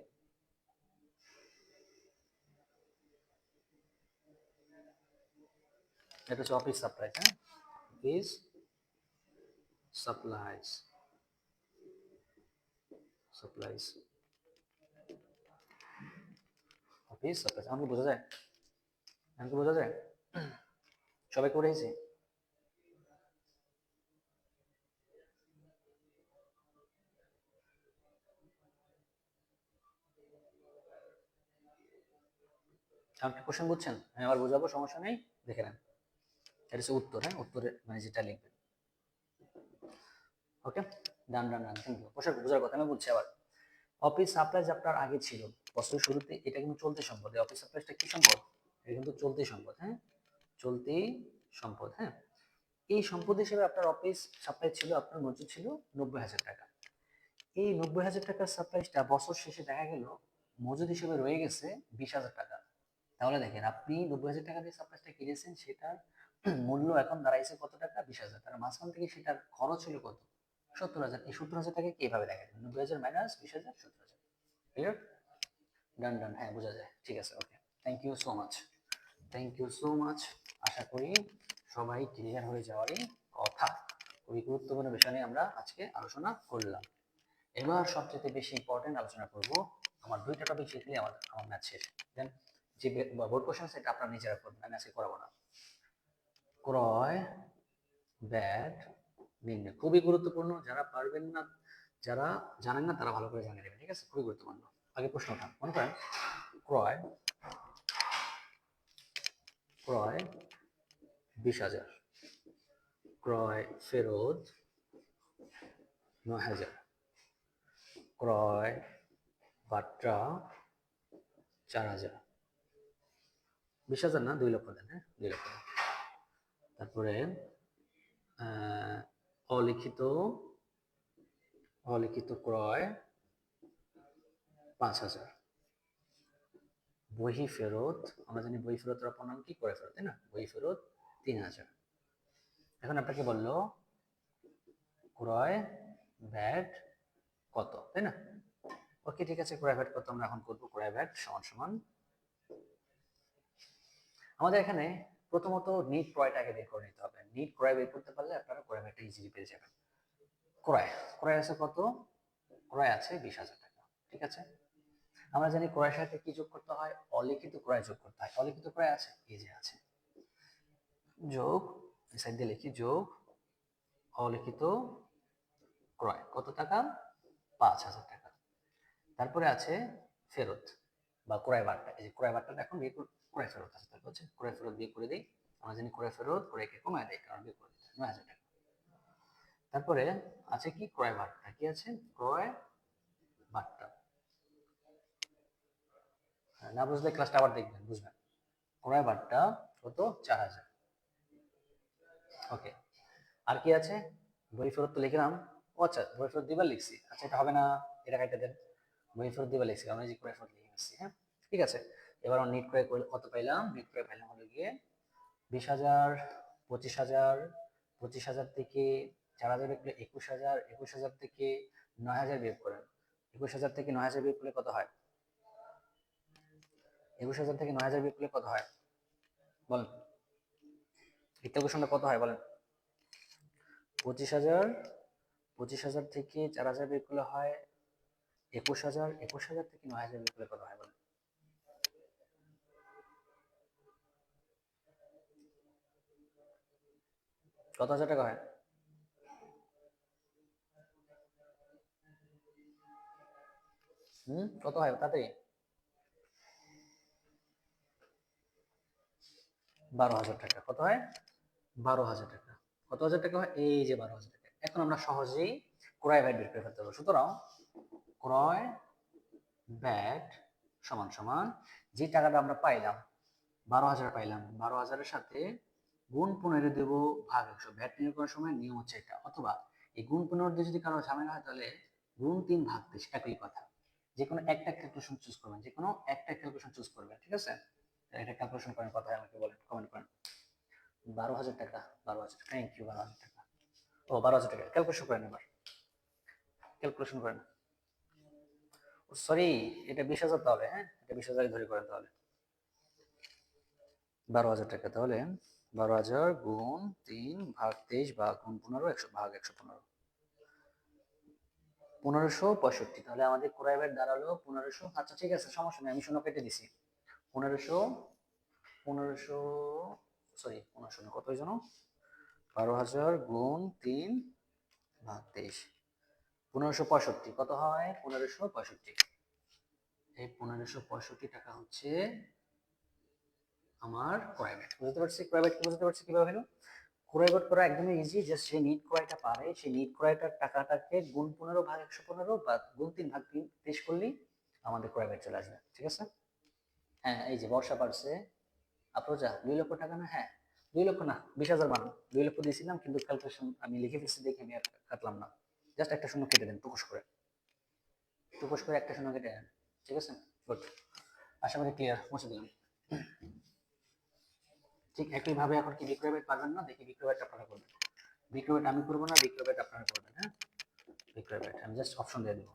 এটা হচ্ছে অফিস সাপ্লাইজ। হ্যাঁ, office supplies, supplies, office supplies. আমাকে বোঝা যায়, আমাকে বোঝা যায়, সবাই করে এসেছি। আপনি কোশ্চেন বুঝছেন, আমি আবার বুঝাবো, সমস্যা নেই, দেখে নেন। এটা হচ্ছে উত্তর, হ্যাঁ, উত্তরে মানে যেটা লিখবেন। ওকে, ডান ডান ডান, থ্যাংক ইউ। বোঝার কথা আমি বলছি আবার। অফিস সাপ্লাইজ আপনার আগে ছিল বছরের শুরুতে, এটা কিন্তু চলতি সম্পদ। অফিস সাপ্লাইজটা কি সম্পদ? এটা কিন্তু চলতি সম্পদ। হ্যাঁ, চলতি সম্পদ। হ্যাঁ, এই সম্পদ হিসেবে আপনার অফিস সাপ্লাই ছিল, আপনার মজুদ ছিল 90,000 টাকা। এই 90,000 টাকার সাপ্লাইজটা বছর শেষে দেখা গেল মজুদ হিসেবে রয়ে গেছে 20,000 টাকা। তাহলে দেখেন আপনি 90,000 টাকা দিয়ে সাপ্লাইজটা কিনেছেন, সেটার মূল্য এখন দাঁড়াইছে কত টাকা, 20,000। তার মাঝখান থেকে সেটার খরচ হলো কত, 70,000। এই 70,000 টাকা কিভাবে দেখা যায়, 90,000 মাইনাস 20,000, 70,000। ক্লিয়ার? ডান ডান, হ্যাঁ বোঝা যায়, ঠিক আছে, okay, thank you so much, thank you so much. আশা করি সবাই ক্লিয়ার হয়ে যাওয়ারই কথা। খুবই গুরুত্বপূর্ণ বিষয় নিয়ে আমরা আজকে আলোচনা করলাম। এবার সবচেয়ে বেশি ইম্পর্টেন্ট আলোচনা করব, আমার দুইটা টপিক শিখলে আমার ম্যাথ শেষ। দেন যে বোর্ড কোশ্চেন সেটা আপনারা নিজেরা করবেন, আমি আজকে করাবো না। ক্রয় ব্যাড নির্ণয় খুবই গুরুত্বপূর্ণ, যারা পারবেন না, যারা জানেন না তারা ভালো করে জানিয়ে দেবেন। ঠিক আছে, খুবই গুরুত্বপূর্ণ। আগে প্রশ্ন ওঠান, মনে করেন ক্রয় ক্রয় 20,000, ক্রয় ফেরত 9,000, ক্রয় বাট্টা 4,000। 20,000 না, 2 লক্ষ দেন, হ্যাঁ 2 লক্ষ। তারপরে অলিখিত অলিখিত ক্রয় 5,000, বহি ফেরত, আমরা জানি বই ফেরতের অপর নাম কি, ক্রয় ফেরত, তাই না? বই ফেরত 3,000। এখন আপনাকে বললো ক্রয় ভ্যাট কত, তাই না? ওকে ঠিক আছে, ক্রয় ভ্যাট কত আমরা এখন করবো। ক্রয় ভ্যাট সমান সমান, আমাদের এখানে প্রথমত নিট ক্রয়টাকে বের করে নিতে হবে। নিট ক্রয় বের করতে পারলে আপনারা ক্রয় ভ্যাটটা ইজিলি পেয়ে যাবেন। ক্রয় ক্রয় আছে কত, ক্রয় আছে 20,000 টাকা। ঠিক আছে, আমরা জানি ক্রয়ের সাথে কি যোগ করতে হয়, অলিখিত ক্রয় যোগ করতে হয়। অলিখিত ক্রয় আছে, এই যে আছে, যোগ, এই সাইড দিয়ে লিখি, যোগ অলিখিত ক্রয় কত টাকা, 5,000 টাকা। তারপরে আছে ফেরত বা ক্রয় বার্তা, এই যে ক্রয় বার্তাটা এখন বিয়ে ক্রয় ফেরত আছে, তারপর হচ্ছে ক্রয় ফেরত বিয়ে করে দিই। আমরা জানি ক্রয় ফেরত ক্রয়কে কমায় দেয়, কারণ বিয়ে করে দিচ্ছে 9,000 টাকা। তারপরে আছে কি, ক্রয় বার্তা, কি আছে, ক্রয় বার্তা, না বুঝলে ক্লাসটা আবার দেখবেন, বুঝবেন। ক্রয় বারটা কত? 4000। ওকে, আর কি আছে? বই ফেরত তো লিখলাম। ও আচ্ছা, বই ফেরত দিবার লিখছি। আচ্ছা, এটা হবে না, এটা কাটতে দেন। বই ফেরত দিবার লিখছি, আমরা যে ক্রয় ফেরত লিখে নিচ্ছি। হ্যাঁ, ঠিক আছে। এবার আমরা নিট ক্রয় কত পাইলাম? নিট ক্রয় পাইলাম হলো গিয়ে 20,000, 25,000, 25,000 থেকে 4,000 বিয়োগ করলে 21,000, 21,000 থেকে 9,000 বিয়োগ করেন। 21,000 থেকে 9,000 বিয়োগ করলে কত হয়? 21,000 থেকে 9,000 বিয়োগ করলে কত হয় বলেন? ইকুয়েশনটা কত হয় বলেন? 25,000, 25,000 থেকে 4,000 বিয়োগ করলে হয় 21,000, 21,000 থেকে 9,000 বিয়োগ করলে কত হয় বলেন? কত হাজার টাকা হয়? কত হয় তাড়াতাড়ি? 12,000 টাকা। কত হয়? 12,000 টাকা। কত হাজার টাকা হয়? এই যে 12,000 টাকা। এখন আমরা সহজেই ক্রয় ব্যয় বের করে ফেলতে পারবো। সুতরাং ক্রয় ব্যয় সমান সমান যে টাকাটা আমরা পাইলাম, 12,000 পাইলাম, 12,000-এর সাথে গুণ 15 দেব ভাগ 100। ভ্যাট নির্ণয় করার সময় নিয়ম হচ্ছে এটা। অথবা এই গুণ 15 দিয়ে যদি কারো ঝামেলা হয় তাহলে গুণ 3 ভাগ 30, একই কথা। যে কোনো একটা ক্যালকুলেশন চুজ করবেন, যে কোনো একটা ক্যালকুলেশন চুজ করবেন, ঠিক আছে? এটা ক্যালকুলেশন করেন, কথা আমাকে বলেন, কমেন্ট করেন। 12,000 টাকা, 12,000, থ্যাংক ইউ। 12,000 টাকা, ও 12,000 টাকা ক্যালকুলেশন করেন, এবার ক্যালকুলেশন করেন। সরি, এটা 20,000 তাহলে, হ্যাঁ, এটা 20,000 ধরে করেন তাহলে। 12,000 টাকা, তাহলে 12,000 গুণ 3 ভাগ 23 ভাগ গুণ 15, 100 ভাগ 115, 1565। তাহলে আমাদের ক্রয় ব্যয় দাঁড়ালো 1500। আচ্ছা ঠিক আছে, সমস্যা নেই, আমি শূন্য কেটে দিছি। 1500, 1500, সরি 1500 না, কত হয়েছে? 12,000 গুণ 3 ভাগ 23, 1565। কত হয়? 1565। এই 1565 টাকা হচ্ছে আমার ক্রয় ব্যয়। বুঝতে পারছি ক্রয় ব্যয় কি? বুঝতে পারছি কিভাবে হলো? ক্রয় ব্যয় করা একদমই ইজি। জাস্ট সে নিট ক্রয়টা পারে, সেই নিট ক্রয়টার টাকাটাকে গুণ 15 ভাগ 115 বা গুণ 3 ভাগ 23 করলেই আমাদের ক্রয় ব্যয় চলে আসবে। ঠিক আছে? হ্যাঁ, এই যে বর্ষা পারছে আফরোজা 2 লক্ষ টাকা না? হ্যাঁ, 2 লক্ষ না, 20,000 বানান। 2 লক্ষ দিয়েছিলাম কিন্তু ক্যালকুলেশন আমি লিখে ফেলছি দেখে আমি আর কাটলাম না। জাস্ট একটা শূন্য কেটে দেন, টুকুস করে, টুকুস করে একটা শূন্য কেটে দেন। ঠিক আছে, গুড। আশা করি ক্লিয়ার, মুছে দিলাম। ঠিক একইভাবে এখন কি বিক্রয় ব্যয় পারবেন না? দেখি বিক্রয় ব্যয়টা আপনারা করবেন। বিক্রয় ব্যয়টা আমি করবো না, বিক্রয় ব্যয়টা আপনারা করবেন। হ্যাঁ, বিক্রয় ব্যয় আমি জাস্ট অপশন দিয়ে দেবো।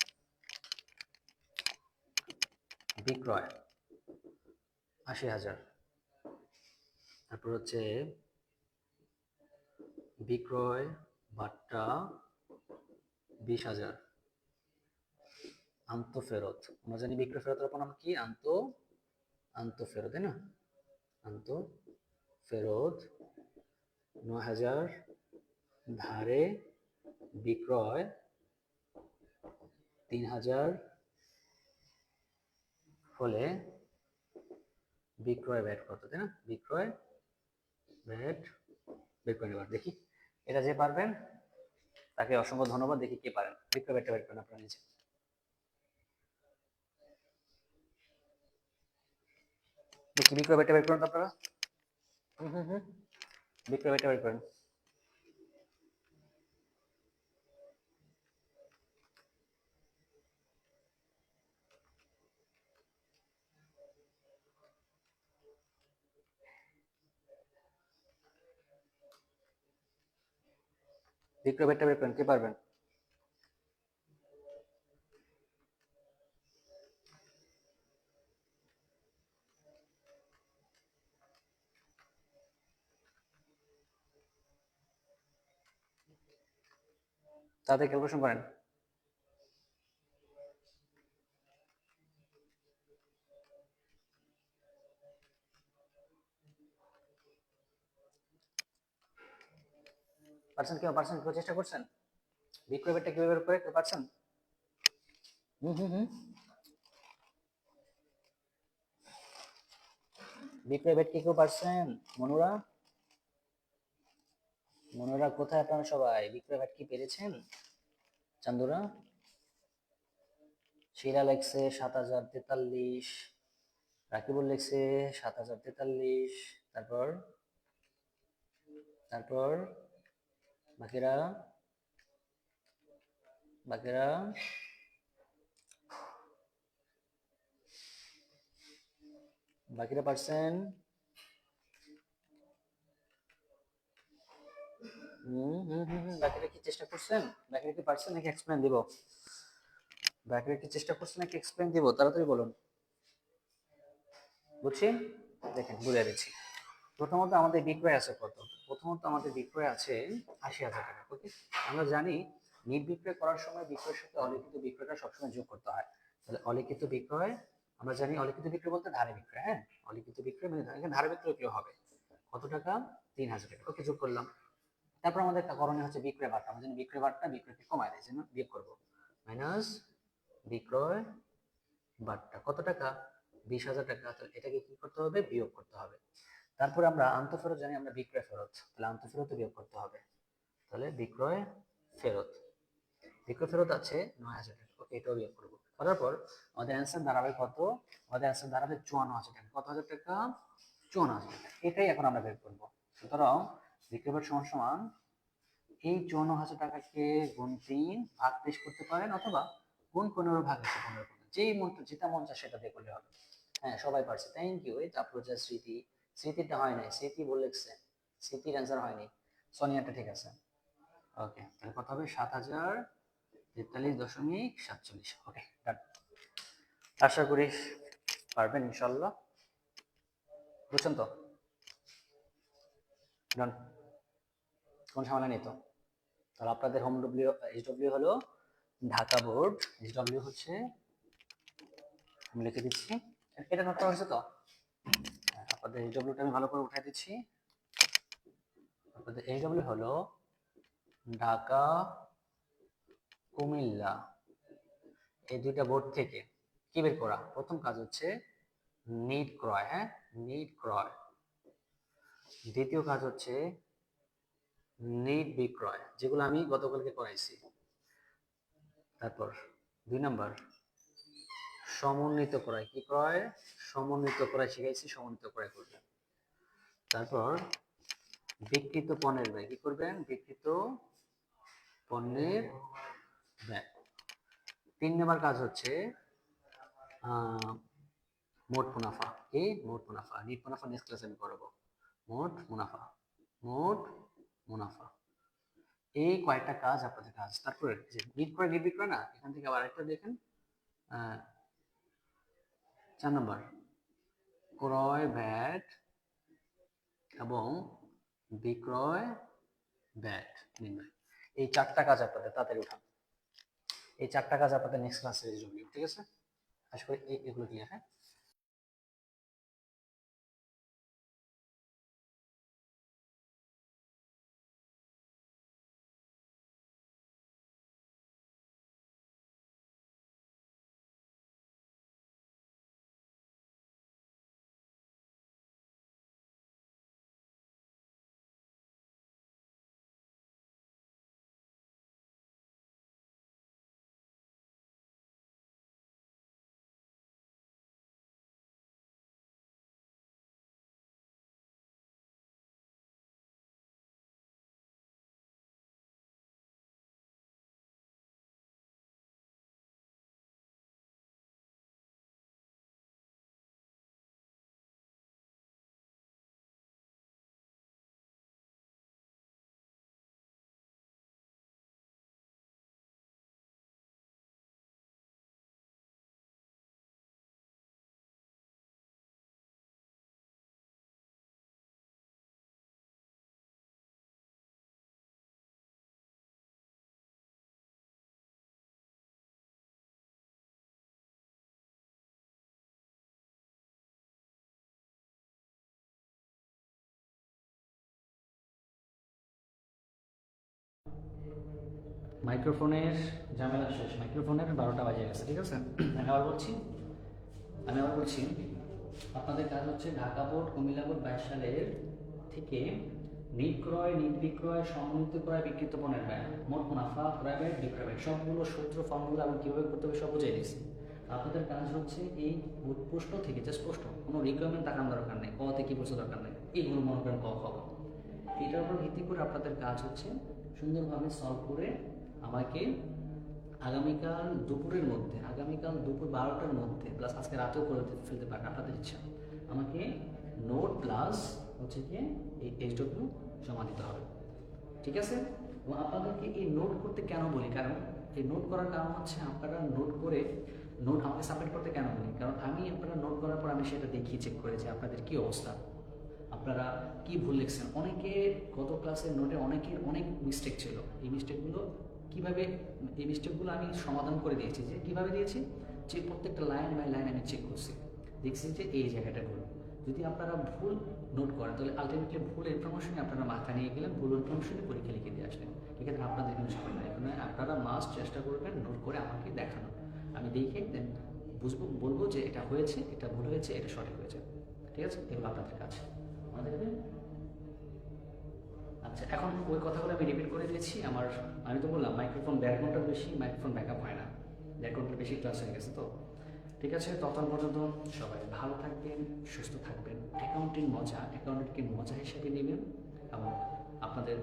বিক্রয় 80,000, তারপর হচ্ছে বিক্রয় বাট্টা 20,000, আন্ত ফেরত, আমরা জানি বিক্রয় ফেরতের অপর নাম কি? আন্ত ফেরত, তাই না? আন্ত ফেরত 9,000, ধারে বিক্রয় 3,000 হলে বিক্রয় ব্যয় কত, তাই না? বিক্রয় ব্যয় বের করে নেবার। দেখি এটা যে পারবেন তাকে অসংখ্য ধন্যবাদ। দেখি কে পারেন, বিক্রয় ব্যয়টা বের করেন আপনারা নিচে। দেখি বিক্রয় ব্যয়টা বের করেন আপনারা। বিক্রয় ব্যয়টা বের করেন। বিক্রয় ব্যয়টা বের করেন, কে পারবেন? তাদের ক্যালকুলেশন করেন। পারছেন কেউ? পারছেন কেউ? চেষ্টা করছেন? বিক্রয় ব্যয়টা কিভাবে বের করে, কেউ পারছেন? হুম। বিক্রয় ব্যয় কি কেউ পারছেন? মনুরা, মনুরা কোথায় আপনারা সবাই? বিক্রয় ব্যয় কি পেরেছেন? চান্দুরা, শিরা লেগছে 7,043, রাকিবুল লিখছে 7,043। তারপর তারপর বাকিরা বাকিরা বাকিরা পারছেন? বাকিরা কি চেষ্টা করছেন? বাকিরা কি পারছেন নাকি এক্সপ্লেন দিব? বাকিরা কি চেষ্টা করছেন নাকি এক্সপ্লেন দিব? তাড়াতাড়ি বলুন। বুঝছি, দেখেন বলে দিচ্ছি। প্রথমত আমাদের বিক্রয় আছে কত? প্রথমত আমাদের বিক্রয় আছে 80,000 টাকা। ওকে, আমরা জানি নিট বিক্রয় করার সময় বিক্রয়ের সাথে অলিখিত বিক্রয়টা সবসময় যোগ করতে হয়। তাহলে অলিখিত বিক্রয়, আমরা জানি অলিখিত বিক্রয় বলতে ধারে বিক্রয়। হ্যাঁ, অলিখিত বিক্রয় মানে এখানে ধারে বিক্রয় কি হবে? কত টাকা? 3,000 টাকা। ওকে, যোগ করলাম। তারপর আমাদের করণীয় হচ্ছে বিক্রয় বাট্টা। আমরা জানি বিক্রয় বাট্টা বিক্রয়কে কমায় দেয়, জন্য বিয়োগ করব। মাইনাস বিক্রয় বাট্টা কত টাকা? 20,000 টাকা। তাহলে এটাকে কি করতে হবে? বিয়োগ করতে হবে। তারপর আমরা আন্তঃফেরত জানি আমরা বিক্রয় ফেরত, তাহলে আন্তঃফেরত বিয়োগ করতে হবে। তাহলে বিক্রয় ফেরত, বিক্রয় ফেরত আছে 9,000 টাকা। ওকে, এটাও বিয়োগ করবো। করার পর আমাদের অ্যান্সার দাঁড়াবে কত? আমাদের অ্যান্সার দাঁড়াবে 54,000 টাকা। কত হাজার টাকা? 54,000 টাকা। এটাই এখন আমরা বের করবো। সুতরাং বিক্রয় ফেরত সমান সমান এই 54,000 টাকাকে গুণ 3 ভাগ 23 করতে পারেন, অথবা গুণ 15 ভাগ 115 করতে, যেই মনটা যেটা মন চায় সেটা দিয়ে করলে হবে। হ্যাঁ, সবাই পারছে, থ্যাংক ইউ। এই তারপর যা স্মৃতি, স্মৃতিটা হয় নাই, স্মৃতি বলে লিখছে, স্মৃতির অ্যান্সার হয়নি। সোনিয়াটা ঠিক আছে। ওকে, তাহলে কত হবে? 7,043.47। ওকে, ডান। আশা করি পারবেন ইনশাল্লাহ। বুঝছেন তো? ডান, কোন ঝামেলা নেই তো। তাহলে আপনাদের হোম ডব্লিউ এইচ ডব্লিউ হলো ঢাকা বোর্ড, এইচ ডব্লিউ হচ্ছে, আমি লিখে দিচ্ছি, এটা নোট করা হয়েছে তো? আপনাদের এইচ ডব্লিউটা আমি ভালো করে উঠাই দিচ্ছি। আপনাদের এইচ ডব্লিউ হলো ঢাকা, কুমিল্লা, এই দুইটা বোর্ড থেকে কি বের করা? প্রথম কাজ হচ্ছে নিট ক্রয়। হ্যাঁ, নিট ক্রয়। দ্বিতীয় কাজ হচ্ছে নিট বিক্রয়, যেগুলো আমি গতকালকে করাইছি। তারপর 2 নাম্বার সমন্বিত ক্রয়। কি ক্রয়? সমন্বিত ক্রয় শিখাইছি, সমন্বিত ক্রয় করবেন। তারপর বিক্রিত পণ্যের ব্যয়। কি করবেন? বিক্রিত পণ্যের ব্যয়। 3 নাম্বার কাজ হচ্ছে মোট মুনাফা। কি? মোট মুনাফা। নিট মুনাফা নেক্সট ক্লাসে আমি করাবো। মোট মুনাফা, মোট মুনাফা। এই কয়েকটা কাজ আপনাদের কাজ। তারপরে যে নিট ক্রয় নিট বিক্রয় না, এখান থেকে আবার একটা দেখেন, 4 নম্বর ক্রয় ভ্যাট এবং বিক্রয় ভ্যাট নির্ণয়। এই 4টা কাজ আপনাদের তাড়াতাড়ি উঠান। এই 4টা কাজ আপনাদের নেক্সট ক্লাসে রিজলভ, ঠিক আছে? আশা করি এগুলো ক্লিয়ার। হ্যাঁ, মাইক্রোফোনের ঝামেলা শেষ। মাইক্রোফোনের 12টা বাজে গেছে, ঠিক আছে? আমি আবার বলছি আপনাদের কাজ হচ্ছে ঢাকা বোর্ড, কুমিল্লা বোর্ড 22 সালের থেকে নিট ক্রয়, নিট বিক্রয়, সমন্বিত ক্রয়, বিক্রিত পণ্যের ব্যয়, মোট মুনাফা, ক্রয় ব্যয়, বিক্রয় ব্যয়, সবগুলো সূত্র, ফর্মুলা এবং কীভাবে করতে হবে সব বুঝিয়ে দিচ্ছি। আপনাদের কাজ হচ্ছে এই প্রশ্ন থেকে, জাস্ট প্রশ্ন, কোনো রিকোয়ারমেন্ট তাকান দরকার নেই, কতে কি প্রশ্ন দরকার নেই, এইগুলো মনে করেন ক খ গ। এটার উপর ভিত্তি করে আপনাদের কাজ হচ্ছে সুন্দরভাবে সলভ করে আমাকে আগামীকাল দুপুরের মধ্যে, আগামীকাল দুপুর 12টার মধ্যে, প্লাস আজকে রাতেও করে ফেলতে পারেন আপনাদের ইচ্ছা, আমাকে নোট প্লাস হচ্ছে গিয়ে এই এইচডব্লিউ জমা দিতে হবে। ঠিক আছে? এবং আপনাদেরকে এই নোট করতে কেন বলি, কারণ এই নোট করার কারণ হচ্ছে আপনারা নোট করে নোট আমাকে সাবমিট করতে কেন বলি, কারণ আমি আপনারা নোট করার পর আমি সেটা দেখি, চেক করে যে আপনাদের কী অবস্থা, আপনারা কি ভুল লিখছেন। অনেকে গত ক্লাসের নোটে অনেকের অনেক মিস্টেক ছিল, এই মিস্টেকগুলো কীভাবে, এই মিস্টেকগুলো আমি সমাধান করে দিয়েছি। যে কীভাবে দিয়েছি, যে প্রত্যেকটা লাইন বাই লাইন আমি চেক করছি, দেখছি যে এই জায়গাটা ভুল। যদি আপনারা ভুল নোট করেন তাহলে আলটিমেটলি ভুল ইনফরমেশনই আপনারা মাথা নিয়ে গেলেন, ভুল ইনফরমেশনই পরীক্ষা লিখে দিয়ে আসলেন। এক্ষেত্রে আপনাদের কোনো সময় নাই। এখানে আপনারা মাস্ট চেষ্টা করবেন নোট করে আমাকে দেখানো, আমি দেখে দেন বুঝবো, বলবো যে এটা হয়েছে, এটা ভুল হয়েছে, এটা সঠিক হয়েছে। ঠিক আছে? এগুলো আপনাদের কাজ। আমাদের আচ্ছা, এখন ওই কথাগুলো আমি রিপিট করে দিয়েছি। আমি তো বললাম মাইক্রোফোন 1.5 ঘন্টার বেশি মাইক্রোফোন ব্যাকআপ হয় না, 1.5 ঘন্টার বেশি ক্লাস হয়ে গেছে তো। ঠিক আছে, তখন পর্যন্ত সবাই ভালো থাকবেন, সুস্থ থাকবেন, অ্যাকাউন্টিংকে মজা হিসেবে নেবেন এবং আপনাদের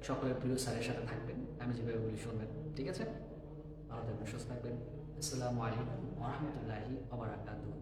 সকলের প্রিয় স্যারের সাথে থাকবেন, আমি যেভাবে বলি শুনবেন। ঠিক আছে? ভালো থাকবেন, সুস্থ থাকবেন। আসসালামু আলাইকুম ওয়া রাহমাতুল্লাহি ওয়া বারাকাতুহু।